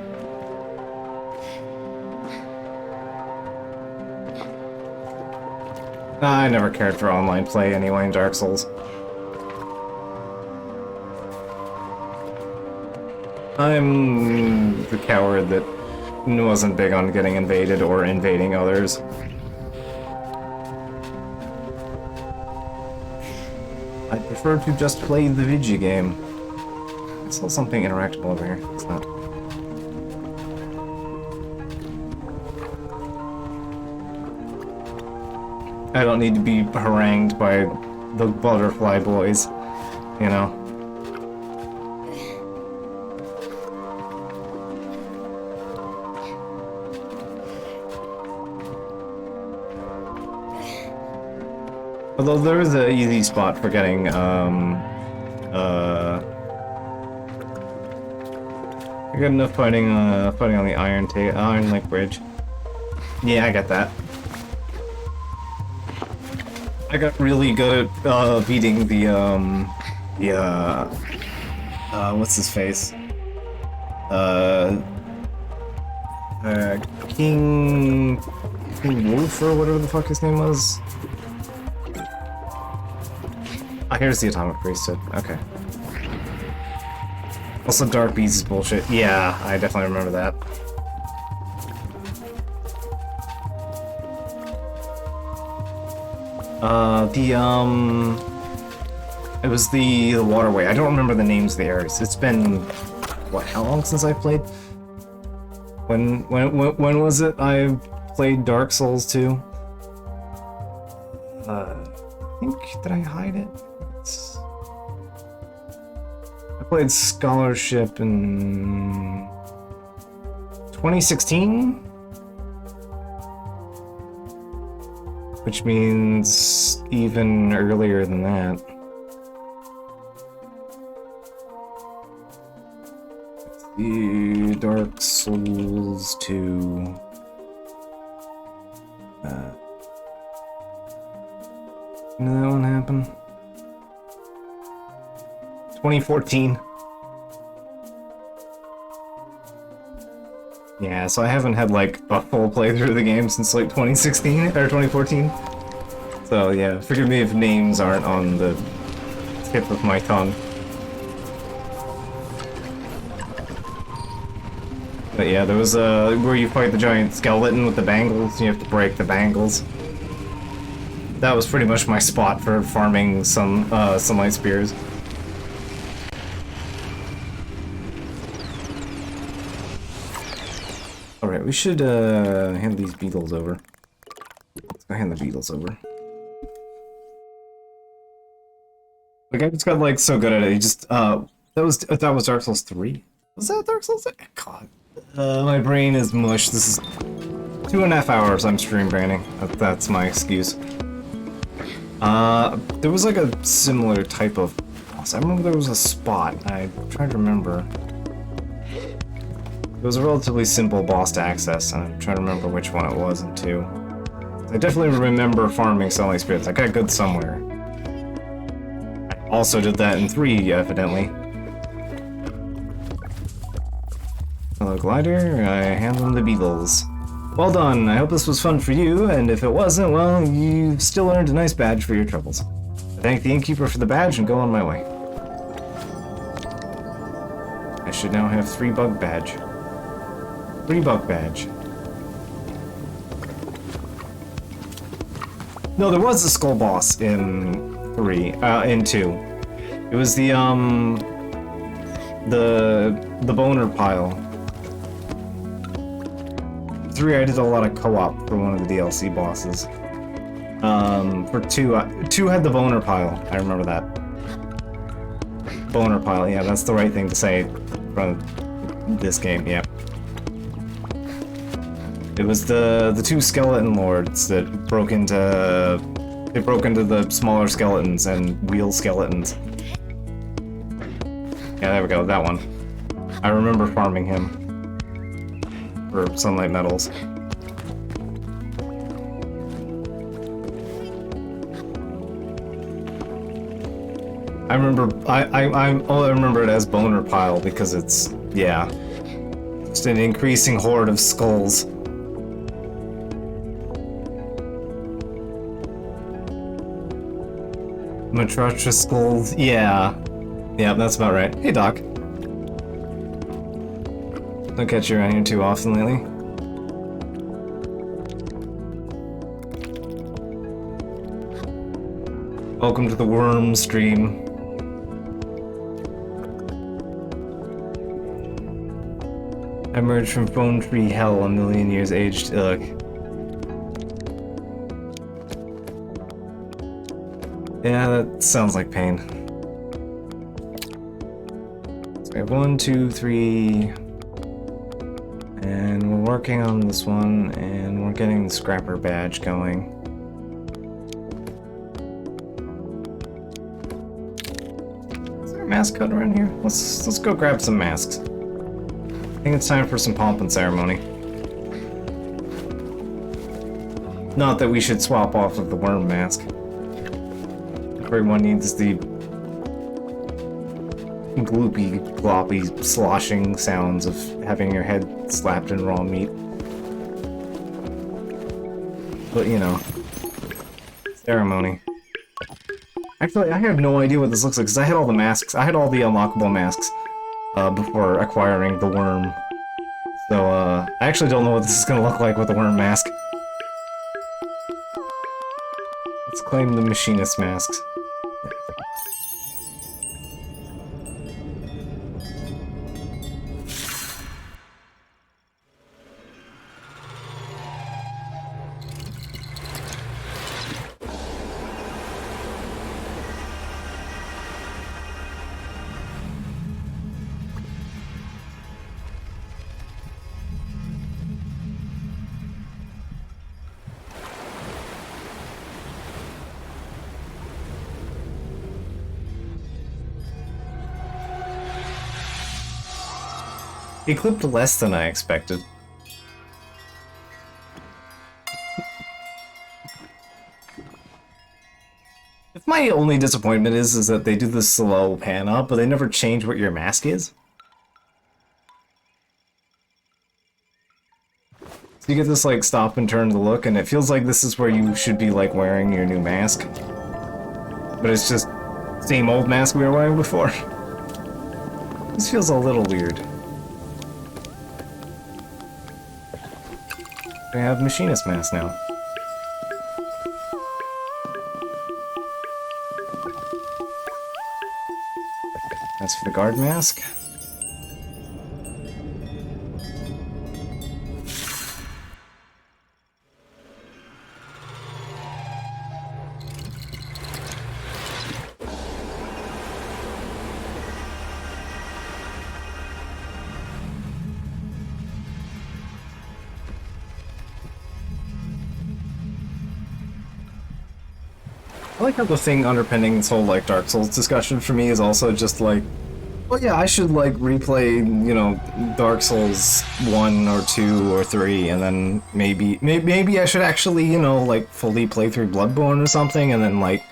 S1: I never cared for online play anyway in Dark Souls. I'm the coward that wasn't big on getting invaded or invading others. I prefer to just play the video game. I saw something interactable over here. It's not. I don't need to be harangued by the butterfly boys, you know. Although there is an easy spot for getting, I got enough fighting on the Iron Lake Bridge. Yeah, I got that. I got really good at, beating the, what's his face? King Wolf, or whatever the fuck his name was? Ah, here's the Atomic Priesthood. Okay. Also, Dark Beast is bullshit. Yeah, I definitely remember that. It was the waterway. I don't remember the names of the areas. It's been, what, how long since I played? When was it I played Dark Souls 2? I think, did I hide it? I played Scholarship in 2016? Which means even earlier than that. The Dark Souls 2. When did that one happen? 2014. Yeah, so I haven't had like a full playthrough of the game since like 2016 or 2014. So yeah, forgive me if names aren't on the tip of my tongue. But yeah, there was where you fight the giant skeleton with the bangles, and you have to break the bangles. That was pretty much my spot for farming some light spears. Alright, we should hand these beetles over. Let's go hand the beetles over. The guy just got like so good at it, he just that was Dark Souls 3. Was that Dark Souls 3? God. My brain is mush. This is 2.5 hours I'm stream branding. That's my excuse. There was like a similar type of boss. I remember there was a spot. I tried to remember. It was a relatively simple boss to access, and I'm trying to remember which one it was in 2. I definitely remember farming Sunlight Spirits. I got good somewhere. I also did that in 3, evidently. Hello, Glider. I hand them the beetles. Well done. I hope this was fun for you, and if it wasn't, well, you still earned a nice badge for your troubles. I thank the innkeeper for the badge and go on my way. I should now have 3 bug badge. 3 bug badge. No, there was a skull boss in 3, in 2. It was the boner pile. 3, I did a lot of co-op for one of the DLC bosses. For 2, 2 had the boner pile. I remember that. Boner pile, yeah, that's the right thing to say from this game, yeah. It was the 2 skeleton lords that broke into the smaller skeletons and wheel skeletons. Yeah, there we go, that one. I remember farming him for sunlight metals. I remember I remember it as boner pile because it's, yeah, just an increasing horde of skulls. Matratra skulls, yeah. Yeah, that's about right. Hey, Doc. Don't catch you around here too often lately. Welcome to the worm stream. I emerged from Phone Tree Hell a million years aged. Ugh. Yeah, that sounds like pain. So we have 1, 2, 3... And we're working on this one, and we're getting the Scrapper badge going. Is there a mascot around here? Let's go grab some masks. I think it's time for some pomp and ceremony. Not that we should swap off of the worm mask. Everyone needs the gloopy, gloppy, sloshing sounds of having your head slapped in raw meat. But, you know, ceremony. Actually, I have no idea what this looks like, because I had all the masks, I had all the unlockable masks before acquiring the worm. So, I actually don't know what this is going to look like with the worm mask. Let's claim the machinist masks. He clipped less than I expected. If my only disappointment is that they do the slow pan up, but they never change what your mask is. You get this, like, stop and turn to look, and it feels like this is where you should be, like, wearing your new mask. But it's just same old mask we were wearing before. This feels a little weird. We have machinist mask now. That's for the guard mask. I like how the thing underpinning this whole, like, Dark Souls discussion for me is also just like, well, yeah, I should, like, replay, you know, Dark Souls 1 or 2 or 3, and then maybe I should actually, you know, like, fully play through Bloodborne or something, and then, like,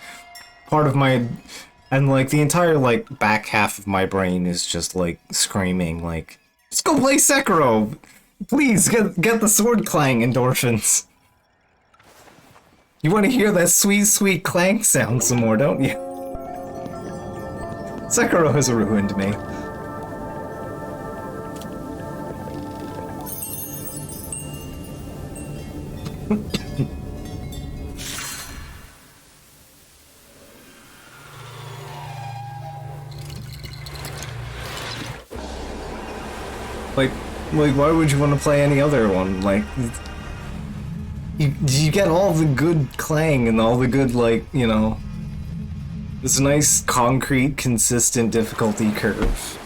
S1: part of my, and, like, the entire, like, back half of my brain is just, like, screaming, like, just go play Sekiro! Please, get the sword clang endorphins! You want to hear that sweet, sweet clank sound some more, don't you? Sekiro has ruined me. like, why would you want to play any other one? Like, you get all the good clang and all the good, like, you know, this nice, concrete, consistent difficulty curve.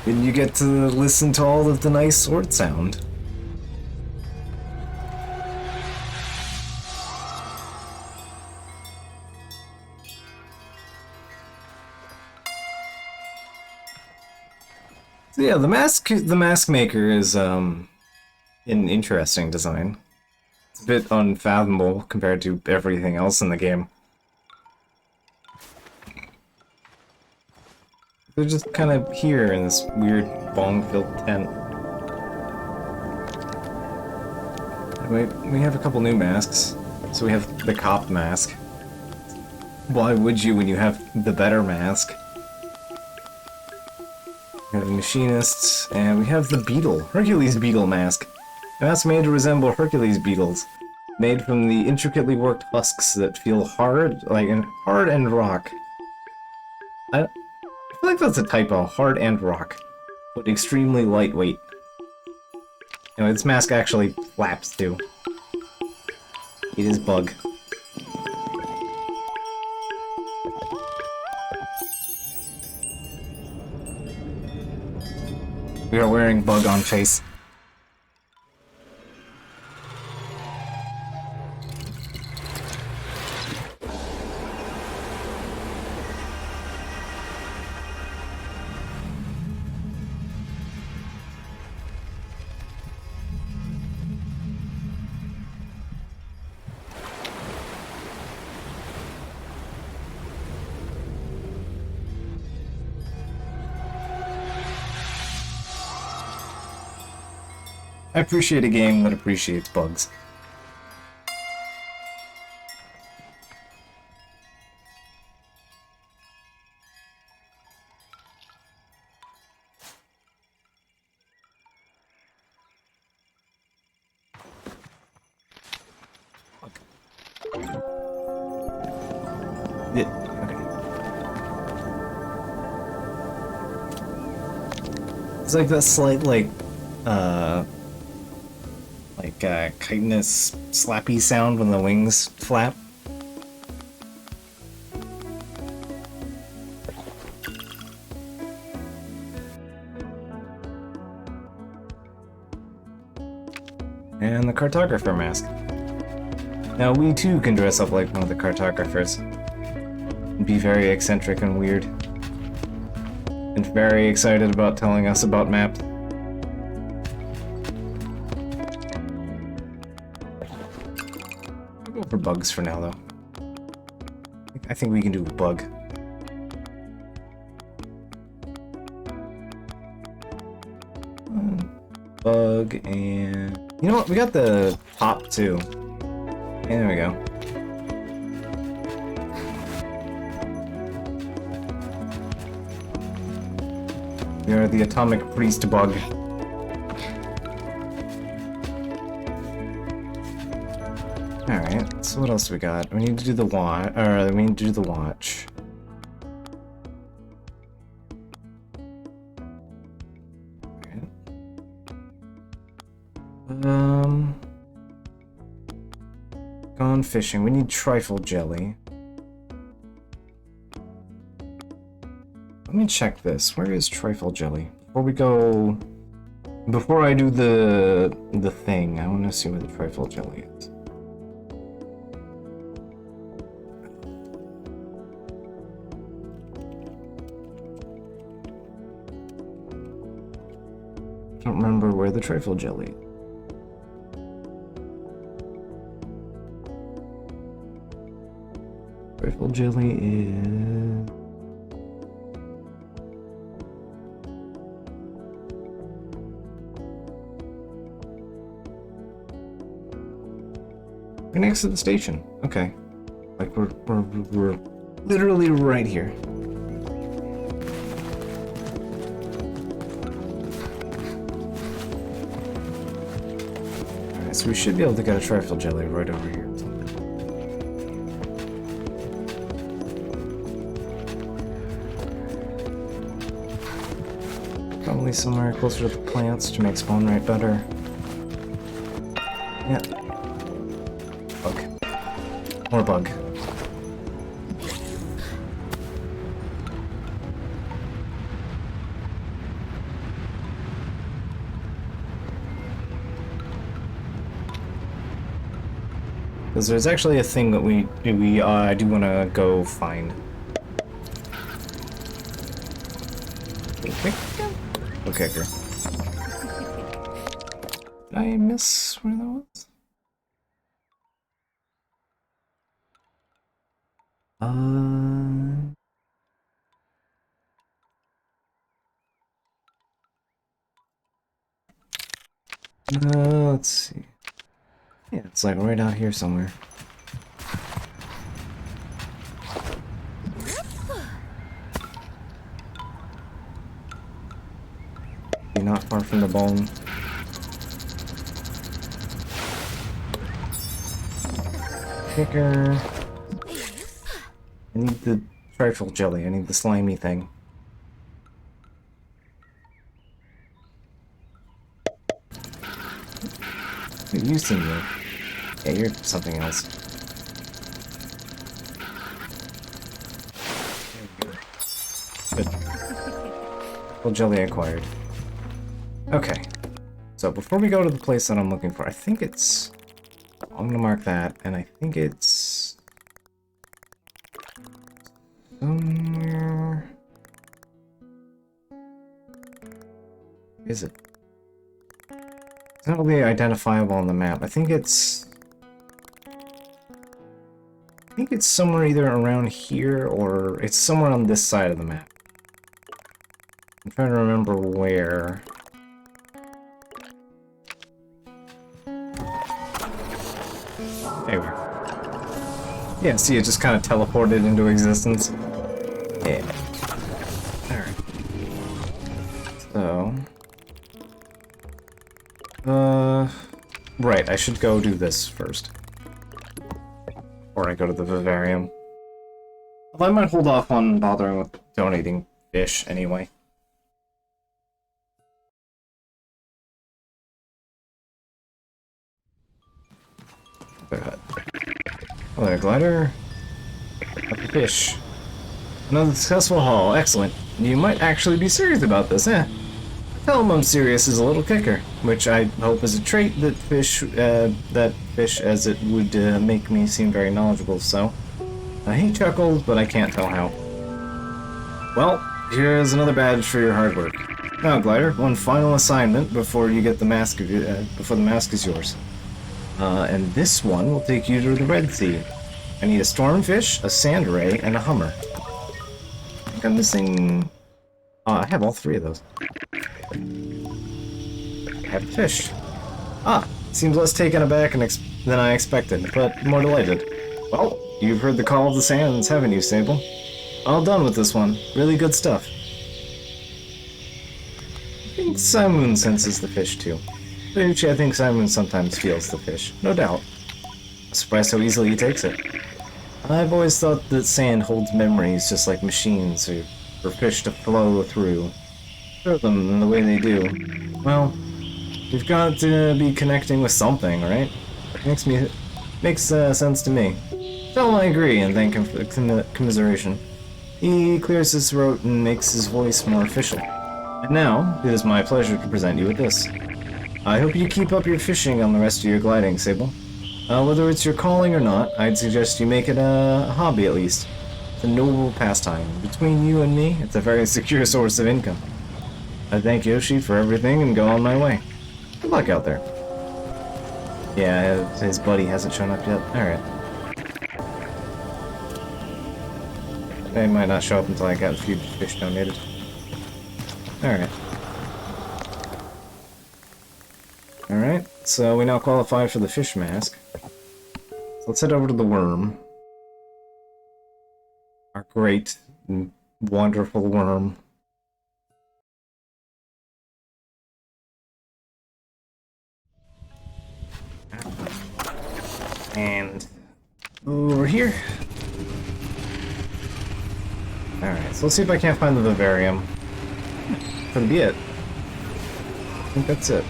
S1: And you get to listen to all of the nice sword sound. So yeah, the mask maker is, an interesting design. It's a bit unfathomable compared to everything else in the game. They're just kind of here in this weird bong-filled tent. Anyway, we have a couple new masks. So we have the cop mask. Why would you when you have the better mask? We have the machinists, and we have the beetle, Hercules beetle mask. A mask made to resemble Hercules beetles, made from the intricately worked husks that feel hard, hard and rock. I feel like that's a typo, hard and rock, but extremely lightweight. Anyway, this mask actually flaps too. It is bug. We are wearing bug on face. I appreciate a game that appreciates bugs. Okay. It's like that slight, chitinous, slappy sound when the wings flap. And the cartographer mask. Now we too can dress up like one of the cartographers. Be very eccentric and weird. And very excited about telling us about maps. I'll go for bugs for now, though. I think we can do a bug. Bug and... You know what? We got the top too. Yeah, there we go. We are the atomic priest bug. Alright, so what else do we got? We need to do the watch, or we need to do the watch. Gone fishing. We need trifle jelly. Let me check this. Where is trifle jelly? Before I do the thing, I want to see where the trifle jelly is. I don't remember where the trifle jelly is. Trifle jelly is... Right next to the station. Okay. Like we're literally right here. Alright, so we should be able to get a trifle jelly right over here. Probably somewhere closer to the plants to make spawn rate better. Yeah. Bug. More bug. Because there's actually a thing that we do want to go find. Okay, girl. Did I miss where that was? Let's see. Yeah, it's like right out here somewhere. You're not far from the bone. Kicker. I need the trifle jelly. I need the slimy thing. You seem weird. Yeah, you're something else. Good. Well, jelly acquired. Okay. So before we go to the place that I'm looking for, I think it's... I'm gonna mark that, and I think it's... somewhere... Is it? It's not really identifiable on the map. I think it's somewhere either around here or it's somewhere on this side of the map. I'm trying to remember where. There we go. Yeah, see, it just kind of teleported into existence. Yeah. Alright. So... right, I should go do this first. Before I go to the vivarium. Although I might hold off on bothering with donating fish anyway. Hello there, glider. Got the fish. Another successful haul, excellent. You might actually be serious about this, eh? Tell him I'm serious is a little kicker, which I hope is a trait that fish as it would make me seem very knowledgeable, so... he chuckled, but I can't tell how. Well, here's another badge for your hard work. Now, Glider, one final assignment before you get the mask before the mask is yours. And this one will take you to the Red Sea. I need a stormfish, a sand ray, and a hummer. I think I'm missing... I have all three of those. I have a fish. Ah, Seems less taken aback than I expected, but more delighted. Well, you've heard the call of the sands, haven't you, Sable? All done with this one. Really good stuff. I think Simoon senses the fish, too. Actually, I think Simoon sometimes feels the fish. No doubt. I'm surprised how easily he takes it. I've always thought that sand holds memories just like machines, or for fish to flow through. Show them in the way they do. Well, we've got to be connecting with something, right? Makes sense to me. Tell him I agree and thank him for the commiseration. He clears his throat and makes his voice more official. And now, it is my pleasure to present you with this. I hope you keep up your fishing on the rest of your gliding, Sable. Whether it's your calling or not, I'd suggest you make it a hobby at least. It's a noble pastime. Between you and me, it's a very secure source of income. I thank Yoshi for everything and go on my way. Good luck out there. Yeah, his buddy hasn't shown up yet. Alright. They might not show up until I got a few fish donated. Alright. Alright, so we now qualify for the fish mask. So let's head over to the worm. Our great, wonderful worm. And over here. Alright, so let's see if I can't find the vivarium. Could be it. I think that's it.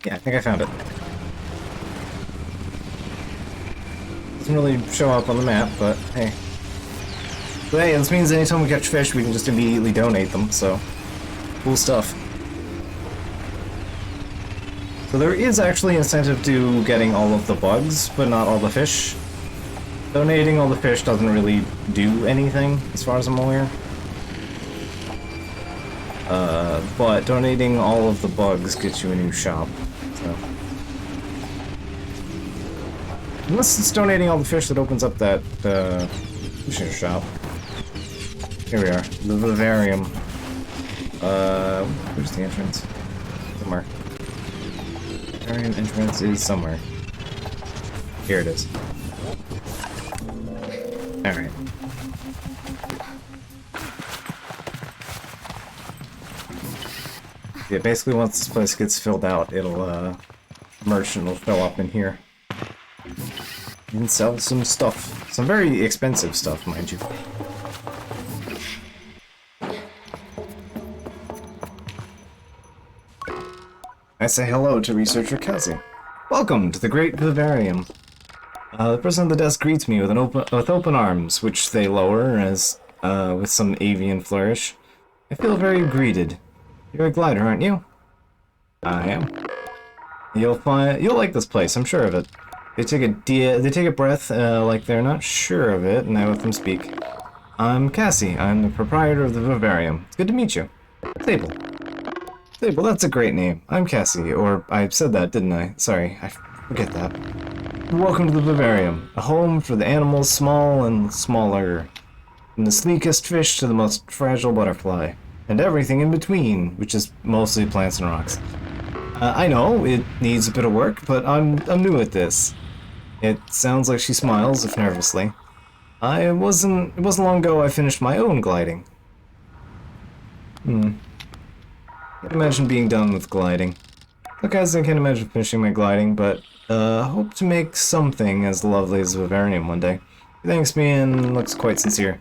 S1: Yeah, I think I found it. Doesn't really show up on the map, but hey. But hey, this means anytime we catch fish, we can just immediately donate them, so cool stuff. So there is actually incentive to getting all of the bugs, but not all the fish. Donating all the fish doesn't really do anything, as far as I'm aware. But donating all of the bugs gets you a new shop, so. Unless it's donating all the fish that opens up that, fishing shop. Here we are, the vivarium. Where's the entrance? Somewhere. Vivarium entrance is somewhere. Here it is. Alright. Yeah, basically once this place gets filled out, it'll, merchant will fill up in here. And sell some stuff. Some very expensive stuff, mind you. I say hello to researcher Kazi. Welcome to the Great Vivarium. The person at the desk greets me with open arms, which they lower as with some avian flourish. I feel very greeted. You're a glider, aren't you? I am. You'll like this place, I'm sure of it. They take a breath like they're not sure of it, and I let them speak. I'm Cassie. I'm the proprietor of the Vivarium. It's good to meet you. Sable. Sable, that's a great name. I'm Cassie, or I said that, didn't I? Sorry, I forget that. Welcome to the Vivarium, a home for the animals small and smaller, from the sleekest fish to the most fragile butterfly, and everything in between, which is mostly plants and rocks. I know it needs a bit of work, but I'm new at this. It sounds like she smiles, if nervously. It wasn't long ago I finished my own gliding. Can't imagine being done with gliding. Look, guys, I can't imagine finishing my gliding, but hope to make something as lovely as a vivarium one day. He thanks me and looks quite sincere.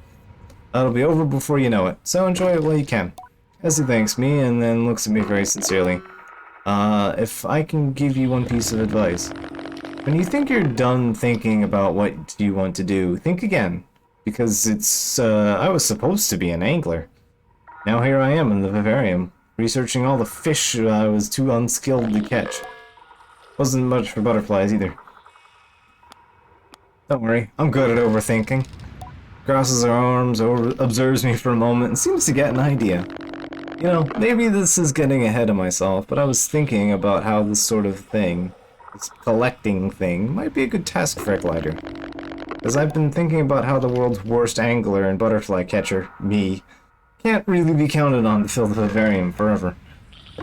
S1: It'll be over before you know it, so enjoy it while you can. As he thanks me and then looks at me very sincerely. If I can give you one piece of advice. When you think you're done thinking about what you want to do, think again. Because it's, I was supposed to be an angler. Now here I am in the vivarium, researching all the fish I was too unskilled to catch. Wasn't much for butterflies either. Don't worry, I'm good at overthinking. Crosses her arms, observes me for a moment, and seems to get an idea. You know, maybe this is getting ahead of myself, but I was thinking about how this sort of thing, this collecting thing, might be a good task for a glider. As I've been thinking about how the world's worst angler and butterfly catcher, me, can't really be counted on to fill the vivarium forever.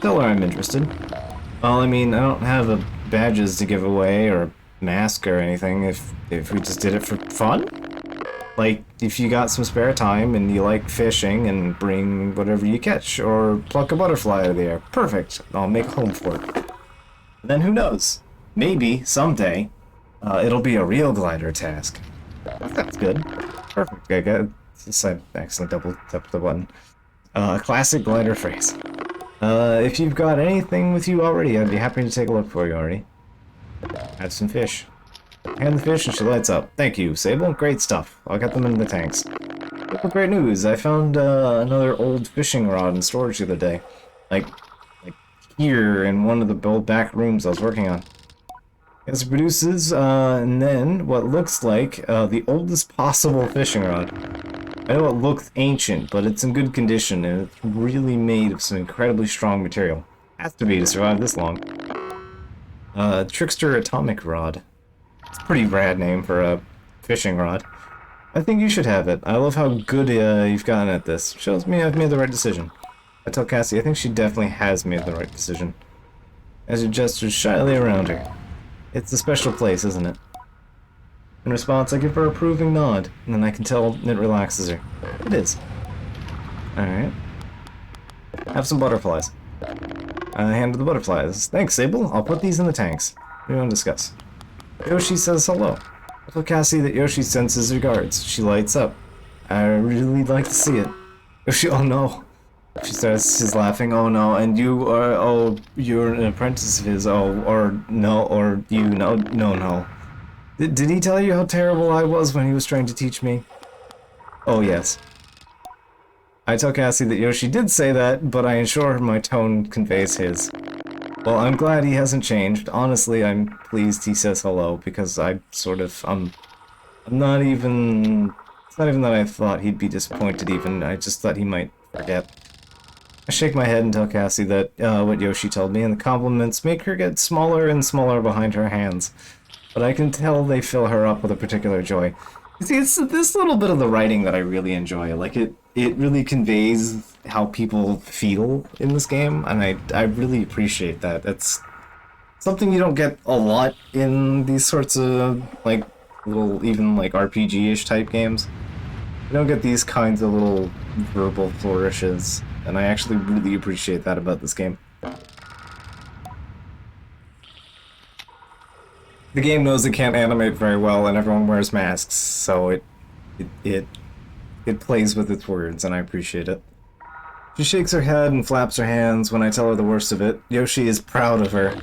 S1: Tell her I'm interested. Well, I mean, I don't have a badges to give away or mask or anything if we just did it for fun. Like, if you got some spare time and you like fishing and bring whatever you catch or pluck a butterfly out of the air, perfect. I'll make a home for it. And then who knows? Maybe someday it'll be a real glider task. That's good. Perfect. I got I accidentally double tapped the button. Classic glider phrase. If you've got anything with you already, I'd be happy to take a look for you already. Have some fish. Hand the fish and she lights up. Thank you, Sable. Great stuff. I'll get them in the tanks. Oh, great news. I found another old fishing rod in storage the other day. Like here in one of the old back rooms I was working on. It produces, and then what looks like the oldest possible fishing rod. I know it looks ancient, but it's in good condition, and it's really made of some incredibly strong material. Has to be to survive this long. Trickster Atomic Rod. It's a pretty rad name for a fishing rod. I think you should have it. I love how good you've gotten at this. Shows me I've made the right decision. I tell Cassie I think she definitely has made the right decision. As she gestures shyly around her. It's a special place, isn't it? In response, I give her an approving nod, and then I can tell it relaxes her. It is. Alright. Have some butterflies. I hand her the butterflies. Thanks, Sable. I'll put these in the tanks. What do you want to discuss? Yoshi says hello. I tell Cassie that Yoshi sends his regards. She lights up. I really like to see it. Yoshi, oh no. She starts, she's laughing, oh no, and you are, oh, you're an apprentice of his, oh, or no, or you, no. Did he tell you how terrible I was when he was trying to teach me? Oh, yes. I tell Cassie that Yoshi did say that, but I ensure my tone conveys his. Well, I'm glad he hasn't changed. Honestly, I'm pleased he says hello, because I sort of, I'm not even, it's not even that I thought he'd be disappointed even, I just thought he might forget. I shake my head and tell Cassie that what Yoshi told me, and the compliments make her get smaller and smaller behind her hands. But I can tell they fill her up with a particular joy. You see, it's this little bit of the writing that I really enjoy. Like, it really conveys how people feel in this game, and I really appreciate that. It's something you don't get a lot in these sorts of, like, little, even, like, RPG-ish type games. You don't get these kinds of little verbal flourishes. And I actually really appreciate that about this game. The game knows it can't animate very well, and everyone wears masks, so it plays with its words, and I appreciate it. She shakes her head and flaps her hands when I tell her the worst of it. Yoshi is proud of her.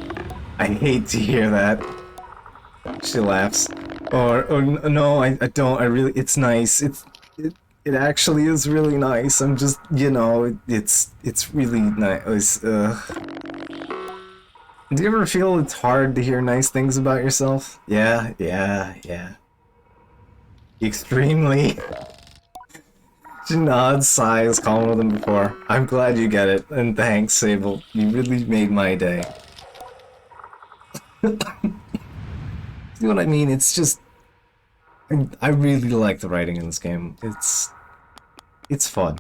S1: I hate to hear that. She laughs. Or no, I don't. I really. It's nice. It actually is really nice. I'm just, you know, it's really nice. Do you ever feel it's hard to hear nice things about yourself? Yeah. Extremely. She nods, sighs, calmer than before. I'm glad you get it, and thanks, Sable. You really made my day. See what I mean? It's just... I really like the writing in this game. It's fun.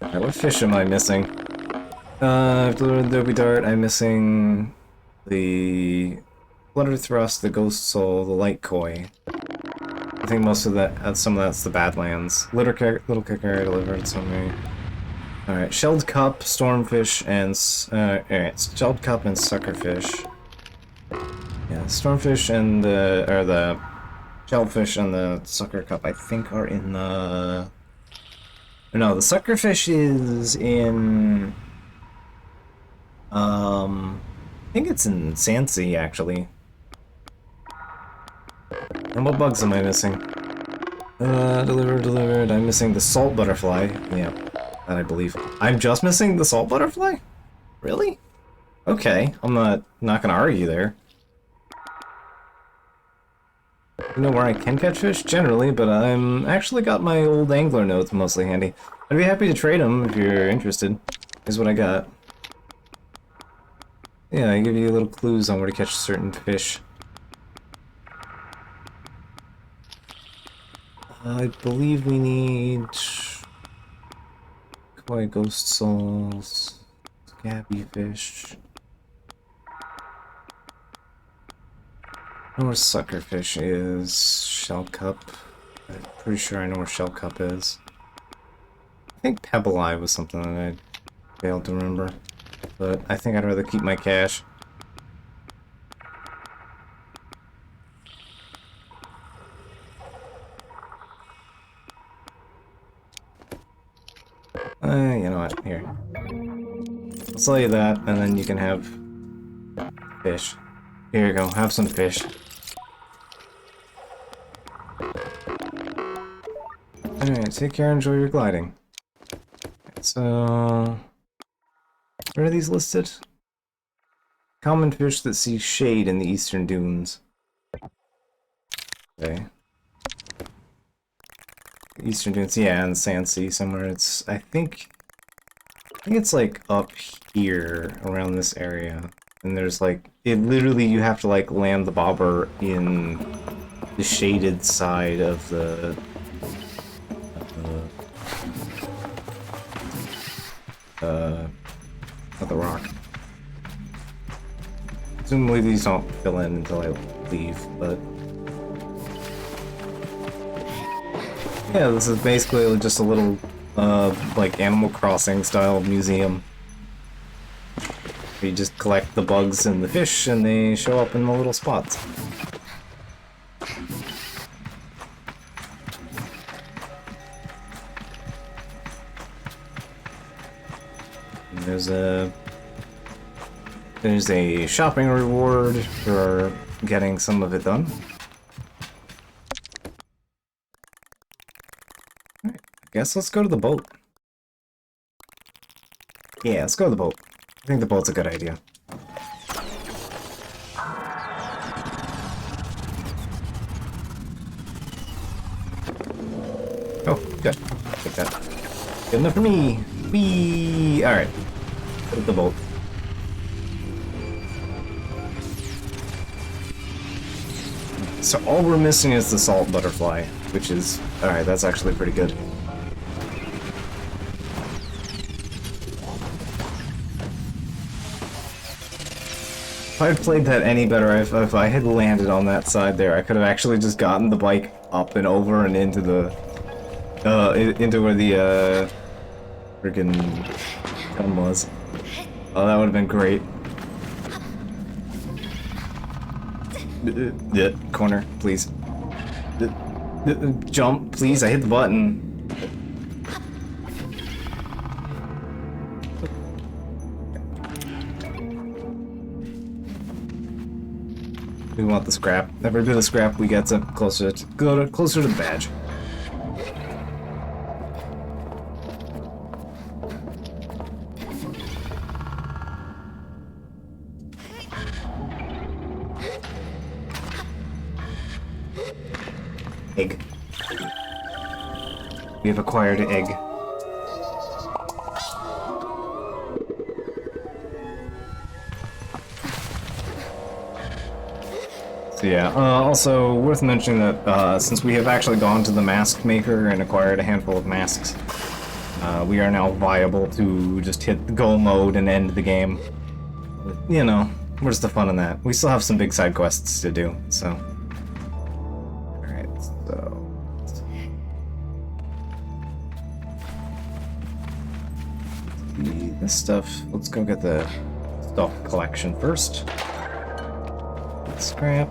S1: Alright, what fish am I missing? Derby Dart, I'm missing the Flutter Thrust, the Ghost Soul, the Light Koi. I think most of that, some of that's the Badlands. Little Kicker delivered something. Alright, Shelled Cup, Stormfish, and, Shelled Cup and Suckerfish. Yeah, Stormfish and the Shellfish and the Sucker Cup, I think, are in the... No, the Suckerfish is in... I think it's in Sansi, actually. And what bugs am I missing? Delivered. I'm missing the Salt Butterfly. Yeah, that I believe. I'm just missing the Salt Butterfly? Really? Okay, I'm not gonna argue there. You know where I can catch fish? Generally, but I'm actually got my old angler notes mostly handy. I'd be happy to trade them if you're interested. Here's what I got. Yeah, I give you little clues on where to catch certain fish. I believe we need... Koi Ghost Souls... Gabby fish. I know where suckerfish is. Shell cup. I'm pretty sure I know where shell cup is. I think pebble eye was something that I failed to remember. But I think I'd rather keep my cash. You know what? Here. I'll sell you that, and then you can have fish. Here you go. Have some fish. Alright, take care, enjoy your gliding. So... where are these listed? Common fish that see shade in the eastern dunes. Okay. Eastern dunes, yeah, in the Sand Sea somewhere. It's, I think it's like up here, around this area. And there's like, it literally, you have to like land the bobber in the shaded side of the of the rock. Presumably these don't fill in until I leave, but yeah, this is basically just a little like Animal Crossing style museum. You just collect the bugs and the fish and they show up in the little spots. There's a shopping reward for getting some of it done. Alright, I guess let's go to the boat. Yeah, let's go to the boat. I think the boat's a good idea. Oh, good. Take that. Good enough for me! Whee! Alright. Go to the boat. So all we're missing is the salt butterfly, which is... alright, that's actually pretty good. If I had played that any better, if I had landed on that side there, I could have actually just gotten the bike up and over and into the... into where the, friggin' gun was. Oh, that would have been great. Corner, please. Jump, please, I hit the button. We want the scrap. Every bit of the scrap we get closer to the badge. Egg. We have acquired an egg. So yeah, also worth mentioning that since we have actually gone to the mask maker and acquired a handful of masks, we are now viable to just hit the go mode and end the game. You know, where's the fun in that? We still have some big side quests to do, so... This stuff, let's go get the stock collection first. Scrap.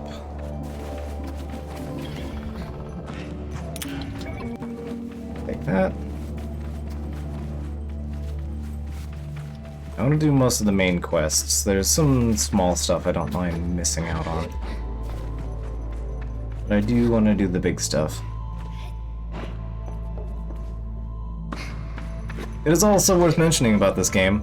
S1: Take that. I want to do most of the main quests. There's some small stuff I don't mind missing out on. But I do want to do the big stuff. It is also worth mentioning about this game,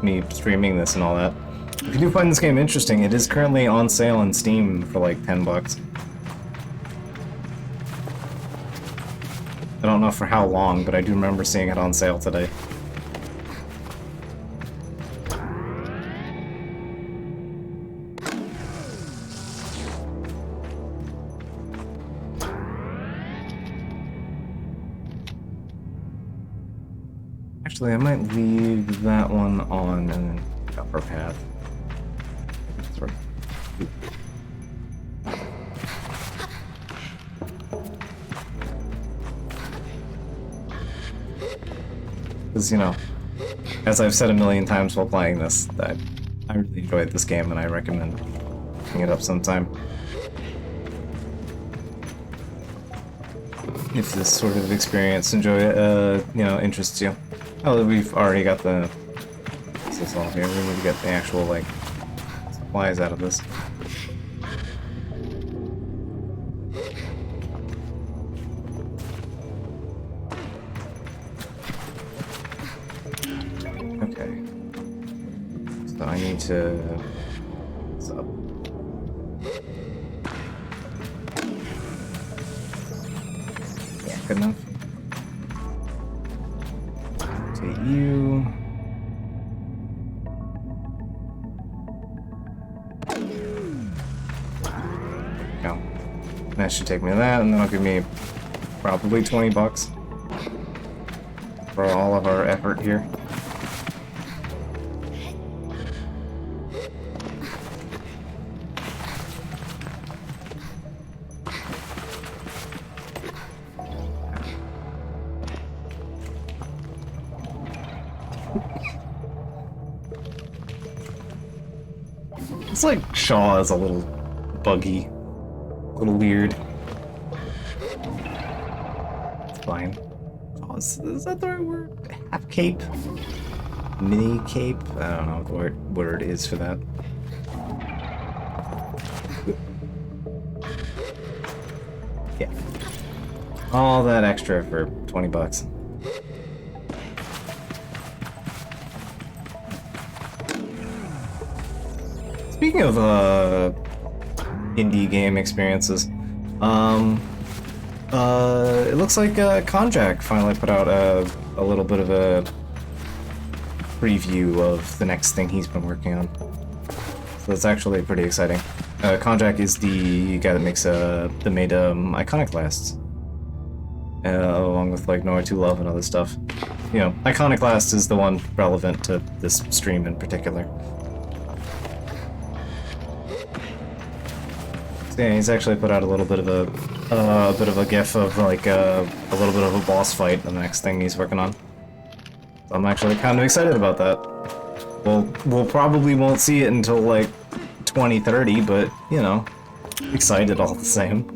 S1: me streaming this and all that. If you do find this game interesting, it is currently on sale on Steam for like $10. I don't know for how long, but I do remember seeing it on sale today. Actually, I might leave that one on and then pick up our path. That's right. Because, you know, as I've said a million times while playing this, that I really enjoyed this game and I recommend picking it up sometime. If this sort of experience you know, interests you. Oh, we've already got the... What's this all here? We need to get the actual, like, supplies out of this. Okay. So I need to... What's up? Yeah, good enough. Take you... Go. That should take me to that, and then it'll give me probably 20 bucks for all of our effort here. It's like Shaw is a little buggy, a little weird. It's fine. Oh, is that the right word? Half cape? Mini cape? I don't know what word is for that. Yeah. All that extra for 20 bucks. Speaking of indie game experiences, it looks like Konjac finally put out a little bit of a preview of the next thing he's been working on. So that's actually pretty exciting. Konjac is the guy that makes that made Iconoclasts, along with like Nora 2 Love and other stuff. You know, Iconoclast is the one relevant to this stream in particular. Yeah, he's actually put out a little bit of a gif of like a little bit of a boss fight. The next thing he's working on. So I'm actually kind of excited about that. We'll probably won't see it until like 2030, but you know, excited all the same.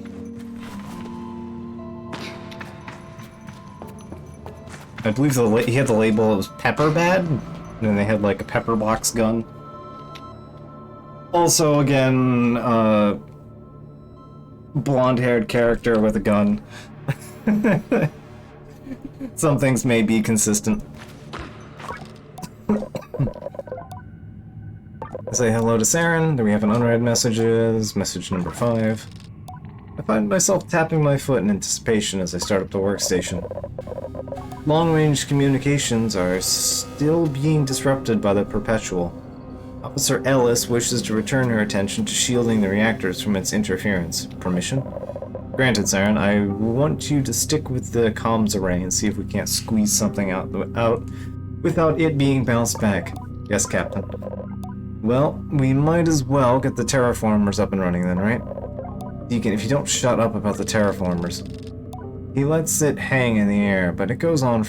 S1: I believe he had the label. It was Pepper Bad, and then they had like a pepper box gun. Also, again, blonde-haired character with a gun. Some things may be consistent. Say hello to Saren. Then we have an unread messages. Message number 5. I find myself tapping my foot in anticipation as I start up the workstation. Long-range communications are still being disrupted by the Perpetual. Officer Ellis wishes to return her attention to shielding the reactors from its interference. Permission? Granted, Saren. I want you to stick with the comms array and see if we can't squeeze something out without it being bounced back. Yes, Captain. Well, we might as well get the terraformers up and running then, right? Deacon, if you don't shut up about the terraformers. He lets it hang in the air, but it goes on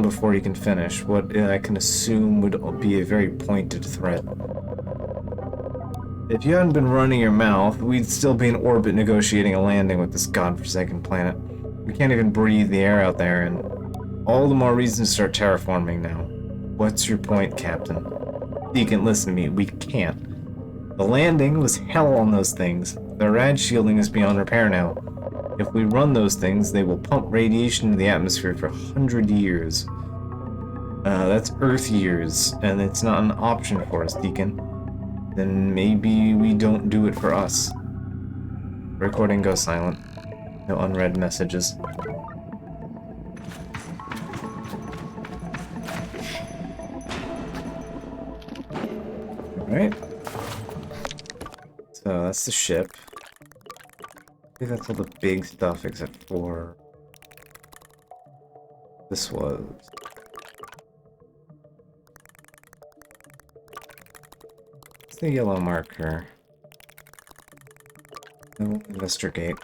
S1: before he can finish what I can assume would be a very pointed threat. If you hadn't been running your mouth, we'd still be in orbit negotiating a landing with this godforsaken planet. We can't even breathe the air out there, and all the more reason to start terraforming now. What's your point, Captain? Deacon, listen to me. We can't. The landing was hell on those things. The rad shielding is beyond repair now. If we run those things, they will pump radiation into the atmosphere for 100 years. That's Earth years, and it's not an option for us, Deacon. Then maybe we don't do it for us. Recording goes silent. No unread messages. Alright. So that's the ship. I think that's all the big stuff except for... This was... It's the yellow marker. No investigate.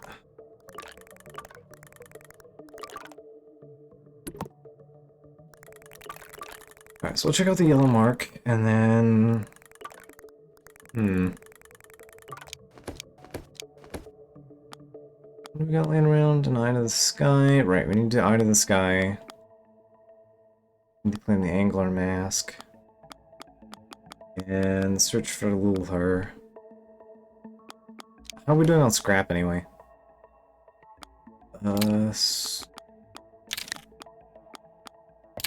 S1: Alright, so we'll check out the yellow mark, and then... What do we got laying around? An eye to the sky. Right, we need to eye to the sky. Need to claim the angler mask. And search for Lulhar. How are we doing on scrap anyway?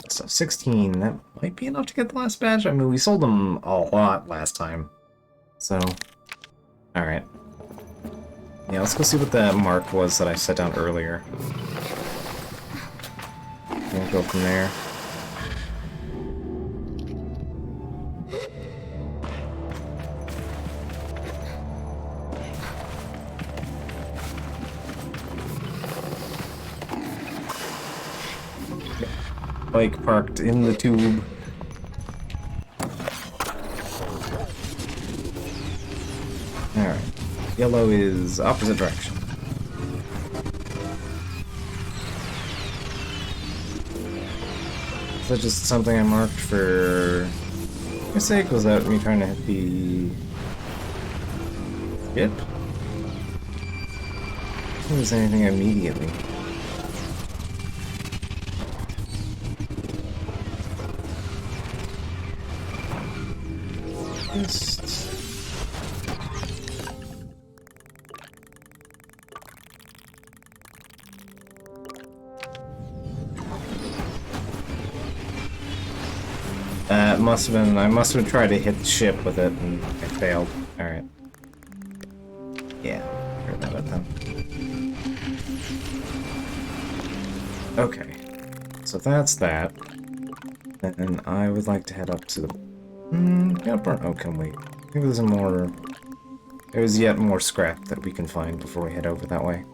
S1: So 16, that might be enough to get the last badge. I mean, we sold them a lot last time. So, alright. Yeah, let's go see what that mark was that I set down earlier. We'll go from there. Bike parked in the tube. Alright. Yellow is opposite direction. Is that just something I marked for your sake? Was that me trying to hit the skip? I don't think there's anything immediately. Must have been, I must have tried to hit the ship with it and I failed. Alright. Yeah, heard that about them. Okay. So that's that. And I would like to head up to the... yeah, burnt oak can wait. I think there's more... There's yet more scrap that we can find before we head over that way.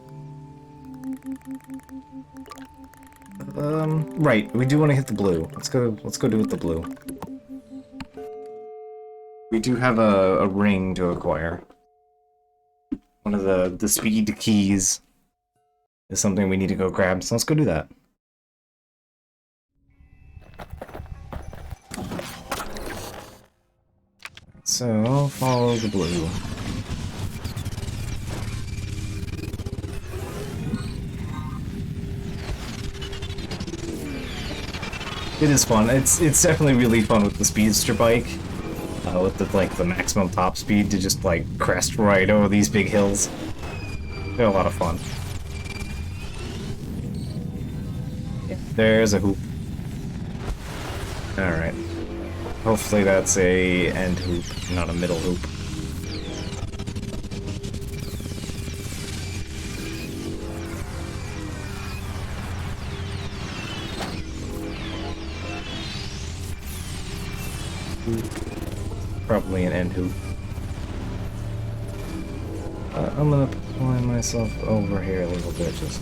S1: Right, we do want to hit the blue. Let's go do it with the blue. We do have a ring to acquire. One of the speed keys is something we need to go grab, so let's go do that. So, follow the blue. It is fun. It's definitely really fun with the speedster bike. With the maximum top speed to just crest right over these big hills. They're a lot of fun. Yeah, there's a hoop. Alright. Hopefully that's a end hoop, not a middle hoop. Probably an end hoop. I'm gonna pull myself over here a little bit, just...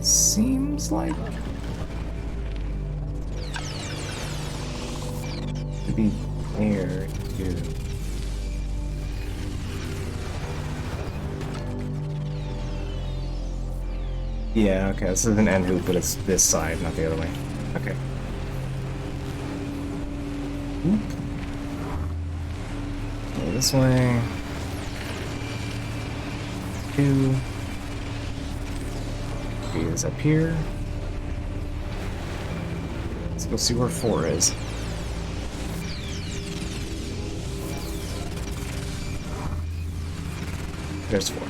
S1: Seems like... to be there, too. Yeah, okay, this is an end hoop, but it's this side, not the other way. Okay. Oop. Go this way. 2. 3 is up here. Let's go see where 4 is. There's 4.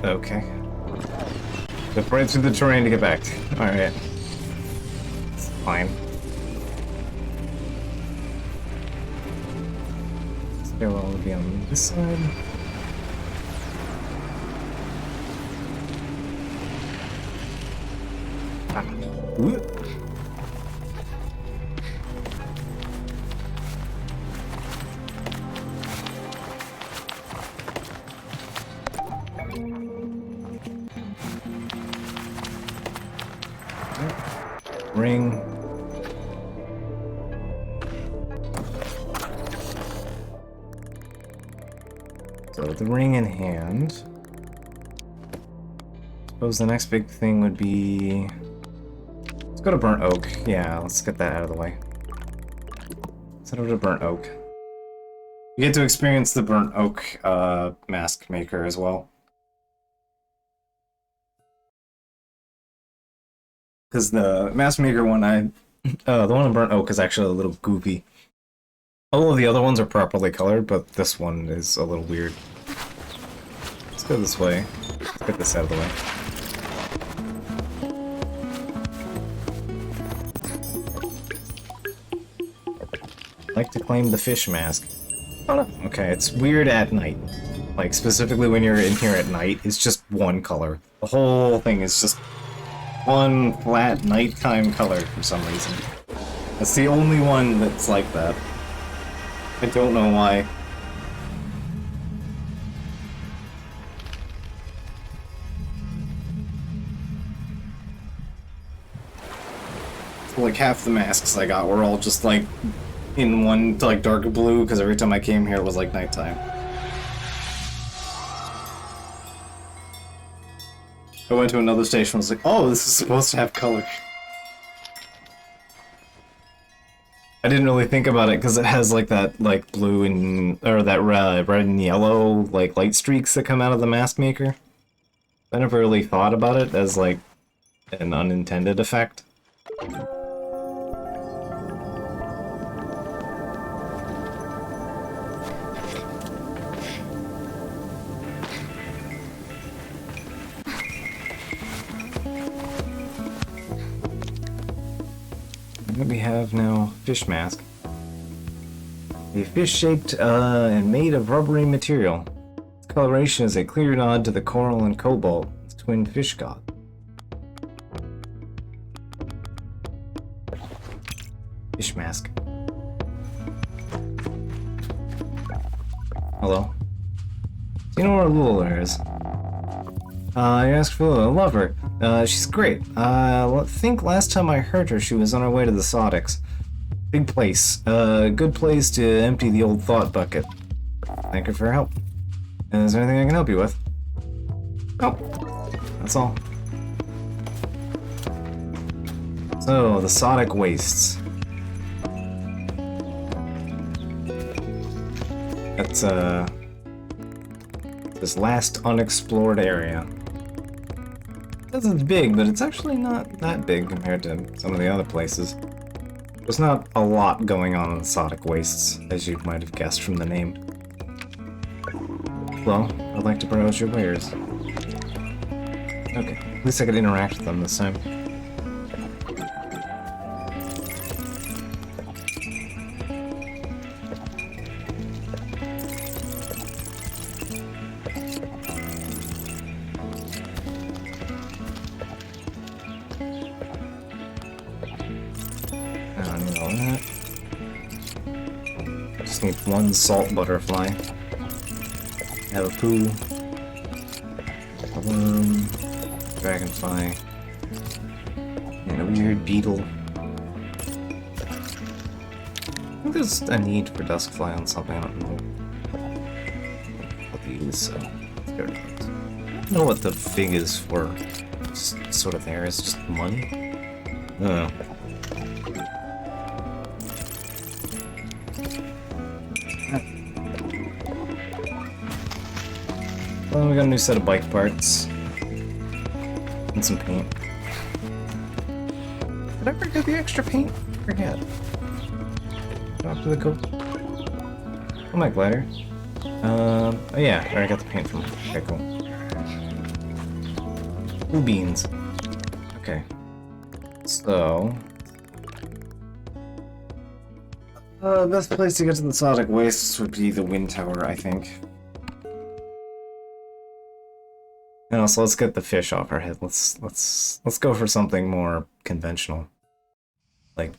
S1: Okay. Step right through the terrain to get back. Alright. It's fine. Stairwell will be on this side. Ah. Ooh. Ring. So with the ring in hand, suppose the next big thing would be... Let's go to Burnt Oak. Yeah, let's get that out of the way. Let's head over to Burnt Oak. You get to experience the Burnt Oak mask maker as well. Because the mask maker one, the one in Burnt Oak is actually a little goofy. All of the other ones are properly colored, but this one is a little weird. Let's go this way. Let's get this out of the way. I'd like to claim the fish mask. Oh no. Okay, it's weird at night. Like, specifically when you're in here at night, it's just one color. The whole thing is just one flat nighttime color for some reason. That's the only one that's like that. I don't know why. So like half the masks I got were all just like in one like dark blue because every time I came here it was like nighttime. I went to another station and was like, oh, this is supposed to have color. I didn't really think about it because it has like that like blue and or that red and yellow like light streaks that come out of the mask maker. I never really thought about it as like an unintended effect. What we have now, fish mask. A fish-shaped and made of rubbery material. Its coloration is a clear nod to the coral and cobalt, its twin fish god. Fish mask. Hello. Do you know where Lula is? I asked for Lula. I love her. She's great. I think last time I heard her, she was on her way to the Sodics. Big place. Good place to empty the old thought bucket. Thank her for her help. Is there anything I can help you with? Nope. That's all. So, the Sodic Wastes. That's, this last unexplored area. It's big, but it's actually not that big compared to some of the other places. There's not a lot going on in the Sodic Wastes, as you might have guessed from the name. Well, I'd like to browse your wares. Okay, at least I could interact with them this time. Just need one salt butterfly. Have a poo. A worm. Dragonfly. And a weird beetle. I think there's a need for Duskfly on something, I don't know what these, so let's get rid of those. I don't know what the fig is for. It's sort of there, it's just money. I don't know. Well, we got a new set of bike parts. And some paint. Did I ever get the extra paint? I forget. Talk to the goat. Oh, my glider. Oh yeah, I already got the paint from him. Okay, cool. Blue beans. Okay. So... Best place to get to the exotic wastes would be the wind tower, I think. And also, let's get the fish off our head. Let's go for something more conventional. Like,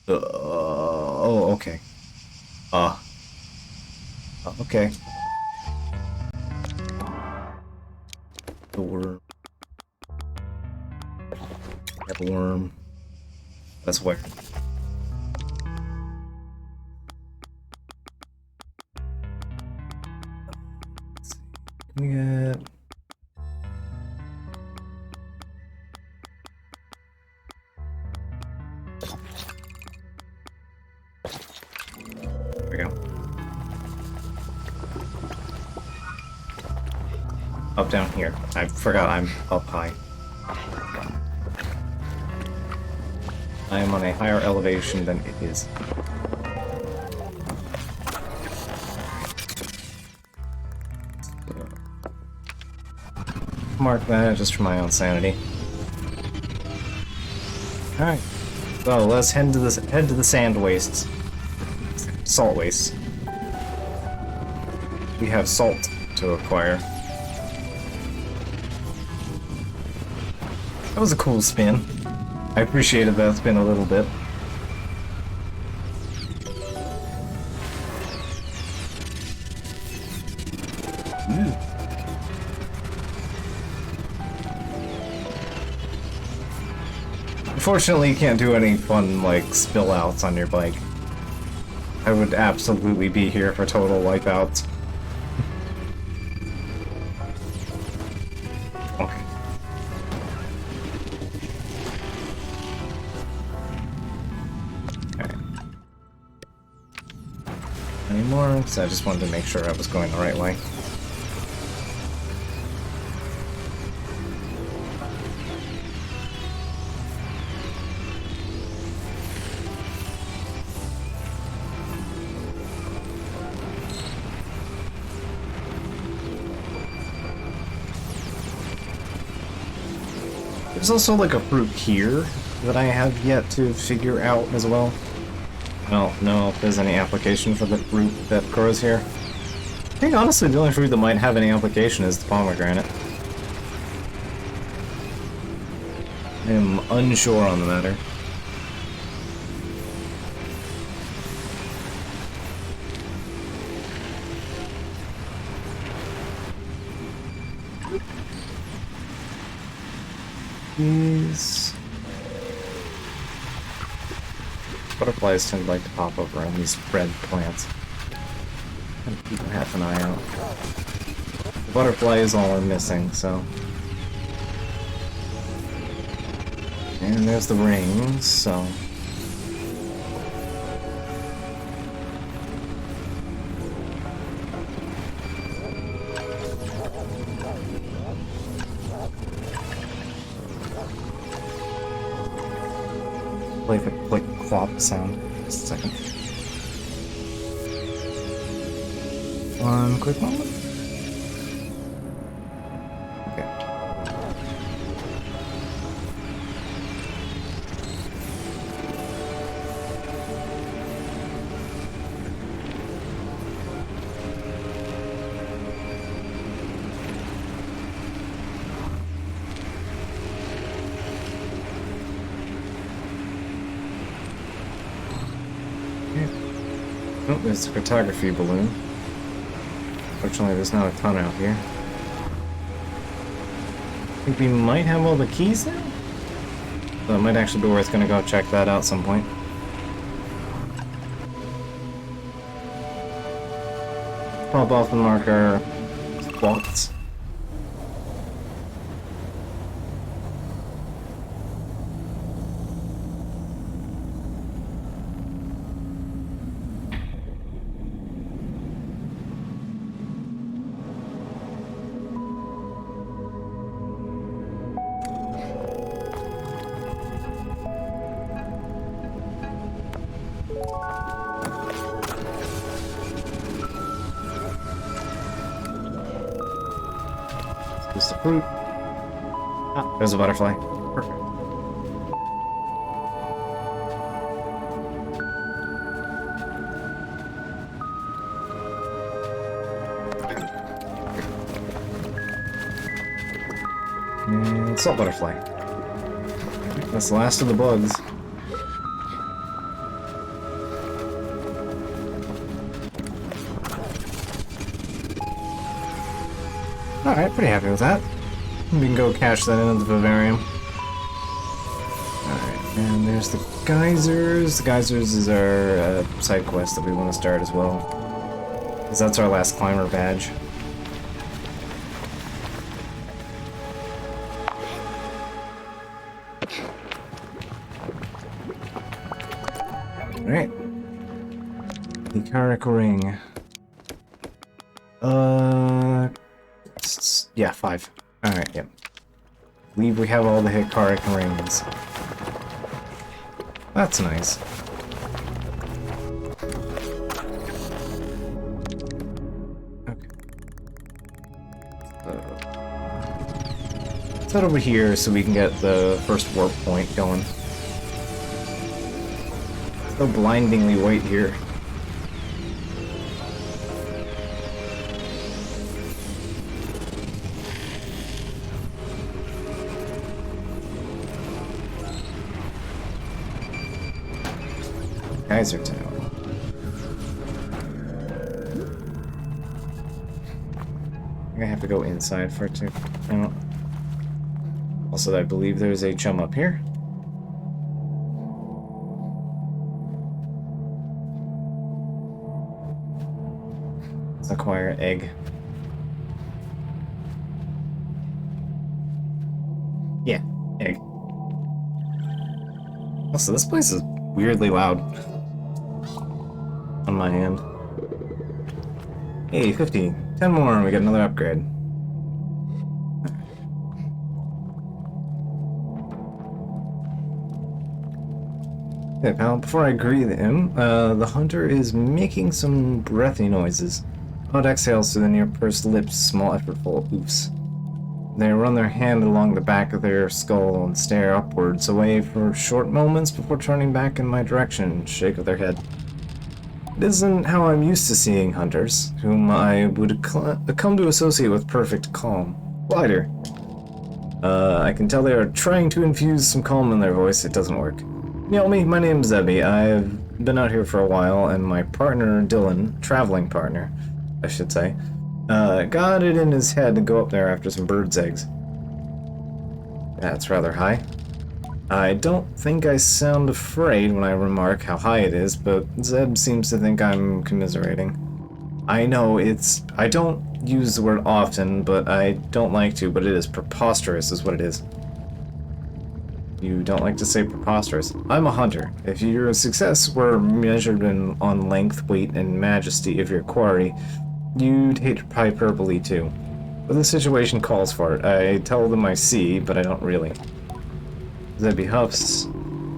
S1: oh, okay. Okay. The worm. That worm. That's where. We get. There we go. Up down here. I forgot I'm up high. I am on a higher elevation than it is. Mark that just for my own sanity. Alright. So let's head to the sand wastes. Salt wastes. We have salt to acquire. That was a cool spin. I appreciated that spin a little bit. Unfortunately, you can't do any fun, like, spill outs on your bike. I would absolutely be here for total wipeouts. Okay. Alright. Any more? So I just wanted to make sure I was going the right way. There's also like a fruit here that I have yet to figure out as well. I don't know if there's any application for the fruit that grows here. I think honestly the only fruit that might have any application is the pomegranate. I am unsure on the matter. These butterflies tend to like to pop up around these red plants. I'm keeping half an eye out. The butterfly is all I'm missing, so. And there's the rings, so. Play the click clop sound. Just a second. One quick moment. Okay. Oh, there's a photography balloon. Fortunately, there's not a ton out here. I think we might have all the keys now? So it might actually be worth gonna go check that out some point. Pop off and mark our spots. Just a fruit. Ah, there's a butterfly. Perfect. salt butterfly. That's the last of the bugs. Alright, pretty happy with that. We can go cash that into the vivarium. Alright, and there's the geysers. The geysers is our side quest that we want to start as well. Because that's our last climber badge. Alright. Icaric ring. Yeah, 5. Alright, yep. I believe we have all the Icaric rings. That's nice. Okay. Let's head over here so we can get the first warp point going. So blindingly white here. Geyser Tower. I think I have to go inside for it to count. Also, I believe there's a chum up here. Let's acquire egg. Yeah, egg. Also, this place is weirdly loud. On my hand. Hey, 50. 10 more and we get another upgrade. Okay, pal, before I greet him, the hunter is making some breathy noises. Odd exhales through the near pursed lips, small effortful oofs. They run their hand along the back of their skull and stare upwards away for short moments before turning back in my direction and shake of their head. It isn't how I'm used to seeing hunters, whom I would come to associate with perfect calm. Glider. I can tell they are trying to infuse some calm in their voice. It doesn't work. You know me, my name's Zebby. I've been out here for a while, and my partner, Dylan, traveling partner, I should say, got it in his head to go up there after some bird's eggs. That's rather high. I don't think I sound afraid when I remark how high it is, but Zeb seems to think I'm commiserating. I know I don't use the word often, but I don't like to, but it is preposterous is what it is. You don't like to say preposterous. I'm a hunter. If your success were measured on length, weight, and majesty of your quarry, you'd hate hyperbole too. But the situation calls for it. I tell them I see, but I don't really. Zebby huffs.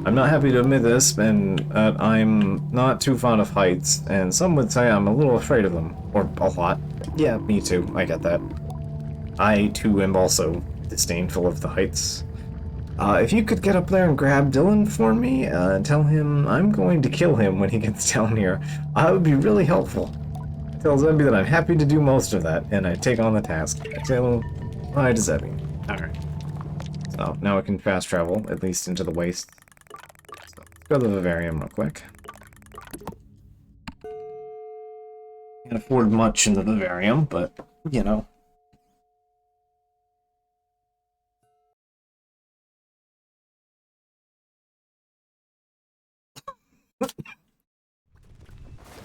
S1: I'm not happy to admit this, and I'm not too fond of heights, and some would say I'm a little afraid of them. Or a lot. Yeah, me too. I get that. I, too, am also disdainful of the heights. If you could get up there and grab Dylan for me, and tell him I'm going to kill him when he gets down here, that would be really helpful. I tell Zebby that I'm happy to do most of that, and I take on the task. I tell him, hi to Zebby. Alright. So, now I can fast travel, at least into the waste. So, let's go to the vivarium real quick. Can't afford much in the vivarium, but, you know.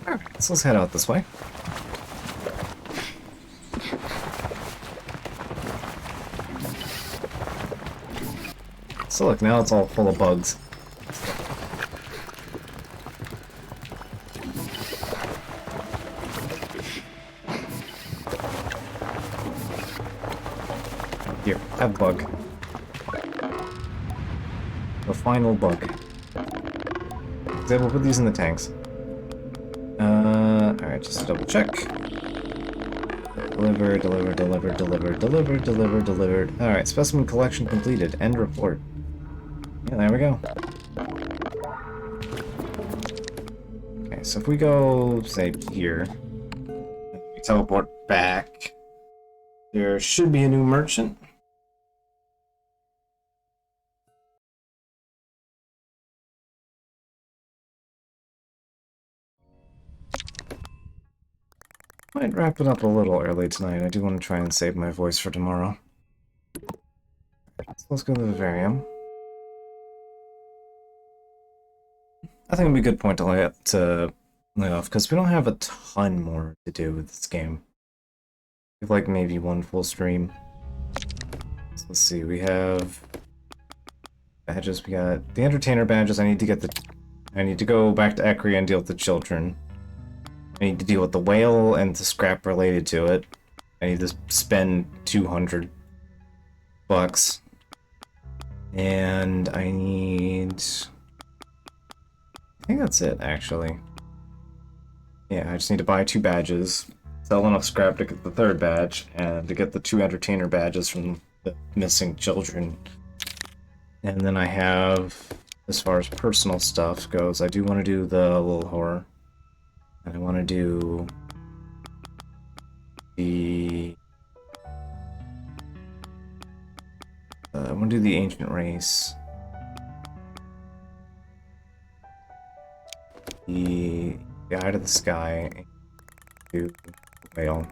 S1: Alright, so let's head out this way. So look, now it's all full of bugs. Here, have bug. The final bug. We'll put these in the tanks. Alright, just to double check. Delivered, delivered, delivered, delivered, delivered, delivered, delivered. Alright, specimen collection completed. End report. Yeah, there we go. Okay, so if we go, say, here, we teleport back, there should be a new merchant. Might wrap it up a little early tonight. I do want to try and save my voice for tomorrow. So let's go to the vivarium. I think it'd be a good point to lay off, because we don't have a ton more to do with this game. We have like maybe one full stream. So let's see, we have badges. We got the entertainer badges. I need to go back to Ekria and deal with the children. I need to deal with the whale and the scrap related to it. I need to spend 200 bucks. And I need... I think that's it, actually. Yeah, I just need to buy 2 badges, sell enough scrap to get the 3rd badge, and to get the 2 entertainer badges from the missing children. And then I have, as far as personal stuff goes, I do want to do the little horror. And I want to do the... I want to do the ancient race. The guide of the sky. And do the whale.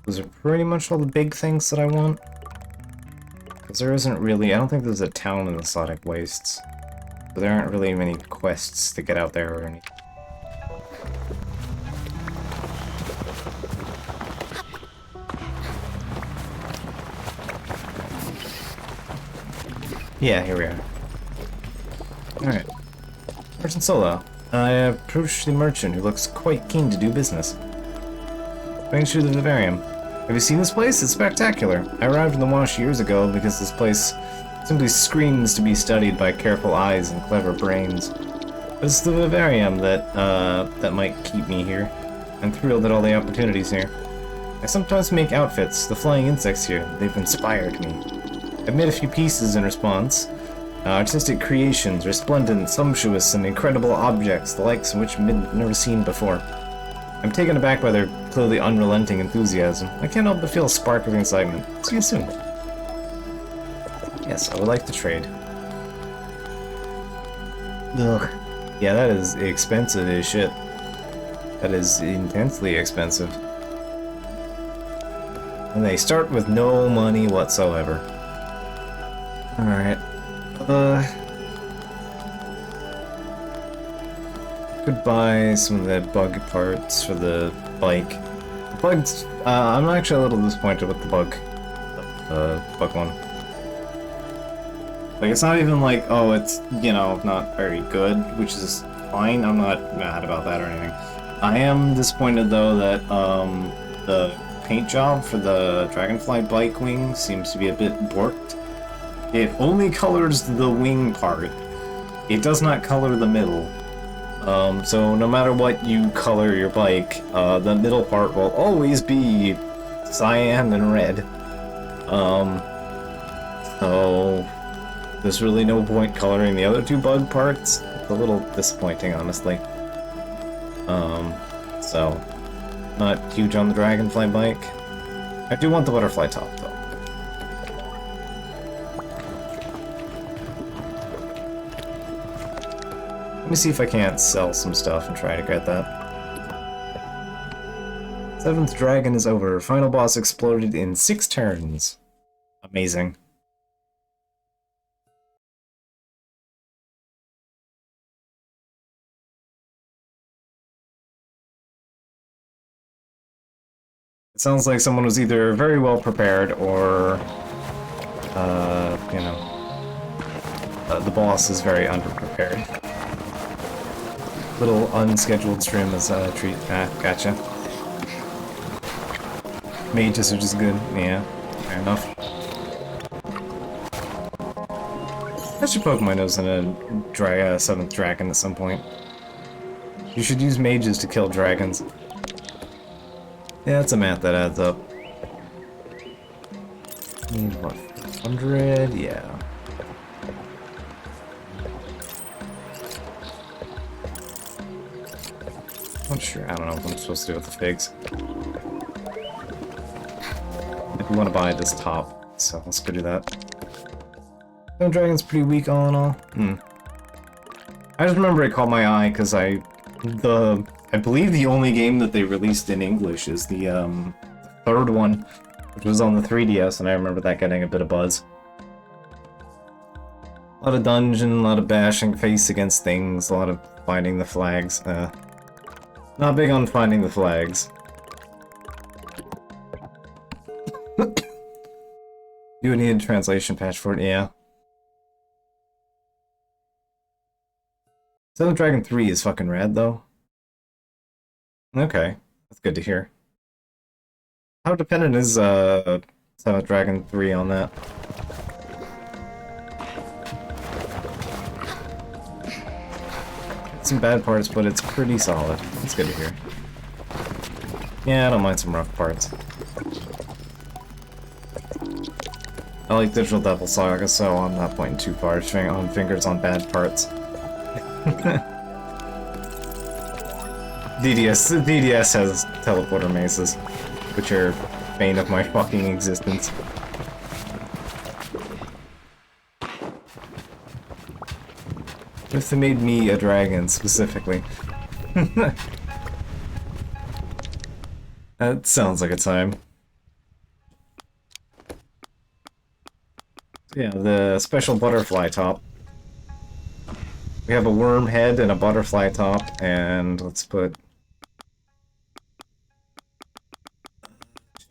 S1: Those are pretty much all the big things that I want. Because there isn't really... I don't think there's a town in the Sonic Wastes. So there aren't really many quests to get out there or anything. Yeah, here we are. Alright. Merchant Solo. I approached the merchant, who looks quite keen to do business. Going through the vivarium. Have you seen this place? It's spectacular. I arrived in the Wash years ago because this place simply screams to be studied by careful eyes and clever brains. It's the vivarium that might keep me here. I'm thrilled at all the opportunities here. I sometimes make outfits. The flying insects here, they've inspired me. I've made a few pieces in response. Artistic creations, resplendent, sumptuous, and incredible objects, the likes of which I've never seen before. I'm taken aback by their clearly unrelenting enthusiasm. I can't help but feel a spark of excitement. See you soon. Yes, I would like to trade. Ugh. Yeah, that is expensive as shit. That is intensely expensive. And they start with no money whatsoever. Alright. Could buy some of the bug parts for the bike. The bugs, I'm actually a little disappointed with the bug one. Like, it's not even like, oh, it's, you know, not very good, which is fine. I'm not mad about that or anything. I am disappointed, though, that, the paint job for the Dragonfly bike wing seems to be a bit borked. It only colors the wing part. It does not color the middle. So no matter what you color your bike, the middle part will always be cyan and red. So there's really no point coloring the other 2 bug parts. It's a little disappointing, honestly. So not huge on the Dragonfly bike. I do want the butterfly top, though. Let me see if I can't sell some stuff and try to get that. 7th dragon is over. Final boss exploded in 6 turns. Amazing. It sounds like someone was either very well prepared or, you know, the boss is very underprepared. Little unscheduled stream as a treat. Ah, gotcha. Mages are just good. Yeah, fair enough. I should poke my nose in a 7th dragon at some point. You should use mages to kill dragons. Yeah, that's a math that adds up. Need what, 100? Yeah. I'm sure. I don't know what I'm supposed to do with the figs. If you want to buy this top, so let's go do that. No, dragon's pretty weak all in all. I just remember it caught my eye because the I believe the only game that they released in English is the third one, which was on the 3DS, and I remember that getting a bit of buzz. A lot of dungeon, a lot of bashing face against things, a lot of finding the flags. Not big on finding the flags. You would need a translation patch for it, yeah. Seventh Dragon 3 is fucking rad, though. Okay, that's good to hear. How dependent is Seventh Dragon 3 on that? Some bad parts, but it's pretty solid. That's good to hear. Yeah, I don't mind some rough parts. I like Digital Devil Saga, so I'm not pointing too far on fingers on bad parts. DDS has teleporter mazes, which are bane of my fucking existence. If they made me a dragon, specifically. That sounds like a time. Yeah, the special butterfly top. We have a worm head and a butterfly top, and let's put...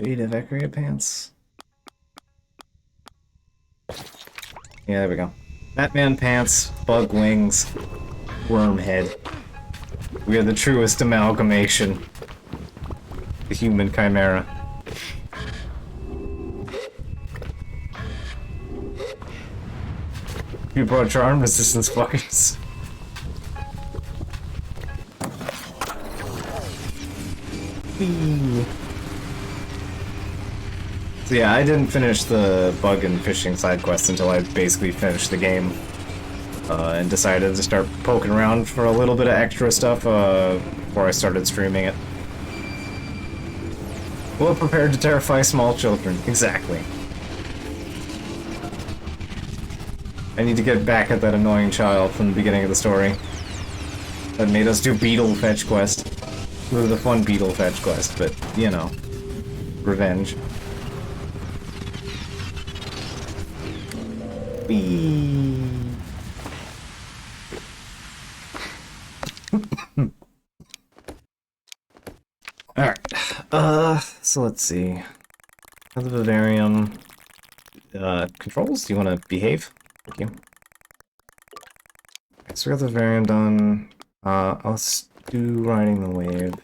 S1: Shade of Equria pants. Yeah, there we go. Batman pants, bug wings, worm head. We are the truest amalgamation. The human chimera. You brought charm resistance fuckers. So yeah, I didn't finish the bug and fishing side quest until I basically finished the game. And decided to start poking around for a little bit of extra stuff before I started streaming it. Well prepared to terrify small children. Exactly. I need to get back at that annoying child from the beginning of the story that made us do Beetle Fetch Quest. It was a fun Beetle Fetch Quest, but, you know, revenge. Whee! Alright, so let's see. How's the vivarium? Controls? Do you want to behave? Thank you. Okay, so we got the vivarium done. Let's do riding the wave.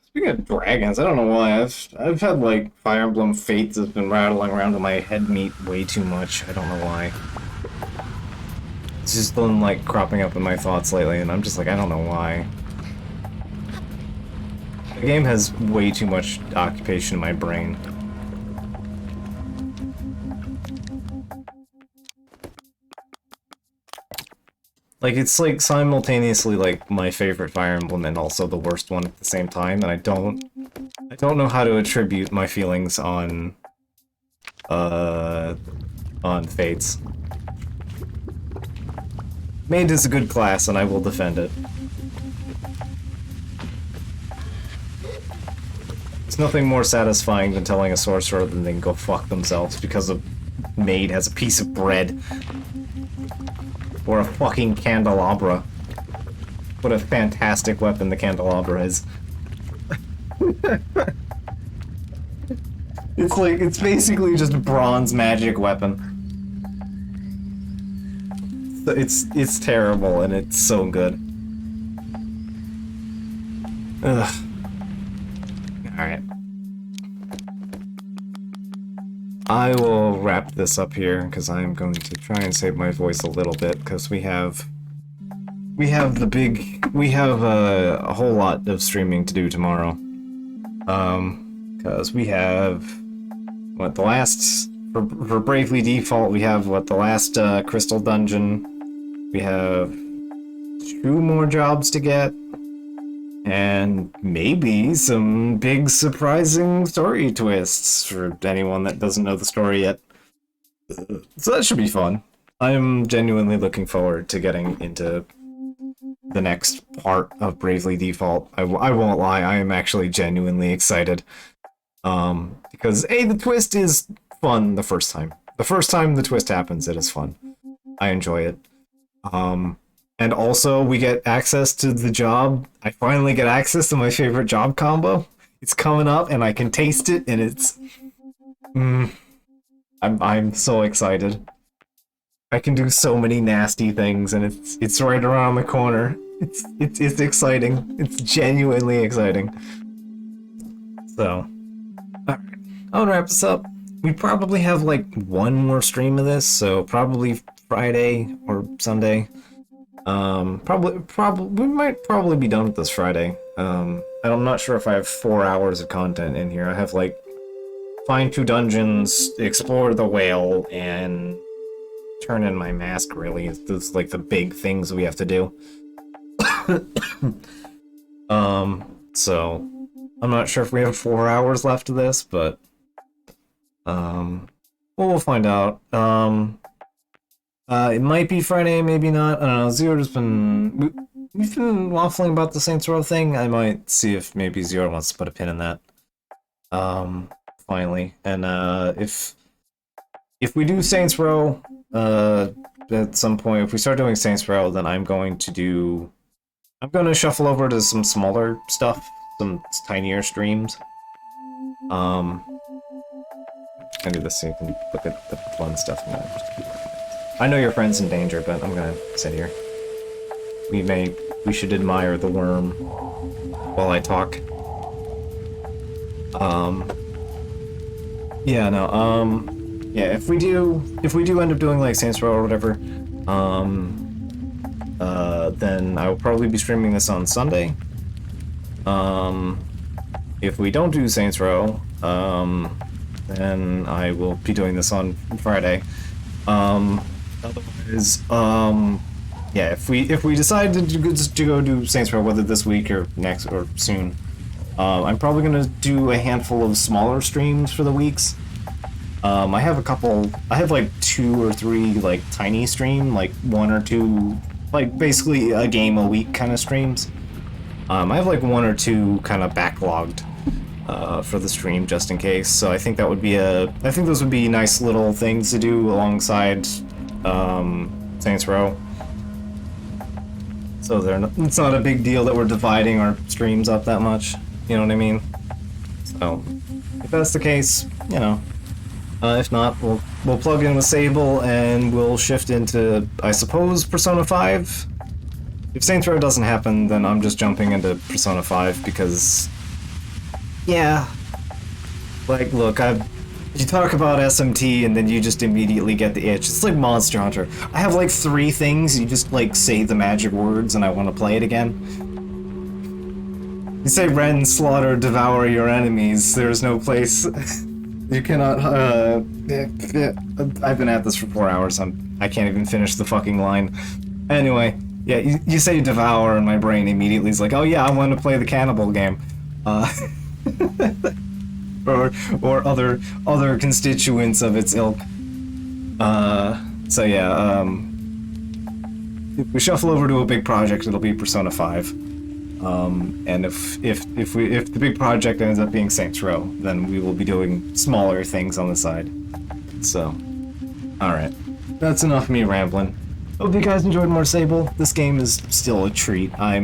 S1: Speaking of dragons, I don't know why I've had like Fire Emblem Fates that's been rattling around in my head meat way too much. I don't know why. It's just been like cropping up in my thoughts lately, and I'm just like, I don't know why. The game has way too much occupation in my brain. Like, it's like simultaneously like my favorite Fire Emblem and also the worst one at the same time, and I don't know how to attribute my feelings on Fates. Mage is a good class, and I will defend it. There's nothing more satisfying than telling a sorcerer that they can go fuck themselves because a maid has a piece of bread. Or a fucking candelabra. What a fantastic weapon the candelabra is. It's basically just a bronze magic weapon. It's terrible and it's so good. Ugh. Alright. I will wrap this up here, because I am going to try and save my voice a little bit, because we have a whole lot of streaming to do tomorrow. Because we have, what, the last, for Bravely Default, we have, what, the last Crystal Dungeon, we have 2 more jobs to get, and maybe some big surprising story twists for anyone that doesn't know the story yet. So that should be fun. I'm genuinely looking forward to getting into the next part of Bravely Default. I won't lie, I am actually genuinely excited. Because the twist is fun the first time. The first time the twist happens, it is fun. I enjoy it. And also, we get access to the job. I finally get access to my favorite job combo. It's coming up, and I can taste it, and it's... I'm so excited. I can do so many nasty things, and it's right around the corner. It's exciting. It's genuinely exciting. So, alright. I'm gonna wrap this up. We probably have like one more stream of this, so probably Friday or Sunday. We might probably be done with this Friday. I'm not sure if I have 4 hours of content in here. I have like find 2 dungeons, explore the whale, and turn in my mask, really. Those like the big things we have to do. So I'm not sure if we have 4 hours left of this, but we'll find out. It might be Friday, maybe not. I don't know. Zero's been... We've been waffling about the Saints Row thing. I might see if maybe Zero wants to put a pin in that. Finally. And, if we do Saints Row, at some point, if we start doing Saints Row, then I'm going to shuffle over to some smaller stuff, some tinier streams. I'm gonna do this so you can look at the fun stuff. I know your friend's in danger, but I'm gonna sit here. We should admire the worm while I talk. Yeah, if we do end up doing like Saints Row or whatever, then I will probably be streaming this on Sunday. If we don't do Saints Row, then I will be doing this on Friday. Otherwise, yeah, if we decide to go do Saints Row, whether this week or next or soon, I'm probably gonna do a handful of smaller streams for the weeks. I have like 2 or 3 like tiny stream, like 1 or 2, like basically a game a week kind of streams. I have like 1 or 2 kind of backlogged for the stream just in case. So I think those would be nice little things to do alongside Saints Row. So it's not a big deal that we're dividing our streams up that much. You know what I mean? So if that's the case, you know. If not, we'll plug in with Sable and we'll shift into, I suppose, Persona 5. If Saints Row doesn't happen, then I'm just jumping into Persona 5 because, yeah, like, look, you talk about SMT and then you just immediately get the itch. It's like Monster Hunter. I have like 3 things, you just like say the magic words and I want to play it again. You say rend, slaughter, devour your enemies, there's no place... You cannot, I've been at this for 4 hours, I can't even finish the fucking line. Anyway, yeah, you say devour and my brain immediately is like, oh yeah, I want to play the cannibal game. Or other constituents of its ilk. So yeah, if we shuffle over to a big project, it'll be Persona 5. And if the big project ends up being Saints Row, then we will be doing smaller things on the side. So, alright. That's enough of me rambling. Hope you guys enjoyed more Sable. This game is still a treat. I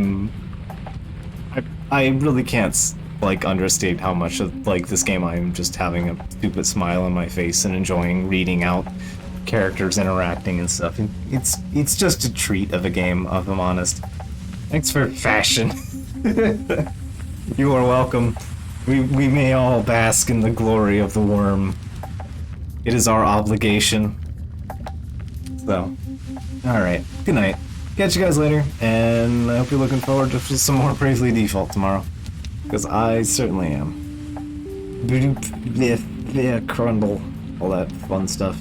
S1: really can't, like, understate how much of, like, this game I'm just having a stupid smile on my face and enjoying reading out characters interacting and stuff. It's just a treat of a game, if I'm honest. Thanks for fashion. You are welcome. We may all bask in the glory of the worm. It is our obligation. So, alright. Good night. Catch you guys later, and I hope you're looking forward to some more Bravely Default tomorrow. Because I certainly am. Crundle. All that fun stuff.